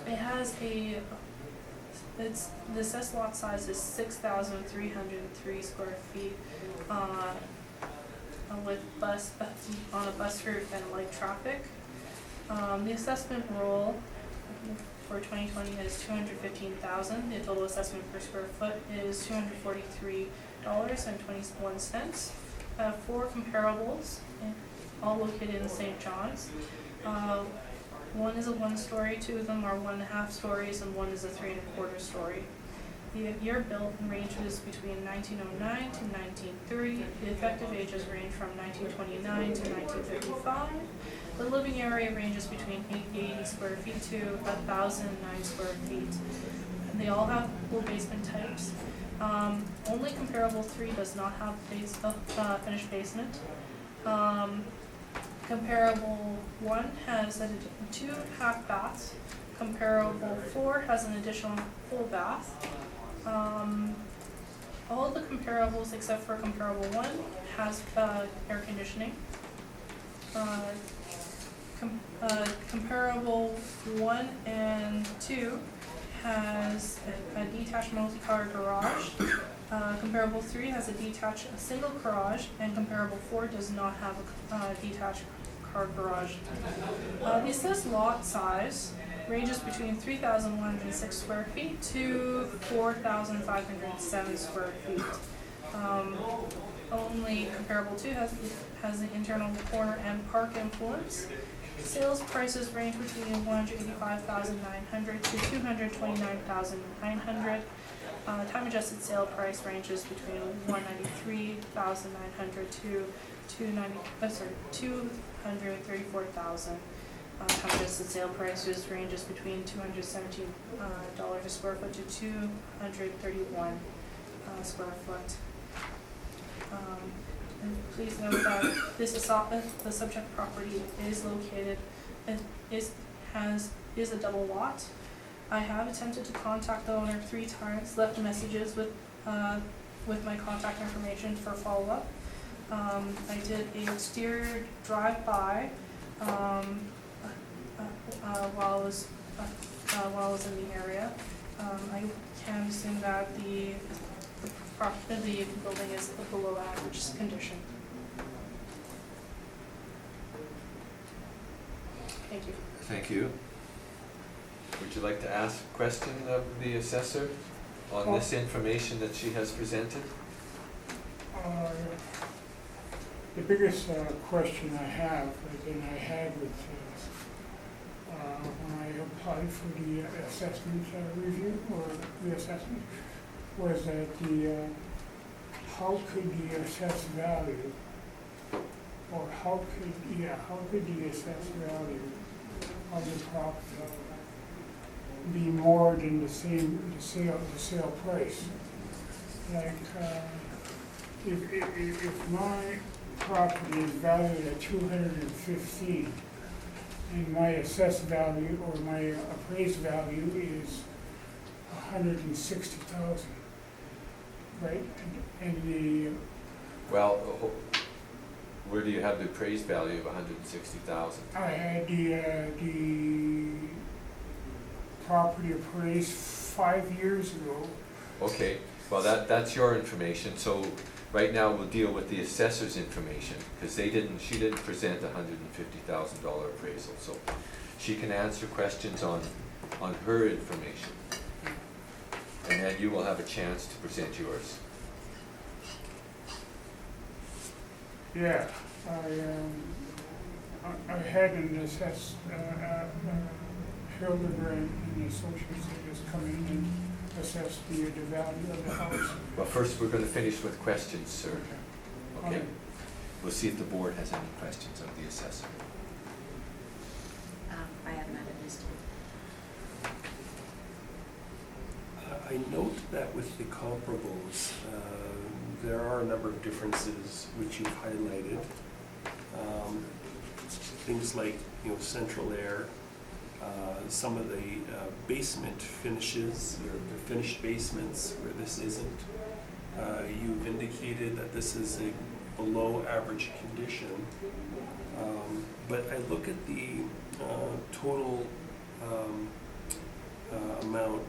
It has the assessed lot size is 6,303 square feet, with on a bus route and light traffic. The assessment roll for 2020 is $215,000. The total assessment per square foot is $243.21. 4 comparables, all located in St. John's. One is a 1-story, 2 of them are 1.5 stories, and 1 is a 3.25 story. The year built ranges between 1909 to 1930. The effective ages range from 1929 to 1955. The living area ranges between 880 square feet to 1,009 square feet. And they all have full basement types. Only comparable 3 does not have finished basement. Comparable 1 has 2 half baths. Comparable 4 has an additional full bath. All of the comparables except for comparable 1 has air conditioning. Comparable 1 and 2 has a detached multi-car garage. Comparable 3 has a single garage, and comparable 4 does not have a detached car garage. The assessed lot size ranges between 3,106 square feet to 4,507 square feet. Only comparable 2 has the internal corner and park influence. Sales prices range between $185,900 to $229,900. Time adjusted sale price ranges between $193,900 to $234,000. Time adjusted sale prices ranges between $217 a square foot to $231 square foot. And please note that the subject property is located is a double lot. I have attempted to contact the owner 3 times, left messages with my contact information for follow-up. I did an exterior drive-by while I was in the area. I can assume that the building is below average condition. Thank you. Thank you. Would you like to ask a question of the assessor on this information that she has presented? The biggest question I have, and I had with when I applied for the assessment review or the assessment, was that how could the assessed value, or how could the assessed value of the property be more than the sale price? Like, if my property is valued at 215, and my assessed value or my appraised value is 160,000, right? And Well, where do you have the appraised value of 160,000? I had the property appraised 5 years ago. Okay, well that's your information, so right now we'll deal with the assessor's information, because she didn't present a $150,000 appraisal, so she can answer questions on her information. And then you will have a chance to present yours. Yeah, I had an assessed, Hildebrand and Associates that just come in and assess the value of the house. Well, first we're going to finish with questions, sir. Okay? We'll see if the board has any questions of the assessor. I have none at this time. I note that with the comparables, there are a number of differences which you've highlighted. Things like, central air, some of the basement finishes, or the finished basements where this isn't. You've indicated that this is a below average condition. But I look at the total amount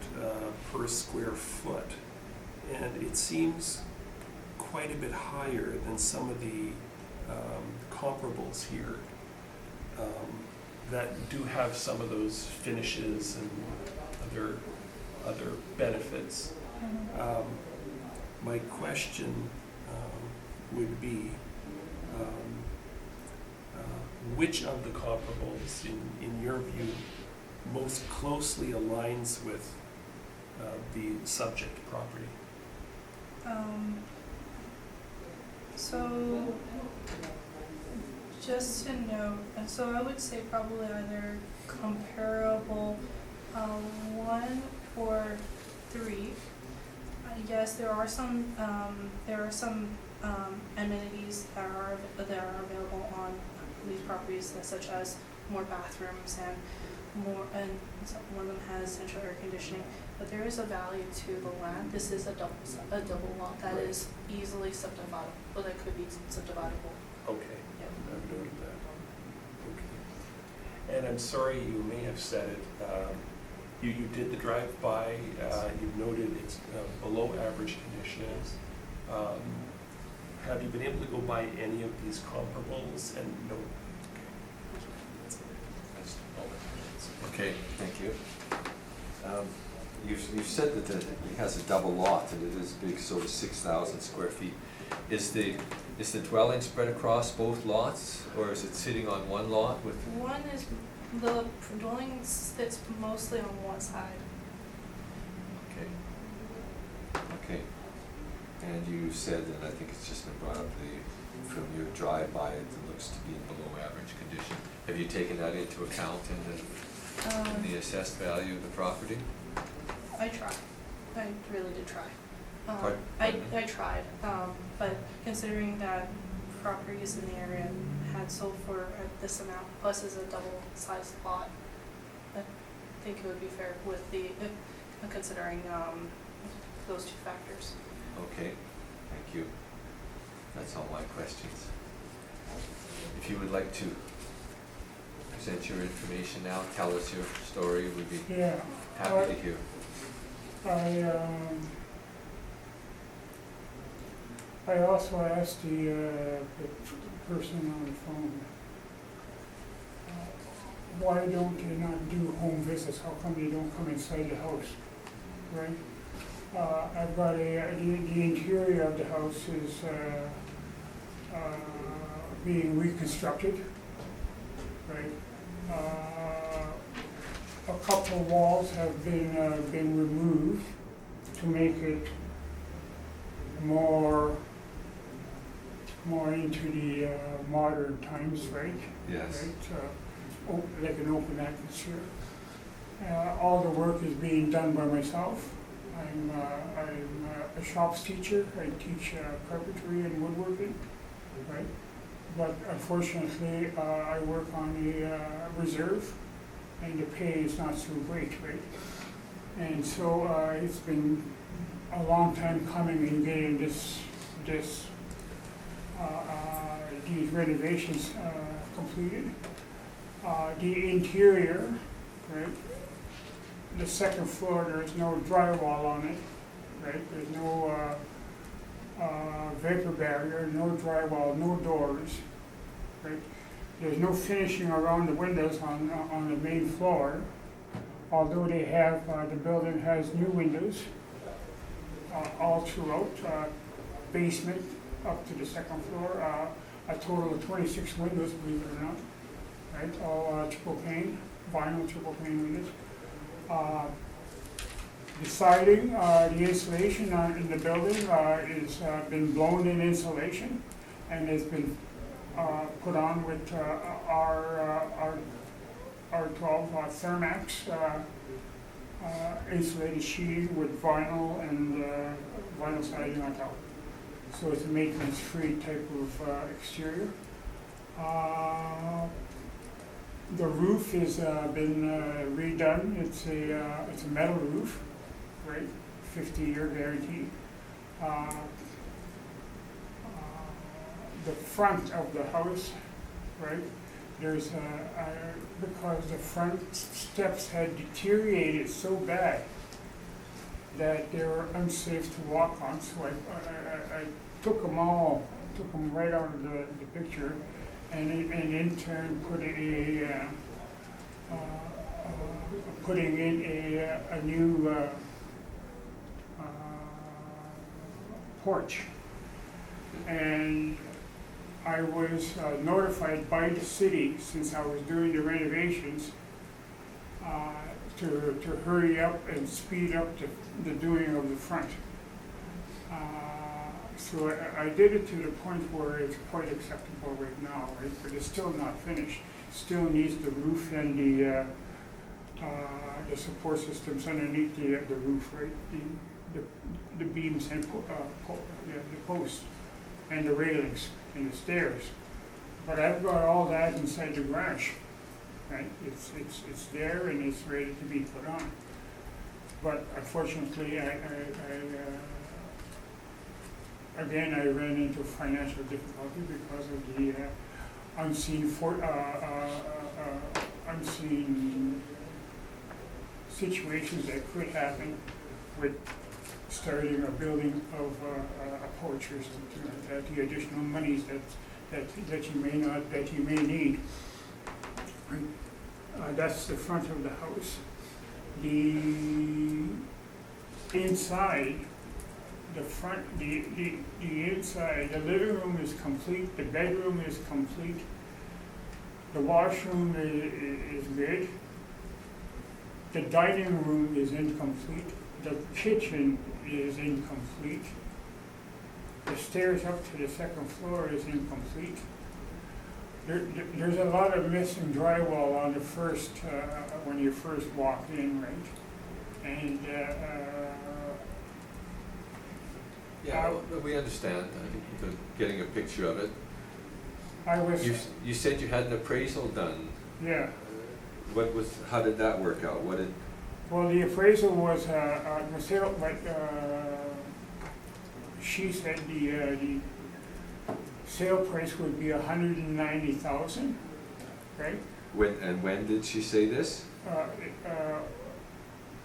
per square foot, and it seems quite a bit higher than some of the comparables here that do have some of those finishes and other benefits. My question would be, which of the comparables, in your view, most closely aligns with the subject property? So, just to note, so I would say probably either comparable 1 or 3. Yes, there are some amenities that are available on these properties, such as more bathrooms and one of them has central air conditioning. But there is a value to the land. This is a double lot that is easily subdividable, or that could be subdividable. Okay. Yep. I've noted that. Okay. And I'm sorry, you may have said it. You did the drive-by. You've noted it's below average conditions. Have you been able to go by any of these comparables and no? That's all that. Okay, thank you. You've said that it has a double lot and it is big, so it's 6,000 square feet. Is the dwelling spread across both lots, or is it sitting on one lot with? One is, the dwelling sits mostly on one side. Okay. Okay. And you said, and I think it's just been brought up, from your drive-by, it looks to be in below average condition. Have you taken that into account in the assessed value of the property? I tried. I really did try. Pardon? I tried, but considering that properties in the area had sold for this amount, plus is a double-sized lot, I think it would be fair with considering those two factors. Okay, thank you. That's all my questions. If you would like to present your information now, tell us your story, we'd be Yeah. happy to hear. I also asked the person on the phone, why don't they not do home visits? How come they don't come inside the house, right? I've got the interior of the house is being reconstructed, right? A couple of walls have been removed to make it more into the modern times, right? Yes. Right? Like an open atmosphere. All the work is being done by myself. I'm a shops teacher. I teach carpentry and woodworking, right? But unfortunately, I work on a reserve, and the pay is not so great, right? And so it's been a long time coming in getting these renovations completed. The interior, right? The second floor, there's no drywall on it, right? There's no vapor barrier, no drywall, no doors, right? There's no finishing around the windows on the main floor, although they have, the building has new windows all throughout, basement up to the second floor, a total of 26 windows, believe it or not, right? All triple pane, vinyl triple pane windows. The siding, the insulation in the building is been blown in insulation and has been put on with our 12 Thermax insulated sheeting with vinyl and vinyl siding on top. so it's a maintenance-free type of exterior. The roof has been redone. It's a metal roof, right? 50-year guarantee. The front of the house, right? There's because the front steps had deteriorated so bad that they were unsafe to walk on. So I took them right out of the picture, and in turn putting in a new porch. And I was notified by the city, since I was doing the renovations, to hurry up and speed up the doing of the front. So I did it to the point where it's quite acceptable right now, right? But it's still not finished. Still needs the roof and the support systems underneath the roof, right? The beams and the posts and the railings and the stairs. But I've got all that inside the garage, right? It's there and it's ready to be put on. But unfortunately, again, I ran into financial difficulty because of the unseen situations that could happen with starting a building of a porch or something like that. The additional monies that you may need. That's the front of the house. The inside, the inside, the living room is complete, the bedroom is complete, the washroom is good, the dining room is incomplete, the kitchen is incomplete, the stairs up to the second floor is incomplete. There's a lot of missing drywall on the first, when you first walk in, right? And Yeah, well, we understand. I think you're getting a picture of it. You said you had an appraisal done. Yeah. How did that work out? Well, the appraisal was, she said the sale price would be $190,000, right? When did she say this?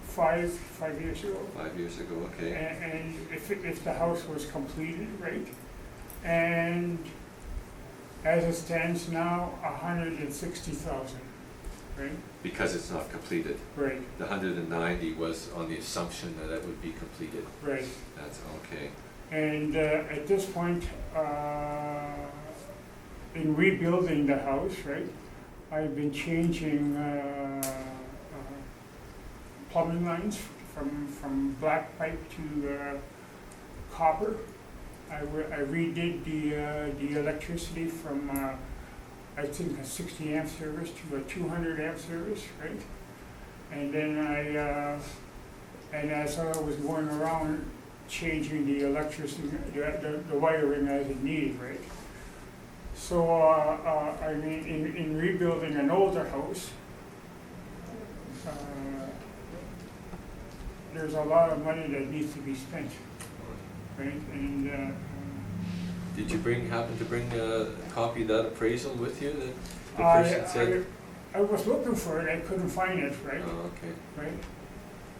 5 years ago. 5 years ago, okay. And if the house was completed, right? And as it stands now, $160,000, right? Because it's not completed. Right. The 190 was on the assumption that it would be completed. Right. That's okay. And at this point, in rebuilding the house, right, I've been changing plumbing lines from black pipe to copper. I redid the electricity from I think a 60 amp service to a 200 amp service, right? And then and as I was going around changing the electricity, the wiring as it needed, right? So I mean, in rebuilding an older house, there's a lot of money that needs to be spent, right? And did you happen to bring a copy of that appraisal with you that the person said? I was looking for it, I couldn't find it, right? Oh, okay. Right?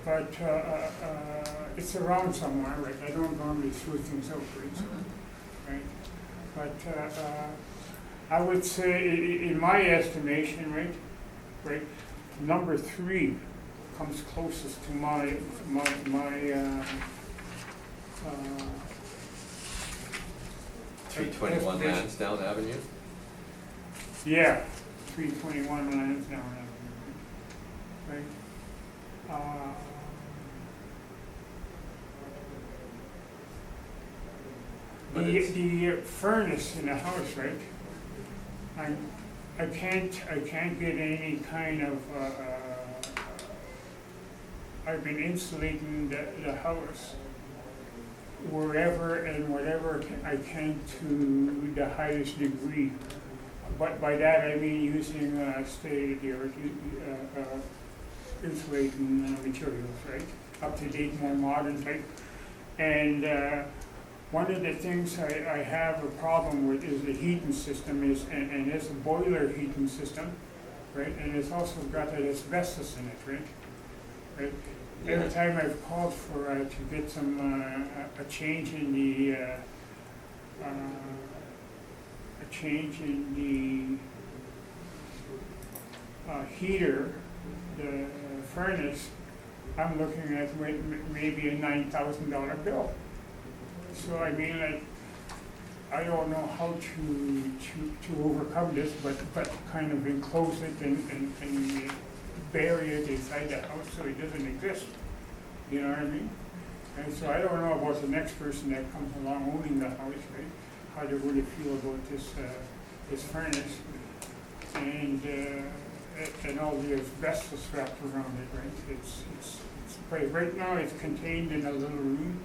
But it's around somewhere, right? I don't normally throw things out, right? But I would say, in my estimation, right, number 3 comes closest to my 321 Lansdowne Avenue? Yeah, 321 Lansdowne Avenue, right? The furnace in the house, right? I can't get any kind of. I've been insulating the house, wherever and whatever I can to the highest degree. But by that I mean using state-of-the-art insulating materials, right? Up to date, more modern type. And one of the things I have a problem with is the heating system and it's a boiler heating system, right? And it's also got that asbestos in it, right? Every time I've called for to get some a change in the heater, the furnace, I'm looking at maybe a $9,000 bill. So I mean, like, I don't know how to overcome this, but kind of enclose it and bury it inside the house so it doesn't exist. You know what I mean? And so I don't know about the next person that comes along owning the house, right? How they really feel about this furnace and all the asbestos wrapped around it, right? It's right now it's contained in a little room,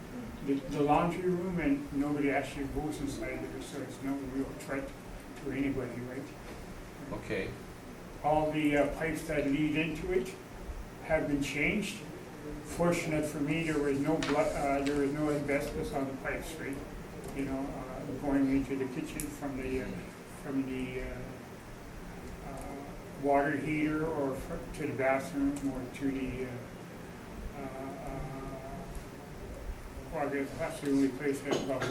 the laundry room, and nobody actually goes inside there, so it's no real threat to anybody, right? Okay. All the pipes that lead into it have been changed. Fortunate for me, there was no asbestos on the pipes, right? You know, going into the kitchen from the water heater or to the bathroom or to the well, I guess that's the only place that's got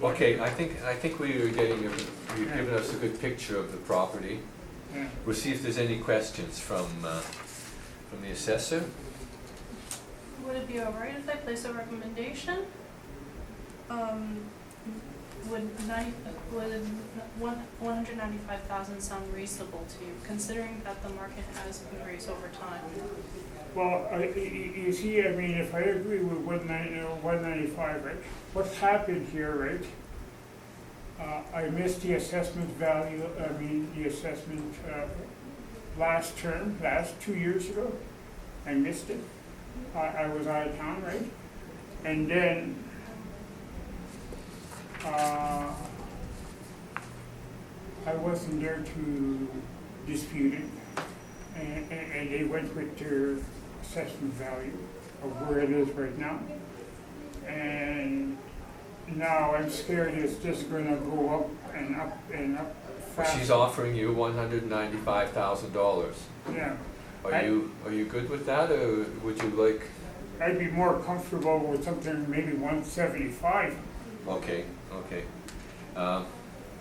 Okay, I think you've given us a good picture of the property. Yeah. We'll see if there's any questions from the assessor. Would it be all right if I place a recommendation? Would 195,000 sound reasonable to you, considering that the market has increased over time? Well, you see, I mean, if I agree with 195, right? What's happened here, right? I missed the assessment value. I mean, the assessment last 2 years ago. I missed it. I was out of town, right? And then I wasn't there to dispute it, and they went with their assessment value of where it is right now. And now I'm scared it's just gonna go up and up and up fast. She's offering you $195,000. Yeah. Are you good with that, or would you like? I'd be more comfortable with something maybe 175. Okay.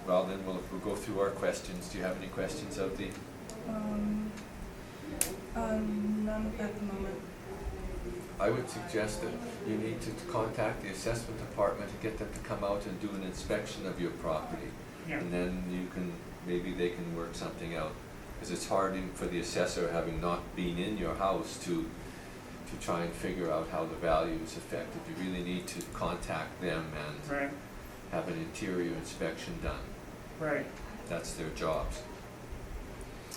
Well, then we'll go through our questions. Do you have any questions of the? None at the moment. I would suggest that you need to contact the assessment department and get them to come out and do an inspection of your property. Yeah. And then maybe they can work something out. Because it's hard for the assessor, having not been in your house, to try and figure out how the value is affected. You really need to contact them and Right. have an interior inspection done. Right. That's their jobs.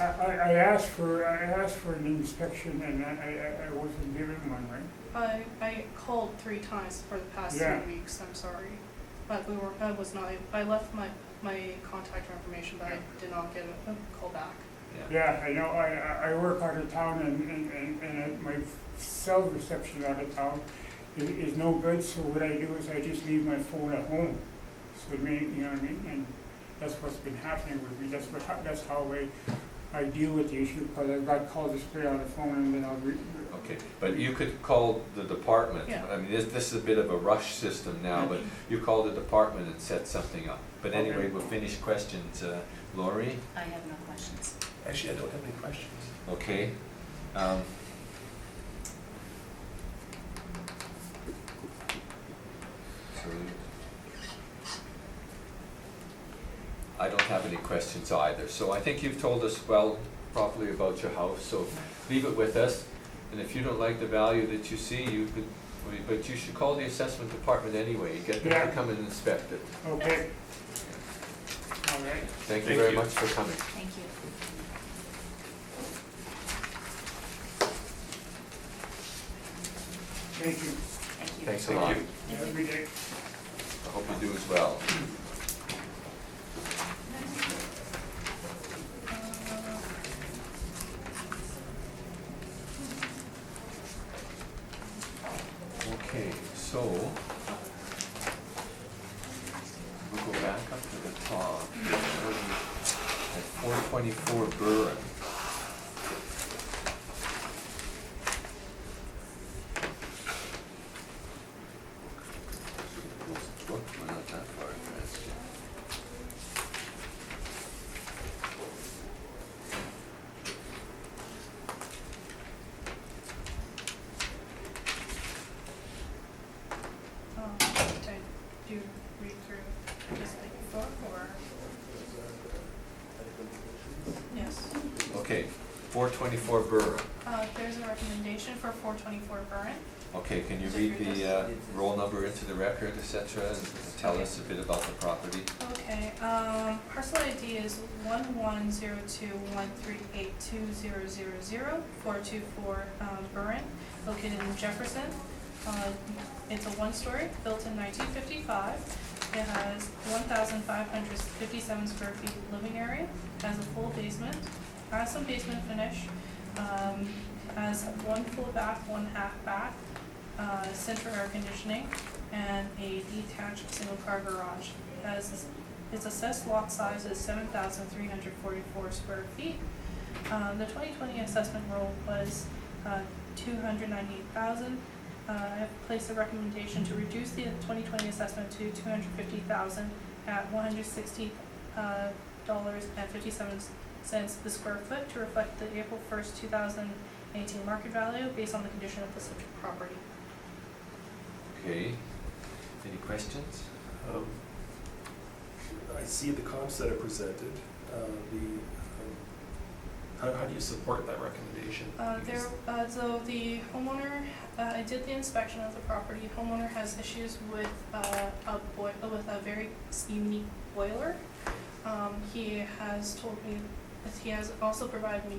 I asked for an inspection and I wasn't given one, right? I called 3 times for the past Yeah. 3 weeks, I'm sorry. But I left my contact information, but I did not get a call back. Yeah, I know. I work out of town and my cell reception out of town is no good. So what I do is I just leave my phone at home. So you know what I mean? And that's what's been happening with me. That's how I deal with the issue, because I've got calls to straight on the phone and then I'll Okay, but you could call the department. Yeah. I mean, this is a bit of a rush system now, but you call the department and set something up. But anyway, Okay. we'll finish questions. Laurie? I have no questions. Actually, I don't have any questions. Okay. So I don't have any questions either. So I think you've told us properly about your house. So leave it with us. And if you don't like the value that you see, but you should call the assessment department anyway. Get them to come and inspect it. Okay. All right. Thank you very much for coming. Thank you. Thank you. Thank you. Thanks a Thank lot. you. Every day. I hope you do as well. Okay, so we'll go back up to the top. At 424 Burren. Whoop, we're not that far advanced yet. Did you read through just like before, or? Yes. Okay, 424 Burren. There's a recommendation for 424 Burren. Okay, can you read the roll number into the record, et cetera, and tell us a bit about the property? Okay, parcel ID is 110213820000, 424 Burren, located in Jefferson. It's a one-story, built in 1955. It has 1,557 square feet living area, has a full basement, has some basement finish, has one full bath, one half bath, central air conditioning, and a detached single-car garage. Its assessed lot size is 7,344 square feet. The 2020 assessment roll was $298,000. I have placed a recommendation to reduce the 2020 assessment to $250,000 at $160.57 per square foot to reflect the April 1st, 2018 market value based on the condition of the subject property. Okay, any questions? I see the comps that are presented. How do you support that recommendation? So the homeowner, I did the inspection of the property. Homeowner has issues with a very unique boiler. He has told me, he has also provided me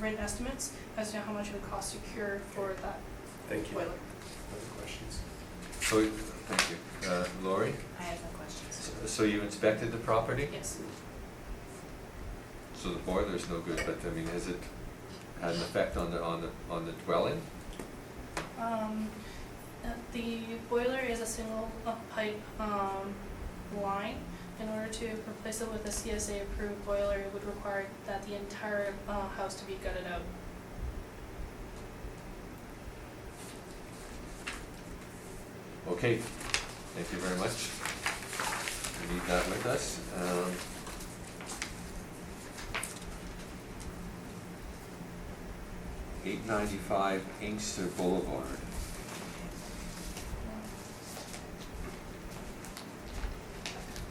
written estimates as to how much it would cost to cure for that Thank you. boiler. Other questions? So, thank you. Lori? I have no questions. So you inspected the property? Yes. So the boiler's no good, but I mean, has it had an effect on the dwelling? The boiler is a single pipe line. In order to replace it with a CSA approved boiler, it would require that the entire house to be gutted out. Okay, thank you very much. We need that with us. 895 Inkster Boulevard.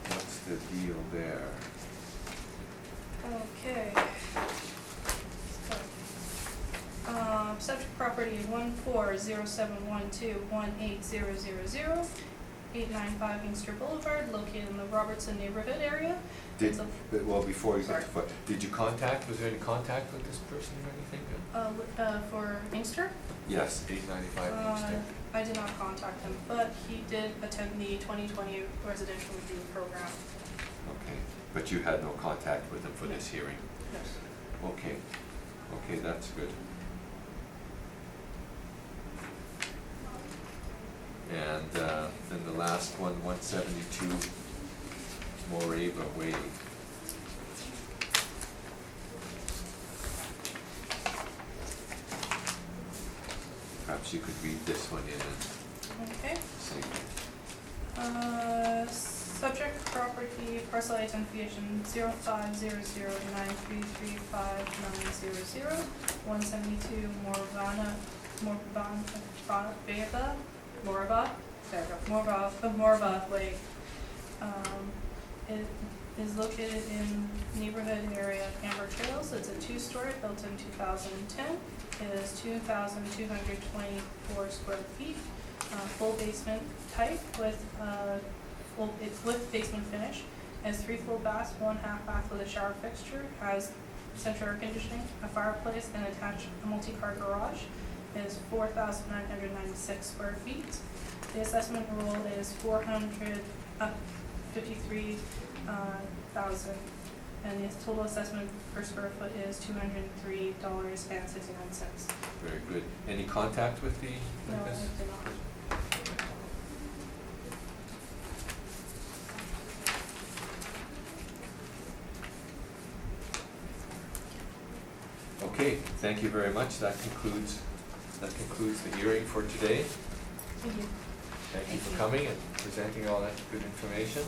What's the deal there? Okay. Subject property 14071218000, 895 Inkster Boulevard, located in the Robertson neighborhood area. It's a- Before you get Sorry. to foot, was there any contact with this person or anything? For Inkster? Yes, 895 Inkster. I did not contact him, but he did attend the 2020 residential review program. Okay, but you had no contact with him for this hearing? Yes. Okay, okay, that's good. And then the last one, 172 Morava Way. Perhaps you could read this one in and Okay. say, Subject property parcel identification 0500933590, 172 Morava Way. It is located in neighborhood area Amber Trails. It's a two-story, built in 2010. It is 2,224 square feet, full basement type with it's with basement finish. It has 3 full baths, 1 half bath with a shower fixture. Has central air conditioning, a fireplace, and attached a multi-car garage. is 4,996 square feet. The assessment roll is 53,000, and the total assessment per square foot is $203.69. Very good. Any contact with the? No, I this? did not. Okay, thank you very much. That concludes the hearing for today. Thank you. Thank you Thank for you. coming and presenting all that good information.